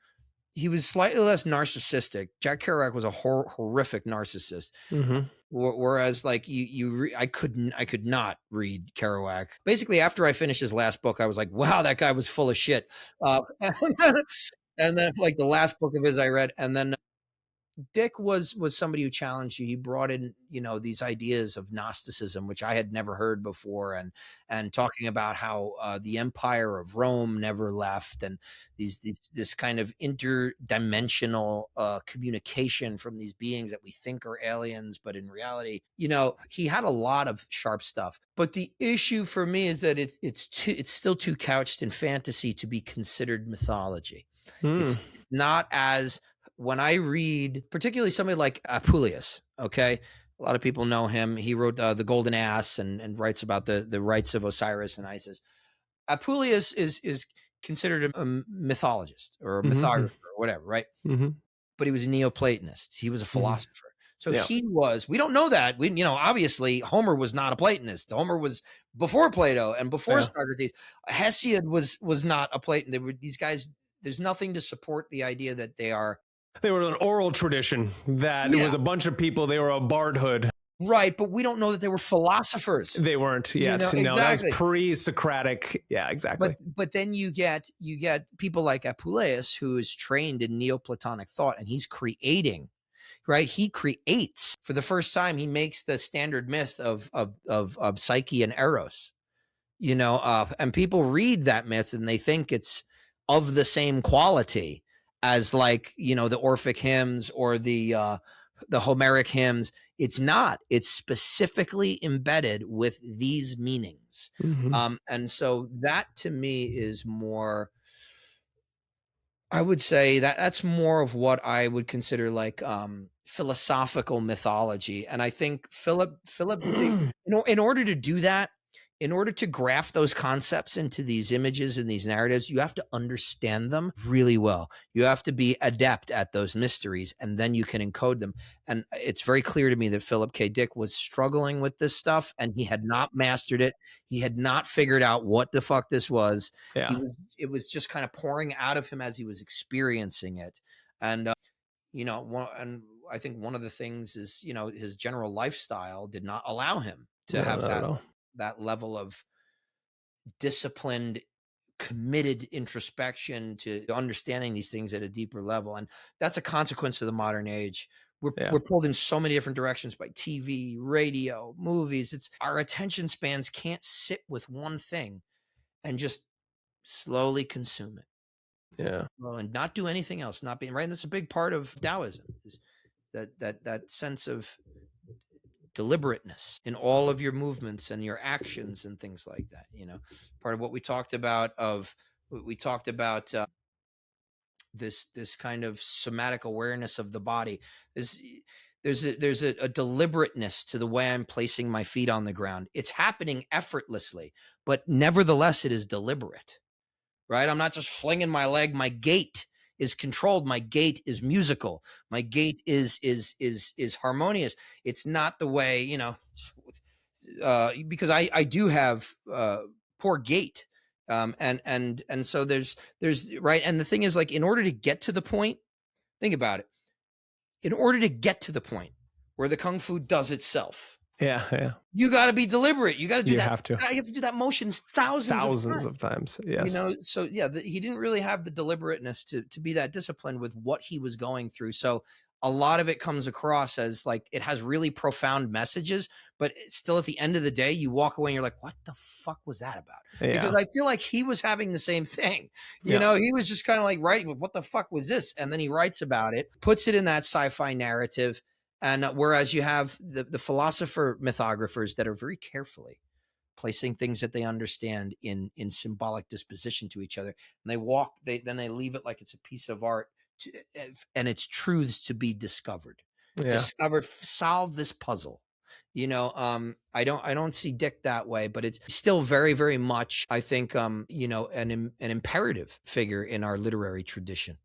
He was slightly less narcissistic. Jack Kerouac was a horrific narcissist. Mm-hmm. Whereas, like I could not read Kerouac. Basically, after I finished his last book, I was like, wow, that guy was full of shit. And then like the last book of his I read, and then Dick was somebody who challenged you. He brought in, you know, these ideas of Gnosticism, which I had never heard before, and talking about how the Empire of Rome never left, and this kind of interdimensional communication from these beings that we think are aliens, but in reality, you know, he had a lot of sharp stuff. But the issue for me is that it's still too couched in fantasy to be considered mythology. It's not as, when I read particularly somebody like Apuleius, okay, a lot of people know him. He wrote the Golden Ass and writes about the rites of Osiris and Isis. Apuleius is considered a mythologist or a mythographer or whatever, right? Mm-hmm. But he was a Neoplatonist. He was a philosopher. So he was, we don't know that. We, you know, obviously Homer was not a Platonist. Homer was before Plato and before Socrates. Hesiod was not a Platon. They were these guys. There's nothing to support the idea that they were an oral tradition, that it was a bunch of people. They were a bardhood. Right, but we don't know that they were philosophers. They weren't yet. You know, exactly. No, that was pre-Socratic. Yeah, exactly. But then you get people like Apuleius, who is trained in Neoplatonic thought, and he's creating, right? He creates for the first time. He makes the standard myth of Psyche and Eros, you know, and people read that myth and they think it's of the same quality as, like, you know, the Orphic hymns or the Homeric hymns. It's not. It's specifically embedded with these meanings. And so that to me is more, I would say that's more of what I would consider like philosophical mythology. And I think Philip, you know, in order to do that, in order to graft those concepts into these images and these narratives, you have to understand them really well. You have to be adept at those mysteries, and then you can encode them. And it's very clear to me that Philip K. Dick was struggling with this stuff, and he had not mastered it. He had not figured out what the fuck this was. Yeah. It was just kind of pouring out of him as he was experiencing it. And, you know, and I think one of the things is, you know, his general lifestyle did not allow him to have that level of disciplined, committed introspection to understanding these things at a deeper level. And that's a consequence of the modern age. We're pulled in so many different directions by TV, radio, movies. It's our attention spans can't sit with one thing and just slowly consume it. Yeah. Well, and not do anything else, not being right. And that's a big part of Taoism, is that sense of deliberateness in all of your movements and your actions and things like that. You know, part of what we talked about this kind of somatic awareness of the body is there's a deliberateness to the way I'm placing my feet on the ground. It's happening effortlessly, but nevertheless it is deliberate, right? I'm not just flinging my leg. My gait is controlled. My gait is musical. My gait is harmonious. It's not the way, you know, because I do have poor gait. And so there's right. And the thing is, like, in order to get to the point, think about it. In order to get to the point where the Kung Fu does itself. Yeah. You got to be deliberate. You got to do that. You have to do that motion thousands of times. Yes. You know, so yeah, he didn't really have the deliberateness to be that disciplined with what he was going through. So a lot of it comes across as like, it has really profound messages, but still at the end of the day, you walk away and you're like, what the fuck was that about? Yeah. Because I feel like he was having the same thing. You know, he was just kind of like writing, what the fuck was this? And then he writes about it, puts it in that sci-fi narrative. And whereas you have the philosopher mythographers that are very carefully placing things that they understand in symbolic disposition to each other. And then they leave it like it's a piece of art and it's truths to be discovered. Solve this puzzle. I don't see Dick that way, but it's still very, very much, I think, an imperative figure in our literary tradition.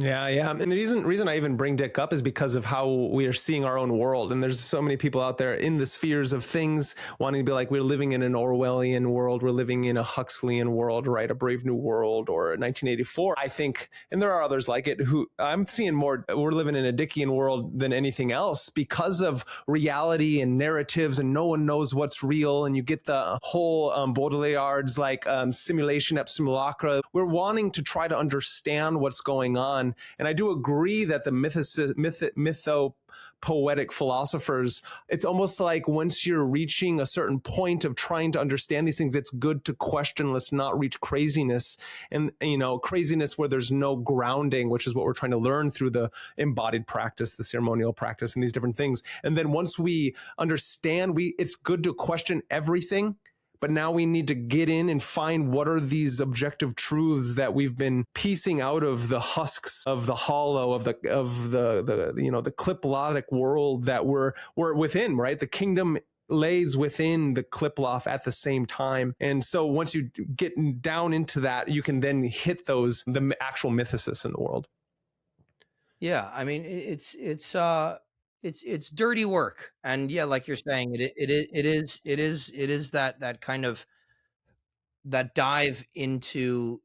Yeah. And the reason I even bring Dick up is because of how we are seeing our own world. And there's so many people out there in the spheres of things wanting to be like, we're living in an Orwellian world. We're living in a Huxleyan world, right? A Brave New World or 1984. I think, and there are others like it who I'm seeing more, we're living in a Dickian world than anything else because of reality and narratives, and no one knows what's real. And you get the whole Baudelaire's like simulation at simulacra. We're wanting to try to understand what's going on. And I do agree that the mytho-poetic philosophers, it's almost like once you're reaching a certain point of trying to understand these things, it's good to question. Let's not reach craziness. And, craziness where there's no grounding, which is what we're trying to learn through the embodied practice, the ceremonial practice, and these different things. And then once we understand, it's good to question everything. But now we need to get in and find what are these objective truths that we've been piecing out of the husks of the hollow of the Klipplotic world that we're within, right? The kingdom lays within the Klipplof at the same time. And so once you get down into that, you can then hit the actual mythicists in the world. Yeah, I mean, it's dirty work, and yeah, like you're saying, it is that kind of that dive into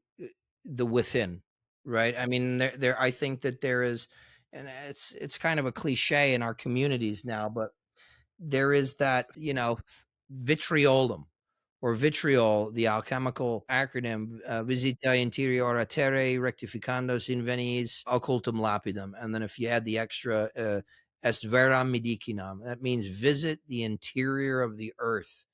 the within, right? I mean, I think that there is, and it's kind of a cliche in our communities now, but there is that vitriolum or vitriol, the alchemical acronym, visita interiora terrae rectificandos invenies occultum lapidum, and then if you add the extra est veram medicinam, that means visit the interior of the earth,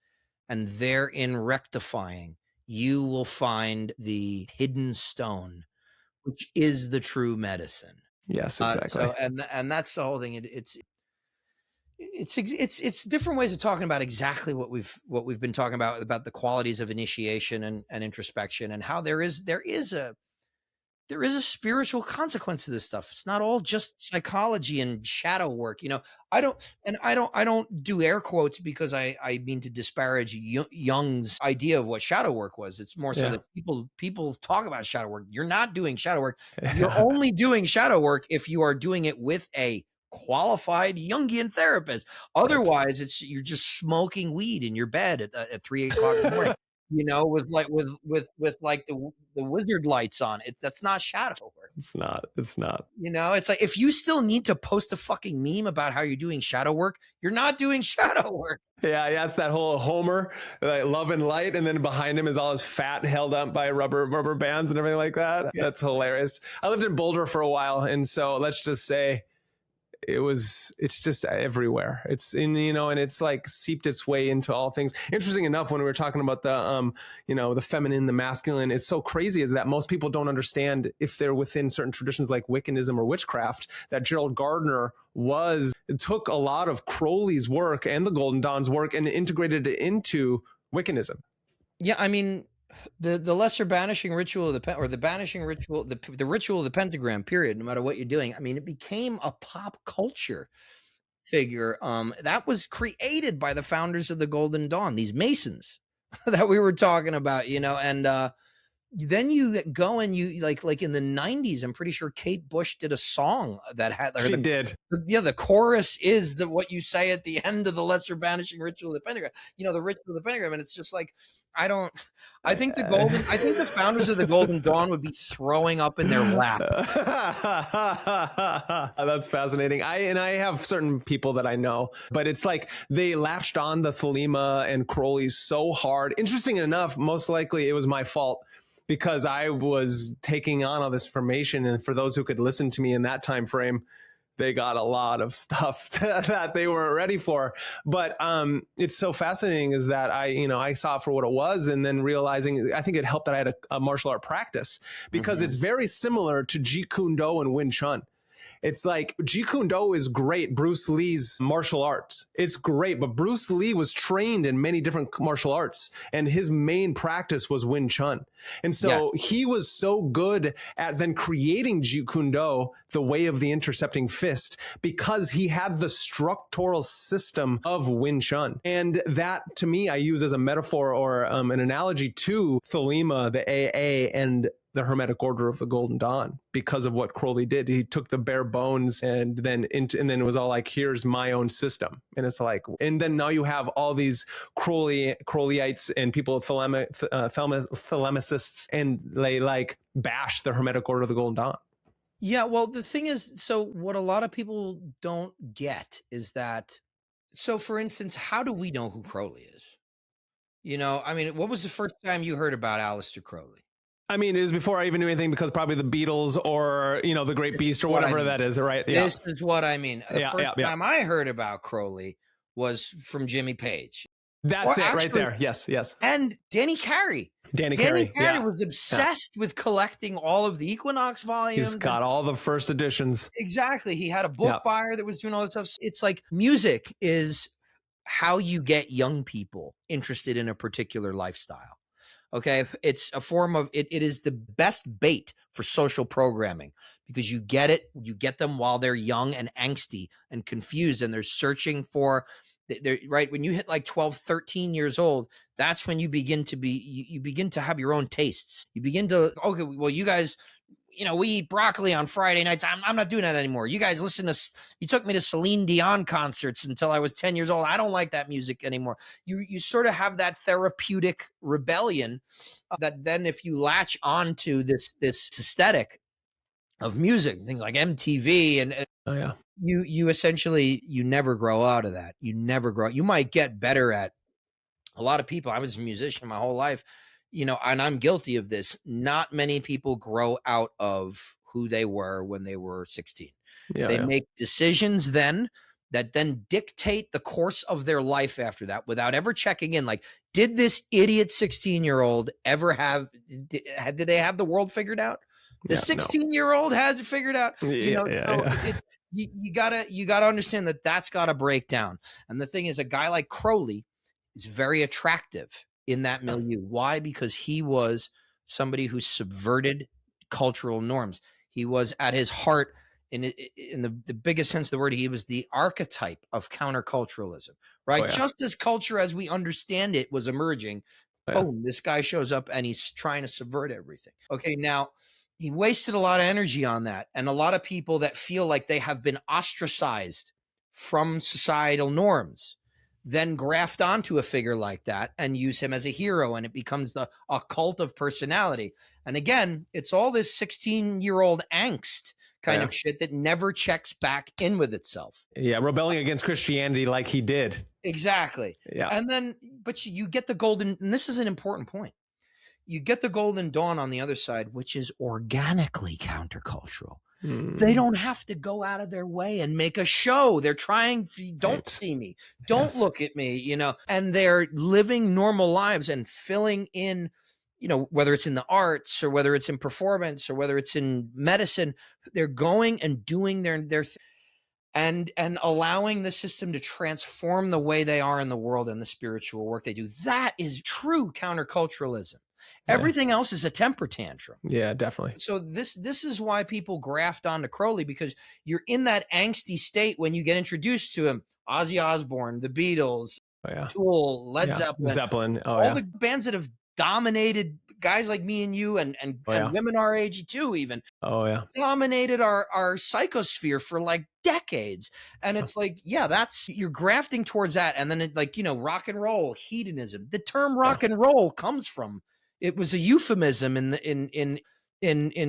and therein rectifying, you will find the hidden stone, which is the true medicine. Yes, exactly. And that's the whole thing. It's different ways of talking about exactly what we've been talking about the qualities of initiation and introspection, and how there is a spiritual consequence to this stuff. It's not all just psychology and shadow work. I don't do air quotes because I mean to disparage Jung's idea of what shadow work was. It's more so that people talk about shadow work. You're not doing shadow work. You're only doing shadow work if you are doing it with a qualified Jungian therapist. Otherwise, you're just smoking weed in your bed at 3 o'clock in the morning. With the wizard lights on it. That's not shadow work. It's not. It's like, if you still need to post a fucking meme about how you're doing shadow work, you're not doing shadow work. Yeah, it's that whole Homer, like love and light, and then behind him is all his fat held up by rubber bands and everything like that. Yeah. That's hilarious. I lived in Boulder for a while, and so let's just say it's just everywhere. It's in, and it's like seeped its way into all things. Interesting enough, when we were talking about the, the feminine, the masculine, it's so crazy is that most people don't understand, if they're within certain traditions like Wiccanism or witchcraft, that Gerald Gardner took a lot of Crowley's work and the Golden Dawn's work and integrated it into Wiccanism. Yeah. I mean, the lesser banishing ritual of the banishing ritual, the ritual of the pentagram, period, no matter what you're doing. I mean, it became a pop culture figure that was created by the founders of the Golden Dawn, these Masons that we were talking about, and then you go and you like in the 90s, I'm pretty sure Kate Bush did a song that had the chorus is what you say at the end of the lesser banishing ritual of the pentagram, the ritual of the pentagram. And it's just like, I think the founders of the Golden Dawn would be throwing up in their lap. That's fascinating. I have certain people that I know, but it's like they latched on the Thelema and Crowley so hard. Interesting enough, most likely it was my fault, because I was taking on all this information, and for those who could listen to me in that time frame, they got a lot of stuff that they weren't ready for. But it's so fascinating is that I saw it for what it was, and then realizing, I think it helped that I had a martial art practice, because it's very similar to Jeet Kune Do and Wing Chun. It's like Jeet Kune Do is great. Bruce Lee's martial arts. It's great, but Bruce Lee was trained in many different martial arts, and his main practice was Wing Chun. And so he was so good at then creating Jeet Kune Do, the way of the intercepting fist, because he had the structural system of Wing Chun. And that, to me, I use as a metaphor or an analogy to Thelema, the AA, and the Hermetic Order of the Golden Dawn, because of what Crowley did. He took the bare bones and then it was all like, here's my own system. And it's like, and then now you have all these Crowleyites and people, Thelemicists, and they like bash the Hermetic Order of the Golden Dawn. Yeah, well, the thing is, so what a lot of people don't get is that, so for instance, how do we know who Crowley is? You know, I mean, what was the first time you heard about Aleister Crowley? I mean, it was before I even knew anything, because probably the Beatles or, you know, the Great Beast or whatever that is, right? Yeah. This is what I mean. The first time I heard about Crowley was from Jimmy Page. That's it right there. Yes, yes. And Danny Carey. Danny Carey was obsessed with collecting all of the Equinox volumes. He's got all the first editions. Exactly. He had a book buyer that was doing all that stuff. It's like music is how you get young people interested in a particular lifestyle. Okay. It's a form of it is the best bait for social programming, because you get them while they're young and angsty and confused, and they're searching for, they're right. When you hit like 12, 13 years old, that's when you begin to you begin to have your own tastes. You begin to, okay, well, you guys, you know, we eat broccoli on Friday nights. I'm not doing that anymore. You guys you took me to Celine Dion concerts until I was 10 years old. I don't like that music anymore. You sort of have that therapeutic rebellion that then, if you latch on to this aesthetic of music, things like MTV and you essentially, you never grow out of that. You never grow. You might get better at a lot of people. I was a musician my whole life, you know, and I'm guilty of this. Not many people grow out of who they were when they were 16. They make decisions then that then dictate the course of their life after that, without ever checking in. Like, did this idiot 16-year-old ever did they have the world figured out? The 16-year-old has it figured out. You gotta understand that that's gotta break down. And the thing is, a guy like Crowley is very attractive in that milieu. Why? Because he was somebody who subverted cultural norms. He was, at his heart, in the biggest sense of the word, he was the archetype of counterculturalism, right? Just as culture as we understand it was emerging, boom, this guy shows up and he's trying to subvert everything. Okay, now, he wasted a lot of energy on that. And a lot of people that feel like they have been ostracized from societal norms then graft onto a figure like that and use him as a hero, and it becomes a cult of personality. And again, it's all this 16-year-old angst kind of shit that never checks back in with itself. Yeah, rebelling against Christianity like he did. Exactly. Yeah. And then, but you get the golden, and this is an important point, you get the Golden Dawn on the other side, which is organically countercultural. They don't have to go out of their way and make a show. They're trying, don't see me, don't look at me, you know, and they're living normal lives and filling in, you know, whether it's in the arts or whether it's in performance or whether it's in medicine, they're going and doing their and allowing the system to transform the way they are in the world and the spiritual work they do. That is true counterculturalism. Everything else is a temper tantrum. Yeah, definitely. So this is why people graft onto Crowley, because you're in that angsty state when you get introduced to him. Ozzy Osbourne, the Beatles, Tool, Led Zeppelin, all the bands that have dominated guys like me and you and women our age too, even dominated our psychosphere for like decades. And it's like, that's, you're grafting towards that. And then it, like, you know, rock and roll, hedonism, the term rock and roll comes from, it was a euphemism in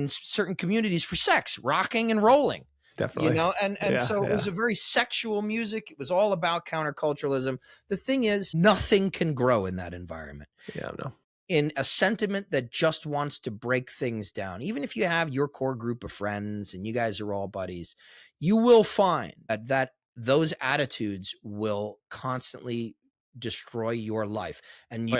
certain communities for sex, rocking and rolling. Definitely. You know, and so it was a very sexual music. It was all about counterculturalism. The thing is, nothing can grow in that environment. Yeah, no. In a sentiment that just wants to break things down. Even if you have your core group of friends and you guys are all buddies, you will find that those attitudes will constantly destroy your life. And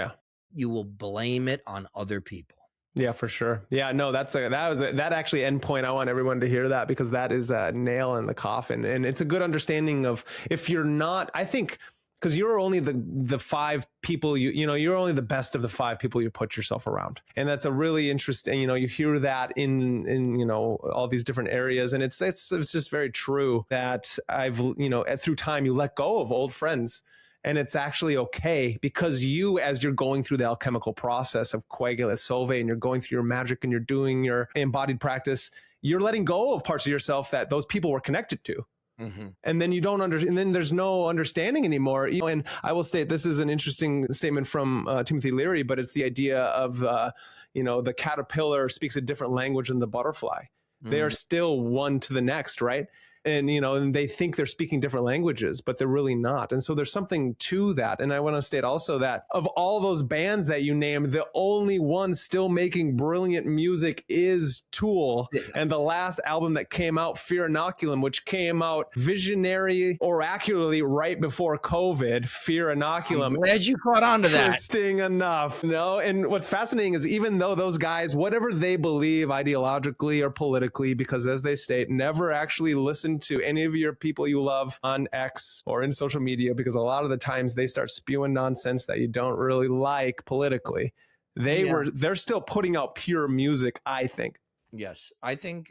you will blame it on other people. Yeah, for sure. Yeah, no, that actually endpoint. I want everyone to hear that, because that is a nail in the coffin, and it's a good understanding of, if you're not, I think, because you're only the five people you're only the best of the five people you put yourself around, and that's a really interesting. You hear that in all these different areas, and it's just very true that I've through time you let go of old friends. And it's actually okay, because you, as you're going through the alchemical process of coagula solve, and you're going through your magic and you're doing your embodied practice, you're letting go of parts of yourself that those people were connected to. Mm-hmm. And then you don't understand, and then there's no understanding anymore. And I will state, this is an interesting statement from Timothy Leary, but it's the idea of, the caterpillar speaks a different language than the butterfly. Mm-hmm. They are still one to the next, right? And they think they're speaking different languages, but they're really not. And so there's something to that. And I want to state also that of all those bands that you named, the only one still making brilliant music is Tool. Yeah. And the last album that came out, Fear Inoculum, which came out visionary, oracularly right before COVID, Fear Inoculum. I'm glad you caught on to that. Interesting enough. And what's fascinating is, even though those guys, whatever they believe ideologically or politically, because as they state, never actually listen to any of your people you love on X or in social media, because a lot of the times they start spewing nonsense that you don't really like politically. They're still putting out pure music, I think. Yes. I think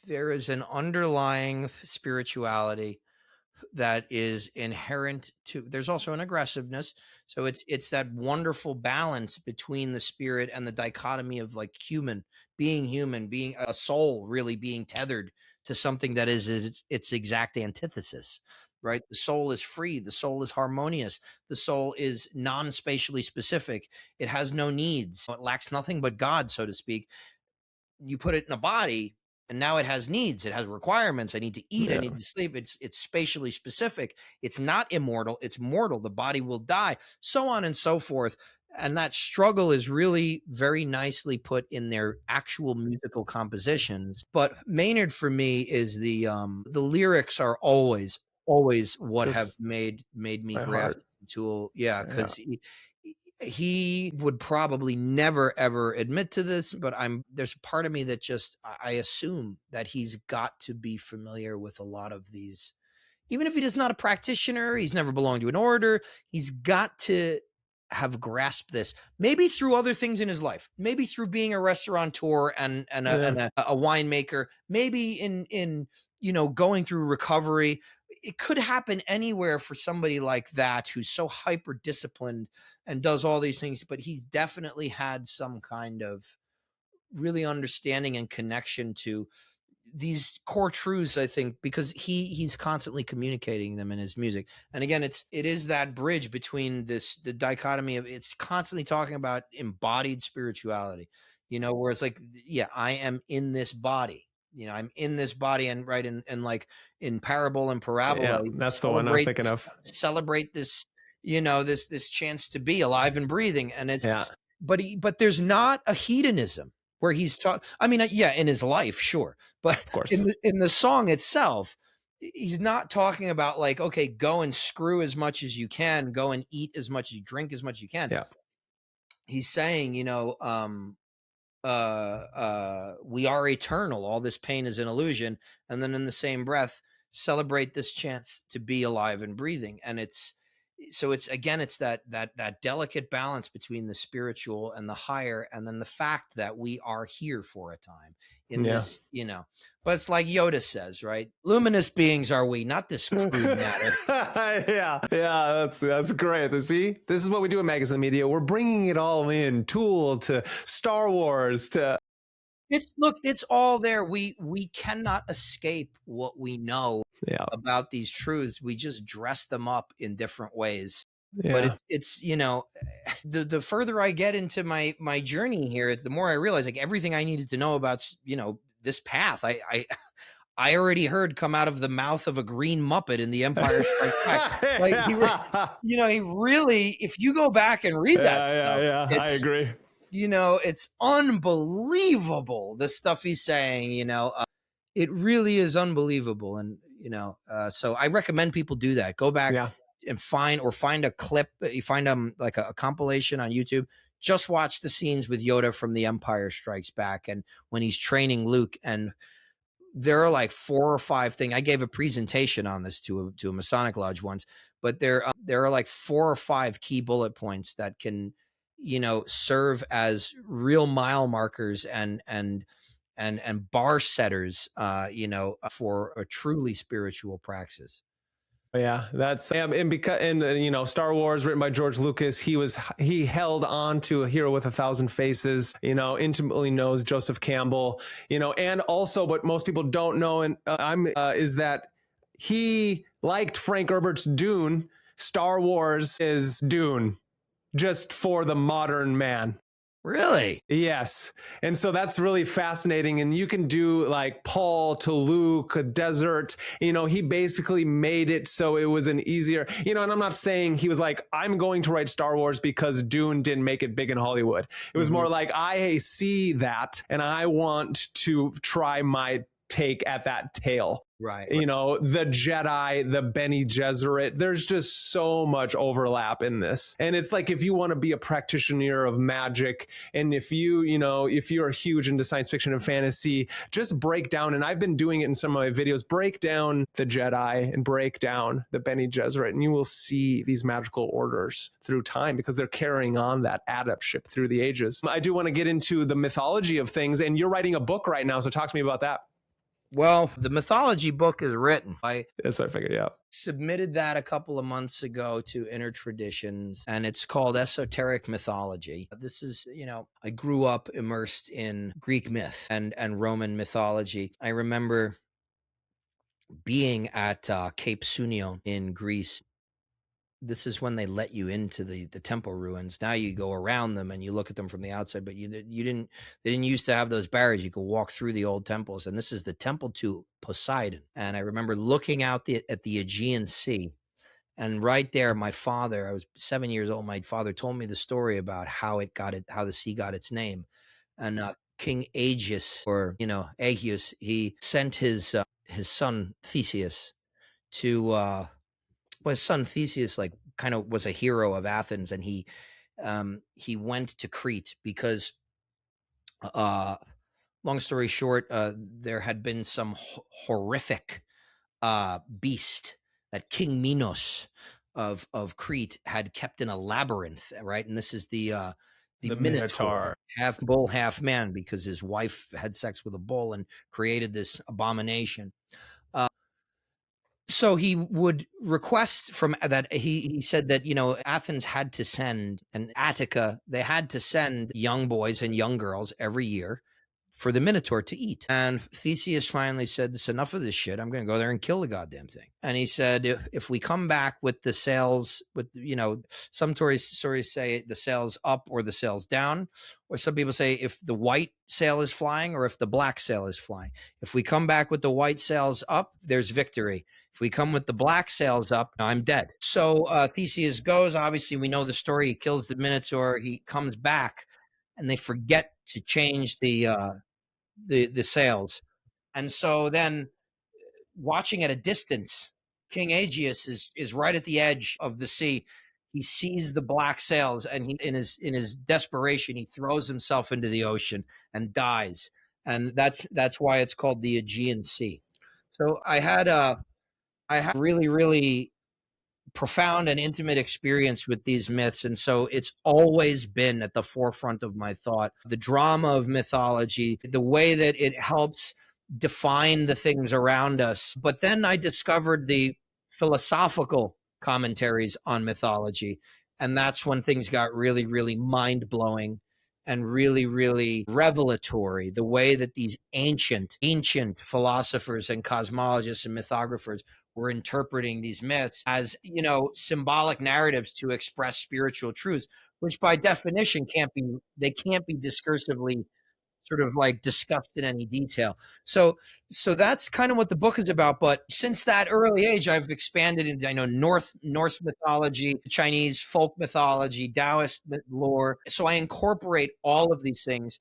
there is an underlying spirituality that is inherent to, there's also an aggressiveness. So it's that wonderful balance between the spirit and the dichotomy of like being a soul, really being tethered to something that is its exact antithesis, right? The soul is free. The soul is harmonious. The soul is non-spatially specific. It has no needs. It lacks nothing but God, so to speak. You put it in a body, and now it has needs. It has requirements. I need to eat. Yeah. I need to sleep. It's spatially specific. It's not immortal. It's mortal. The body will die, so on and so forth. And that struggle is really very nicely put in their actual musical compositions. But Maynard, for me, is the lyrics are always what have made me graft Tool. Yeah, because he would probably never ever admit to this, but there's a part of me that just, I assume that he's got to be familiar with a lot of these, even if he is not a practitioner, he's never belonged to an order, he's got to have grasped this, maybe through other things in his life, maybe through being a restaurateur and a winemaker, maybe in going through recovery. It could happen anywhere for somebody like that, who's so hyper disciplined and does all these things, but he's definitely had some kind of really understanding and connection to these core truths, I think, because he's constantly communicating them in his music. And again, it is that bridge between the dichotomy of, it's constantly talking about embodied spirituality, where it's like, yeah, I am in this body. I'm in this body, and right, and like in Parable and Parabola, that's the one I was thinking of. Celebrate this, this chance to be alive and breathing, and it's but there's not a hedonism where he's talking. I mean, in his life, sure, but of course, in the song itself, he's not talking about like, okay, go and screw as much as you can, go and eat as much as you drink as much as you can. Yeah, he's saying, we are eternal. All this pain is an illusion. And then in the same breath, celebrate this chance to be alive and breathing. And it's that delicate balance between the spiritual and the higher, and then the fact that we are here for a time in this, but it's like Yoda says, right? Luminous beings are we, not this crude matter. yeah, that's great. See, this is what we do at MagusintheMedia. We're bringing it all in, Tool to Star Wars to. It's all there. We cannot escape what we know about these truths. We just dress them up in different ways. Yeah. But it's the further I get into my journey here, the more I realize like everything I needed to know about this path, I already heard come out of the mouth of a green Muppet in The Empire Strikes Back. Like he really, if you go back and read that, I agree. It's unbelievable, the stuff he's saying. It really is unbelievable, and so I recommend people do that. Go back and find a clip. You find like a compilation on YouTube. just watch the scenes with Yoda from The Empire Strikes Back, and when he's training Luke, and there are like 4 or 5 things. I gave a presentation on this to a Masonic lodge once, but there are like 4 or 5 key bullet points that can, serve as real mile markers and bar setters, for a truly spiritual praxis. Yeah, that's and Star Wars, written by George Lucas, he held on to A Hero with a Thousand Faces, intimately knows Joseph Campbell, and also what most people don't know is that he liked Frank Herbert's Dune. Star Wars is Dune, just for the modern man. Really? Yes. And so that's really fascinating. And you can do like Paul to Luke, a desert, he basically made it so it was an easier, and I'm not saying he was like, I'm going to write Star Wars because Dune didn't make it big in Hollywood. It was more like, I see that and I want to try my take at that tale. Right. The Jedi, the Bene Gesserit, there's just so much overlap in this. And it's like, if you want to be a practitioner of magic, and if you're huge into science fiction and fantasy, just break down, and I've been doing it in some of my videos, break down the Jedi and break down the Bene Gesserit, and you will see these magical orders through time because they're carrying on that adeptship through the ages. I do want to get into the mythology of things, and you're writing a book right now, so talk to me about that. Well, the mythology book is written. That's what I figured, yeah. Submitted that a couple of months ago to Inner Traditions, and it's called Esoteric Mythology. This is, I grew up immersed in Greek myth and Roman mythology. I remember being at Cape Sunion in Greece. This is when they let you into the temple ruins. Now you go around them and you look at them from the outside, but they didn't used to have those barriers. You could walk through the old temples, and this is the temple to Poseidon. And I remember looking out at the Aegean Sea, and right there, my father, I was 7 years old. My father told me the story about how the sea got its name. And King Aegeus, Aegeus, he sent his son Theseus to his son Theseus kind of was a hero of Athens, and he went to Crete because, long story short, there had been some horrific beast that King Minos of Crete had kept in a labyrinth, right? And this is the Minotaur, half bull, half man, because his wife had sex with a bull and created this abomination. So he would request from that. He said that, Athens had to send, and Attica, they had to send young boys and young girls every year for the Minotaur to eat. And Theseus finally said, "It's enough of this shit. I'm going to go there and kill the goddamn thing." And he said, if we come back with the sails, some stories say the sails up or the sails down, or some people say if the white sail is flying or if the black sail is flying. If we come back with the white sails up, there's victory. If we come with the black sails up, I'm dead. So Theseus goes. Obviously, we know the story. He kills the Minotaur. He comes back, and they forget to change the sails. And so then, watching at a distance, King Aegeus is right at the edge of the sea. He sees the black sails, and he, in his desperation, he throws himself into the ocean and dies. And that's why it's called the Aegean Sea. So I had really, really profound and intimate experience with these myths, and so it's always been at the forefront of my thought. The drama of mythology, the way that it helps define the things around us. But then I discovered the philosophical commentaries on mythology, and that's when things got really, really mind-blowing and really, really revelatory. The way that these ancient philosophers and cosmologists and mythographers were interpreting these myths as, symbolic narratives to express spiritual truths, which by definition can't be discursively sort of discussed in any detail. So that's kind of what the book is about. But since that early age, I've expanded into, Norse mythology, Chinese folk mythology, Taoist lore. So I incorporate all of these things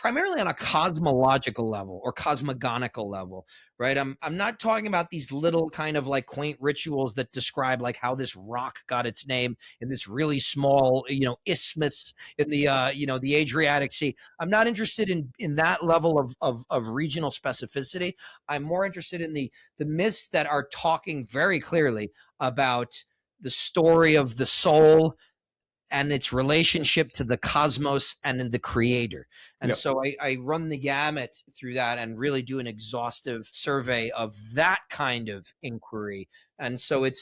primarily on a cosmological level or cosmogonical level, right? I'm not talking about these little kind of like quaint rituals that describe like how this rock got its name in this really small, isthmus in the the Adriatic Sea. I'm not interested in that level of regional specificity. I'm more interested in the myths that are talking very clearly about the story of the soul and its relationship to the cosmos and the creator. And so I run the gamut through that and really do an exhaustive survey of that kind of inquiry. And so it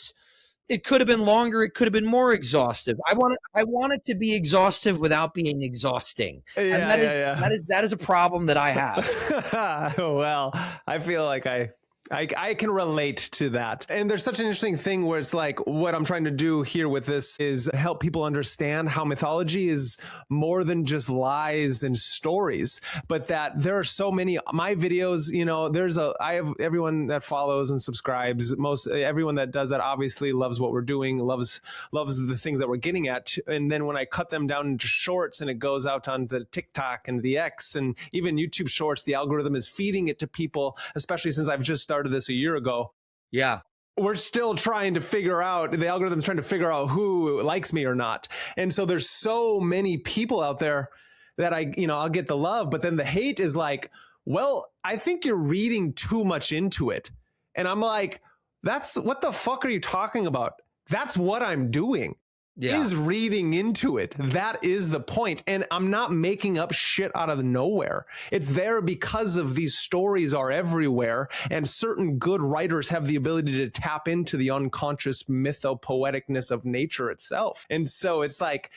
could have been longer. It could have been more exhaustive. I want it to be exhaustive without being exhausting. And that is a problem that I have. Well, I feel like I can relate to that. And there's such an interesting thing where it's like, what I'm trying to do here with this is help people understand how mythology is more than just lies and stories, but that there are so many, my videos, I have everyone that follows and subscribes, everyone that does that obviously loves what we're doing, loves the things that we're getting at. And then when I cut them down into shorts and it goes out on the TikTok and the X and even YouTube shorts, the algorithm is feeding it to people, especially since I've just started this a year ago. Yeah. We're still trying to figure out, the algorithm's trying to figure out who likes me or not. And so there's so many people out there that I'll get the love, but then the hate is like, well, I think you're reading too much into it. And I'm like, what the fuck are you talking about? That's what I'm doing. Is reading into it. That is the point. And I'm not making up shit out of nowhere. It's there because of these stories are everywhere. And certain good writers have the ability to tap into the unconscious mythopoeticness of nature itself. And so it's like,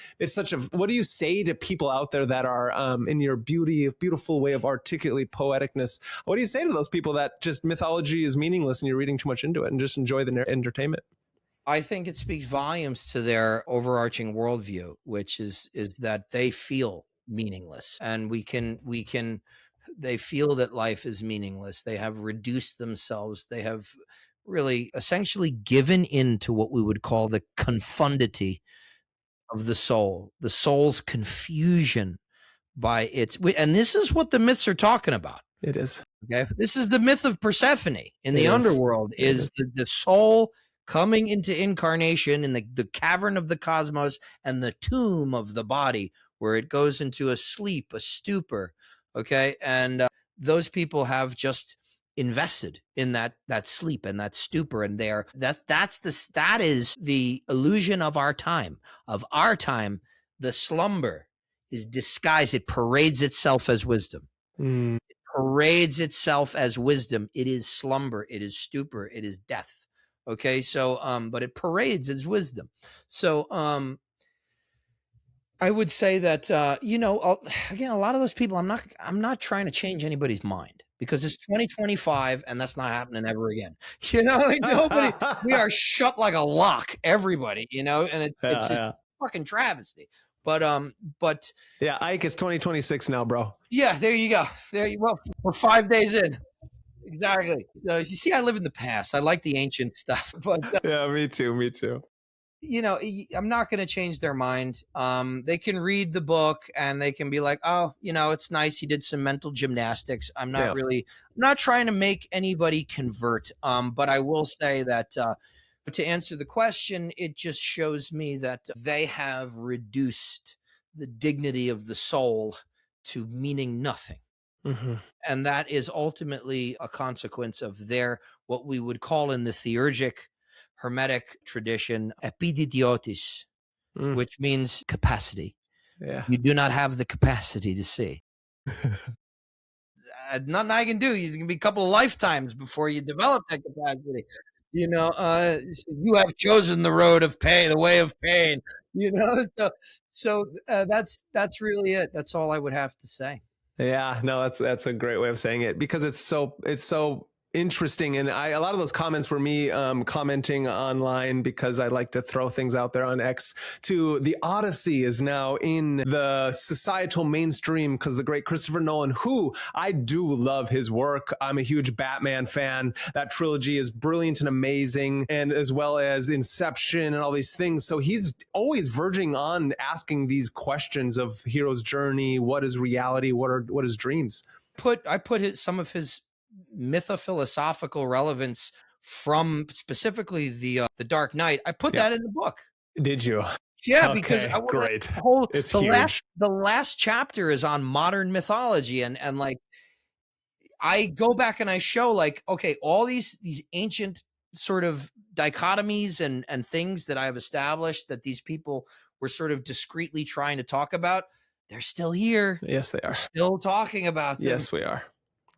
what do you say to people out there that are in your beautiful way of articulately poeticness? What do you say to those people that just mythology is meaningless and you're reading too much into it and just enjoy the entertainment? I think it speaks volumes to their overarching worldview, which is that they feel meaningless, and they feel that life is meaningless. They have reduced themselves. They have really essentially given in to what we would call the confundity of the soul, the soul's confusion by and this is what the myths are talking about. It is. Okay. This is the myth of Persephone in the underworld, is the soul coming into incarnation in the cavern of the cosmos and the tomb of the body, where it goes into a sleep, a stupor. Okay. And those people have just invested in that sleep and that stupor. And that is the illusion of our time. The slumber is disguised. It parades itself as wisdom. It parades itself as wisdom. It is slumber. It is stupor. It is death. Okay, so but it parades as wisdom. So I would say that again, a lot of those people, I'm not trying to change anybody's mind, because it's 2025 and that's not happening ever again. Nobody, we are shut like a lock, everybody, and it's a fucking travesty. But yeah, Ike, it's 2026 now, bro. Yeah, there you go. Well, we're 5 days in. Exactly. So you see, I live in the past. I like the ancient stuff, but yeah, me too. I'm not going to change their mind. They can read the book and they can be like, oh, it's nice. He did some mental gymnastics. I'm not trying to make anybody convert. But I will say that to answer the question, it just shows me that they have reduced the dignity of the soul to meaning nothing. Mm-hmm. And that is ultimately a consequence of what we would call in the theurgic Hermetic tradition, epididiotis, which means capacity. Yeah. You do not have the capacity to see. Nothing I can do. It's going to be a couple of lifetimes before you develop that capacity. You have chosen the road of pain, the way of pain. So that's really it. That's all I would have to say. Yeah, no, that's a great way of saying it, because it's so interesting. And a lot of those comments were me commenting online because I like to throw things out there on X to the Odyssey is now in the societal mainstream because the great Christopher Nolan, who I do love his work. I'm a huge Batman fan. That trilogy is brilliant and amazing, and as well as Inception and all these things. So he's always verging on asking these questions of hero's journey. What is reality? What is dreams? I put some of his mythophilosophical relevance from specifically the Dark Knight. I put that in the book. Did you? Yeah, okay, because great. It's huge. The last chapter is on modern mythology, and like I go back and I show like, okay, all these ancient sort of dichotomies and things that I've established that these people were sort of discreetly trying to talk about, they're still here. Yes, they are. We're still talking about them. Yes, we are.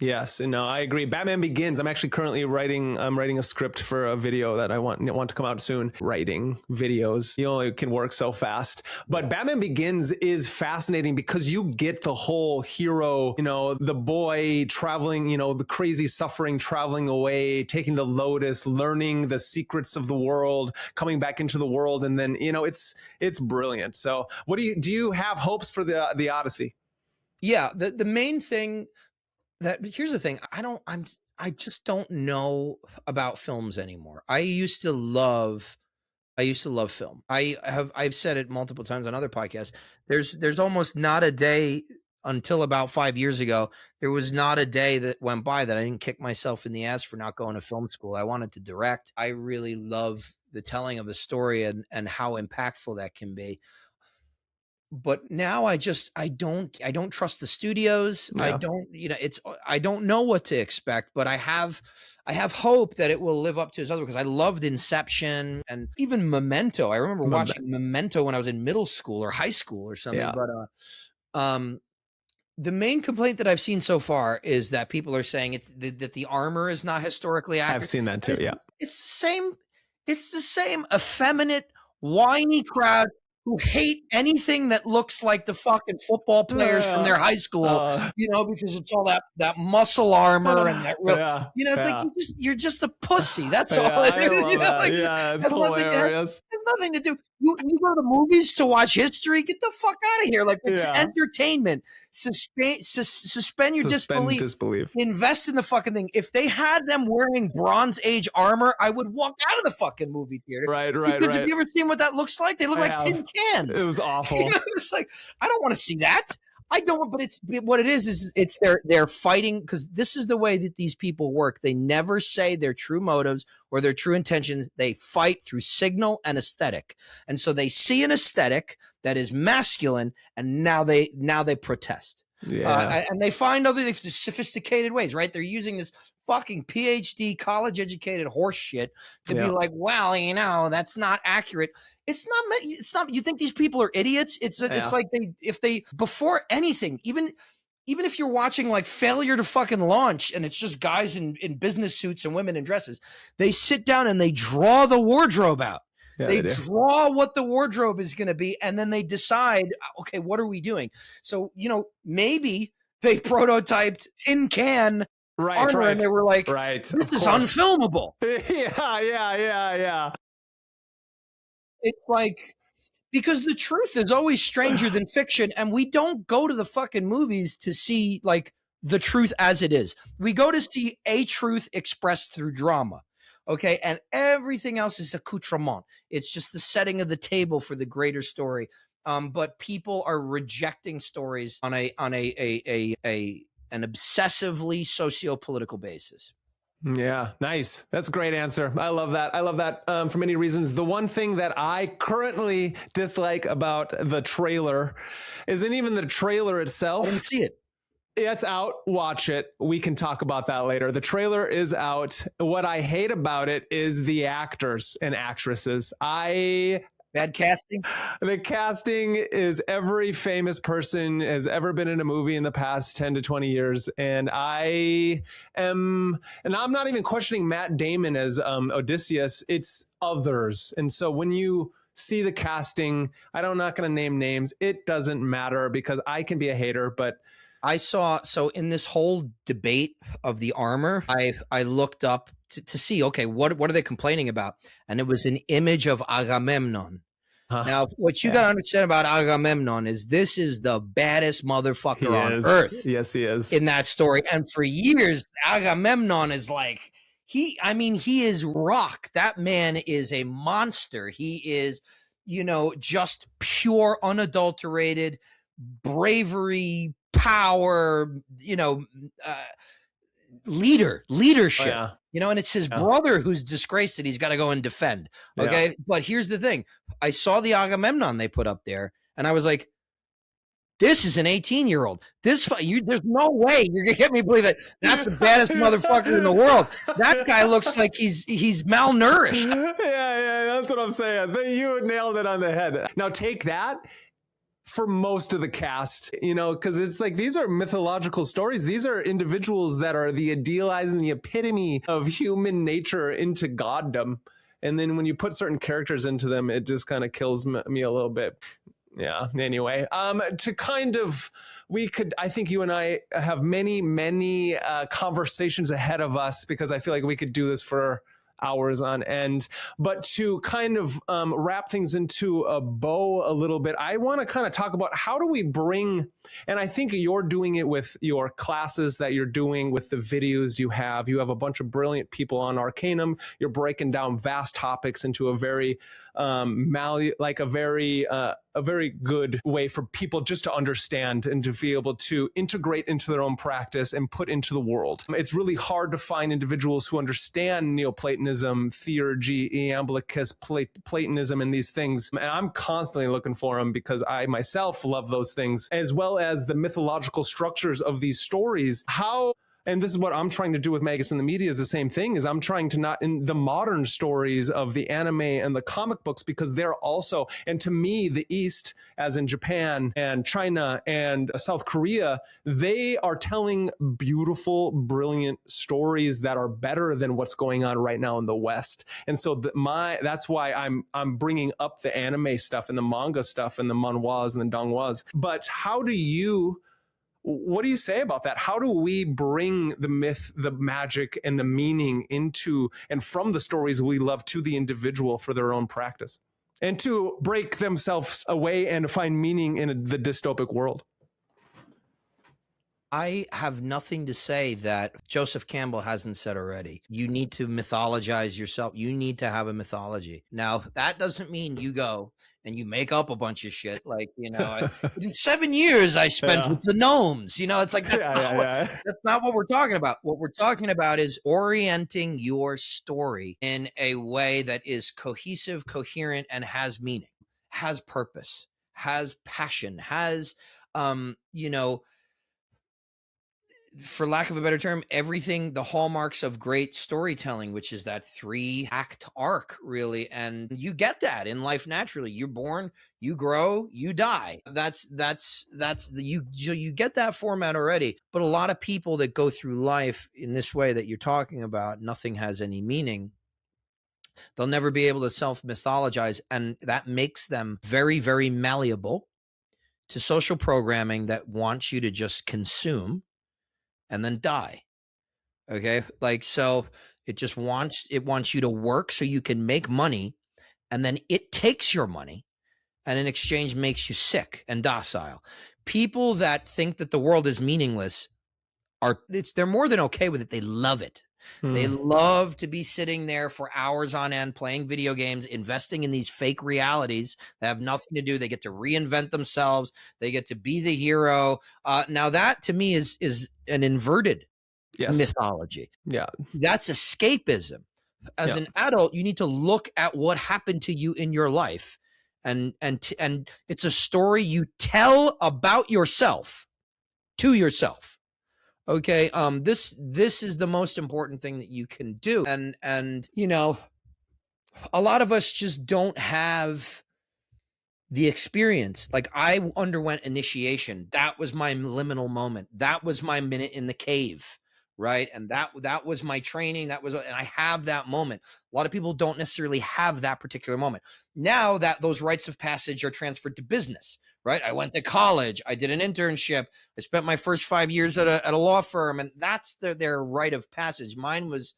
Yes, and no, I agree. Batman Begins. I'm actually currently writing a script for a video that I want to come out soon. Writing videos, you only can work so fast. But Batman Begins is fascinating because you get the whole hero, the boy traveling, the crazy suffering, traveling away, taking the Lotus, learning the secrets of the world, coming back into the world, and then it's brilliant. So, what do you have hopes for the Odyssey? Yeah, the main thing. Here's the thing. I just don't know about films anymore. I used to love film. I've said it multiple times on other podcasts. There's almost not a day until about 5 years ago. There was not a day that went by that I didn't kick myself in the ass for not going to film school. I wanted to direct. I really love the telling of a story and how impactful that can be. But now I don't trust the studios. Yeah. I don't know what to expect, but I have hope that it will live up to his other, because I loved Inception and even Memento. I remember watching Memento when I was in middle school or high school or something. Yeah. But the main complaint that I've seen so far is that people are saying that the armor is not historically accurate. I've seen that too. Yeah. It's the same effeminate, whiny crowd who hate anything that looks like the fucking football players from their high school, because it's all that muscle armor and that real, it's like you're just a pussy. That's all it is. It's hilarious. There's nothing to do. You go to the movies to watch history. Get the fuck out of here! Like, it's entertainment. Suspend your disbelief. Invest in the fucking thing. If they had them wearing Bronze Age armor, I would walk out of the fucking movie theater. Right. Have you ever seen what that looks like? They look like tin cans. It was awful. It's like, I don't want to see that. I don't. But what it is it's they're fighting, because this is the way that these people work. They never say their true motives or their true intentions. They fight through signal and aesthetic, and so they see an aesthetic that is masculine, and now they protest. Yeah, and they find other sophisticated ways. Right? They're using this fucking PhD, college educated horse shit to be like, well, that's not accurate. It's not. You think these people are idiots? It's like if they before anything, even if you're watching like Failure to Fucking Launch and it's just guys in business suits and women in dresses, they sit down and they draw the wardrobe out. Yeah, they draw what the wardrobe is going to be, and then they decide, okay, what are we doing? So, maybe they prototyped tin can armor, and they were like, this is unfilmable. Yeah. It's like, because the truth is always stranger than fiction, and we don't go to the fucking movies to see like the truth as it is. We go to see a truth expressed through drama. Okay. And everything else is accoutrement. It's just the setting of the table for the greater story. But people are rejecting stories on an obsessively socio-political basis. Yeah, nice. That's a great answer. I love that for many reasons. The one thing that I currently dislike about the trailer isn't even the trailer itself. I didn't see it. It's out. Watch it. We can talk about that later. The trailer is out. What I hate about it is the actors and actresses. Bad casting? The casting is every famous person has ever been in a movie in the past 10 to 20 years. And I'm not even questioning Matt Damon as Odysseus. It's others. And so when you see the casting, I'm not going to name names. It doesn't matter because I can be a hater, but I saw, so in this whole debate of the armor, I looked up to see, okay, what are they complaining about? And it was an image of Agamemnon. Now, what you got to understand about Agamemnon is this is the baddest motherfucker on earth. Yes, he is. In that story. And for years, Agamemnon is like, he is rock. That man is a monster. He is, just pure, unadulterated bravery, power, leadership. Oh, yeah. And it's his brother who's disgraced that he's got to go and defend. Okay. Yeah. But here's the thing. I saw the Agamemnon they put up there and I was like, this is an 18-year-old. There's no way you're gonna get me to believe that that's the baddest motherfucker in the world. That guy looks like he's malnourished. Yeah, that's what I'm saying. You nailed it on the head. Now take that for most of the cast, because it's like these are mythological stories. These are individuals that are the idealizing, the epitome of human nature into goddom. And then when you put certain characters into them, it just kind of kills me a little bit. Yeah. Anyway, to kind of, I think you and I have many conversations ahead of us because I feel like we could do this for hours on end. But to kind of wrap things into a bow a little bit, I want to kind of talk about how do we bring, and I think you're doing it with your classes that you're doing with the videos you have. You have a bunch of brilliant people on Arcanum. You're breaking down vast topics into a very a very good way for people just to understand and to be able to integrate into their own practice and put into the world. It's really hard to find individuals who understand Neoplatonism, theurgy, Iamblichus, Platonism, and these things. And I'm constantly looking for them because I myself love those things, as well as the mythological structures of these stories. And this is what I'm trying to do with MagusintheMedia is the same thing, is I'm trying to not in the modern stories of the anime and the comic books, because they're also, and to me, the East, as in Japan and China and South Korea, they are telling beautiful, brilliant stories that are better than what's going on right now in the West. And so that's why I'm bringing up the anime stuff and the manga stuff and the manhwas and the donghwas. But what do you say about that? How do we bring the myth, the magic, and the meaning into and from the stories we love to the individual for their own practice and to break themselves away and find meaning in the dystopic world? I have nothing to say that Joseph Campbell hasn't said already. You need to mythologize yourself. You need to have a mythology. Now, that doesn't mean you go and you make up a bunch of shit. Like, in 7 years I spent with the gnomes. It's like, that's not what we're talking about. What we're talking about is orienting your story in a way that is cohesive, coherent, and has meaning, has purpose, has passion, has, for lack of a better term, everything, the hallmarks of great storytelling, which is that 3-act arc, really. And you get that in life naturally. You're born, you grow, you die. You get that format already. But a lot of people that go through life in this way that you're talking about, nothing has any meaning. They'll never be able to self-mythologize. And that makes them very, very malleable to social programming that wants you to just consume and then die. Okay. Like, so it wants you to work so you can make money, and then it takes your money and in exchange makes you sick and docile. People that think that the world is meaningless they're more than okay with it. They love it. They love to be sitting there for hours on end, playing video games, investing in these fake realities that have nothing to do. They get to reinvent themselves. They get to be the hero. Now that to me is an inverted mythology. Yeah. That's escapism. As an adult, you need to look at what happened to you in your life. And it's a story you tell about yourself to yourself. Okay. This is the most important thing that you can do. And, a lot of us just don't have the experience. Like, I underwent initiation. That was my liminal moment. That was my minute in the cave. right? And that was my training. And I have that moment. A lot of people don't necessarily have that particular moment. Now that those rites of passage are transferred to business, right? I went to college, I did an internship, I spent my first 5 years at a law firm, and that's their rite of passage. Mine was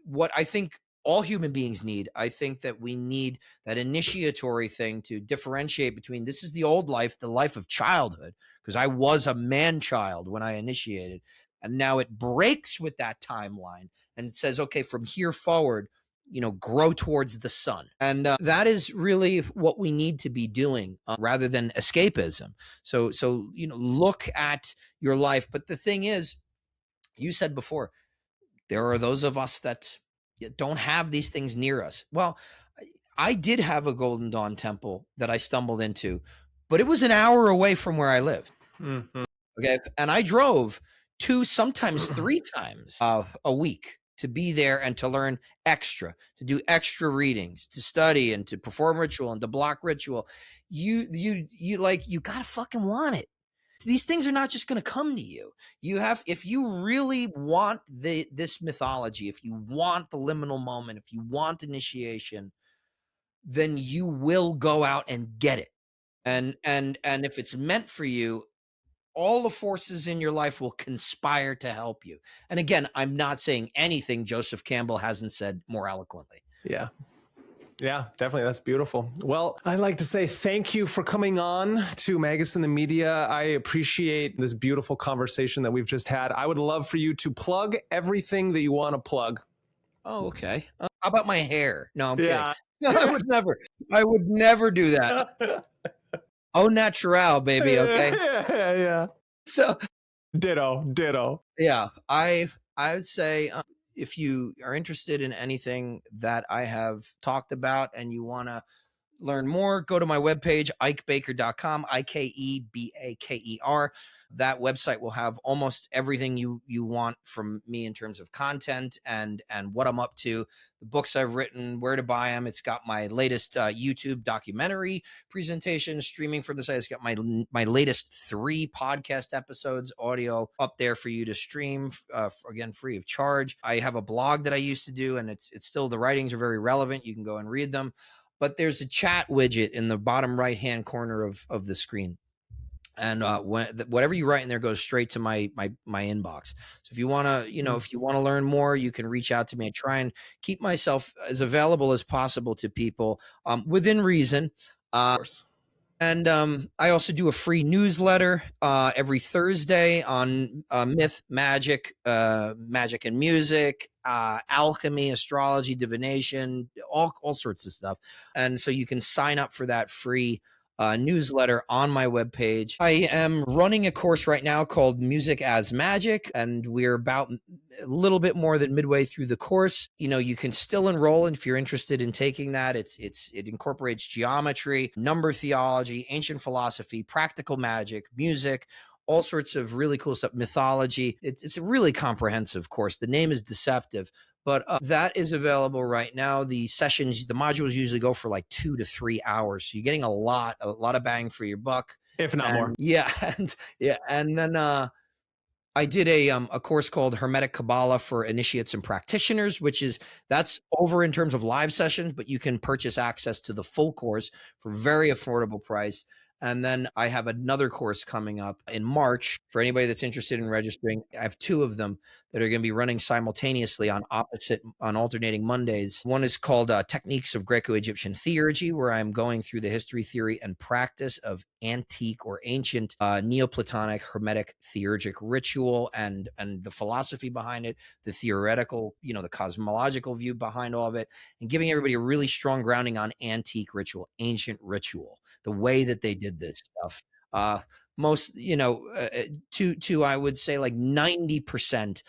what I think all human beings need. I think that we need that initiatory thing to differentiate between this is the old life, the life of childhood, because I was a man child when I initiated. And now it breaks with that timeline and it says, okay, from here forward, grow towards the sun. And that is really what we need to be doing rather than escapism. So, look at your life. But the thing is, you said before, there are those of us that don't have these things near us. Well, I did have a Golden Dawn temple that I stumbled into, but it was an hour away from where I lived. Mm-hmm. Okay. And I drove 2, sometimes 3 times a week to be there and to learn extra, to do extra readings, to study and to perform ritual and to block ritual. You gotta fucking want it. These things are not just going to come to you. If you really want this mythology, if you want the liminal moment, if you want initiation, then you will go out and get it. And if it's meant for you, all the forces in your life will conspire to help you. And again, I'm not saying anything Joseph Campbell hasn't said more eloquently. Yeah. Yeah, definitely. That's beautiful. Well, I'd like to say thank you for coming on to Magus and the Media. I appreciate this beautiful conversation that we've just had. I would love for you to plug everything that you want to plug. Oh, okay. How about my hair? No, I'm kidding. I would never do that. Au natural, baby. Okay. Yeah. So ditto. Yeah. I would say, if you are interested in anything that I have talked about and you want to learn more, go to my webpage, ikebaker.com, IKEBAKER. That website will have almost everything you want from me in terms of content and what I'm up to, the books I've written, where to buy them. It's got my latest YouTube documentary presentation streaming from the site. It's got my latest 3 podcast episodes, audio up there for you to stream, again, free of charge. I have a blog that I used to do, and it's still, the writings are very relevant. You can go and read them. But there's a chat widget in the bottom right-hand corner of the screen. And whatever you write in there goes straight to my inbox. So if you want to, if you want to learn more, you can reach out to me. I try and keep myself as available as possible to people within reason. Of course. And I also do a free newsletter every Thursday on myth, magic, magic and music, alchemy, astrology, divination, all sorts of stuff. And so you can sign up for that free newsletter on my webpage. I am running a course right now called Music as Magic, and we're about a little bit more than midway through the course. You can still enroll if you're interested in taking that. It incorporates geometry, number theology, ancient philosophy, practical magic, music, all sorts of really cool stuff, mythology. It's a really comprehensive course. The name is deceptive, but that is available right now. The sessions, the modules usually go for like 2 to 3 hours. So you're getting a lot of bang for your buck, if not more. Yeah, and then I did a course called Hermetic Kabbalah for initiates and practitioners, that's over in terms of live sessions, but you can purchase access to the full course for very affordable price. And then I have another course coming up in March for anybody that's interested in registering. I have 2 of them that are going to be running simultaneously on alternating Mondays. One is called Techniques of Greco-Egyptian Theurgy, where I'm going through the history, theory, and practice of antique or ancient Neoplatonic Hermetic theurgic ritual and the philosophy behind it, the theoretical, the cosmological view behind all of it, and giving everybody a really strong grounding on antique ritual, ancient ritual, the way that they did this stuff. Most, to I would say like 90%,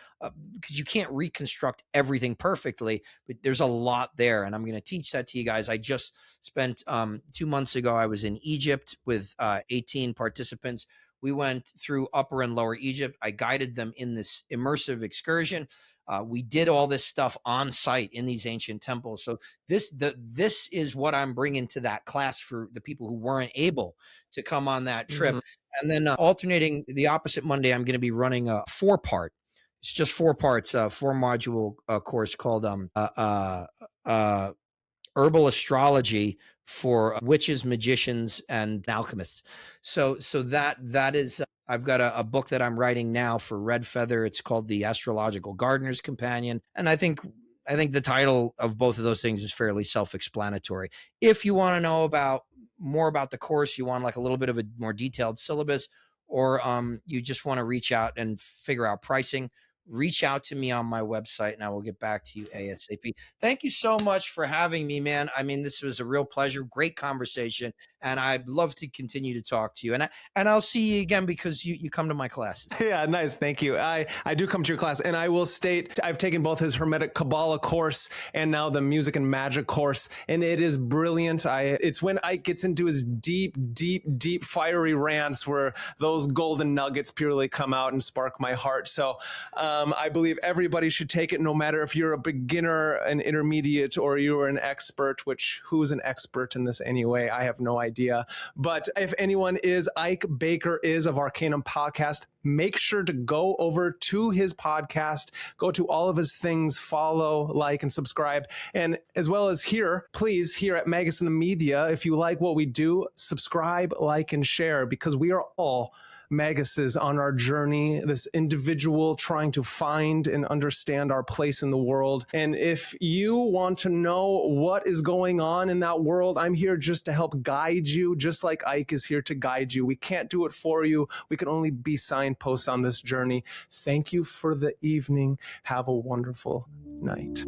because you can't reconstruct everything perfectly, but there's a lot there. And I'm going to teach that to you guys. I just spent 2 months ago, I was in Egypt with 18 participants. We went through Upper and Lower Egypt. I guided them in this immersive excursion. We did all this stuff on site in these ancient temples. So this is what I'm bringing to that class for the people who weren't able to come on that trip. Mm-hmm. And then alternating the opposite Monday, I'm going to be running a 4-part. It's just 4 parts, 4-module course called Herbal Astrology for witches, magicians, and alchemists. So that is, I've got a book that I'm writing now for Red Feather. It's called The Astrological Gardener's Companion, and I think the title of both of those things is fairly self-explanatory. If you want to know more about the course, you want like a little bit of a more detailed syllabus, or you just want to reach out and figure out pricing, reach out to me on my website and I will get back to you ASAP. Thank you so much for having me, man. I mean, this was a real pleasure, great conversation, and I'd love to continue to talk to you. And I'll see you again because you come to my classes. Yeah, nice. Thank you. I do come to your class, and I will state I've taken both his Hermetic Kabbalah course and now the Music and Magic course, and it is brilliant. It's when Ike gets into his deep, fiery rants where those golden nuggets purely come out and spark my heart. So I believe everybody should take it, no matter if you're a beginner, an intermediate, or you're an expert, which who's an expert in this anyway? I have no idea. But if anyone is, Ike Baker is of Arcanum Podcast. Make sure to go over to his podcast, go to all of his things, follow, like, and subscribe. And as well as here, please, here at MagusintheMedia, if you like what we do, subscribe, like, and share, because we are all Maguses on our journey, this individual trying to find and understand our place in the world. And if you want to know what is going on in that world, I'm here just to help guide you, just like Ike is here to guide you. We can't do it for you. We can only be signposts on this journey. Thank you for the evening. Have a wonderful night.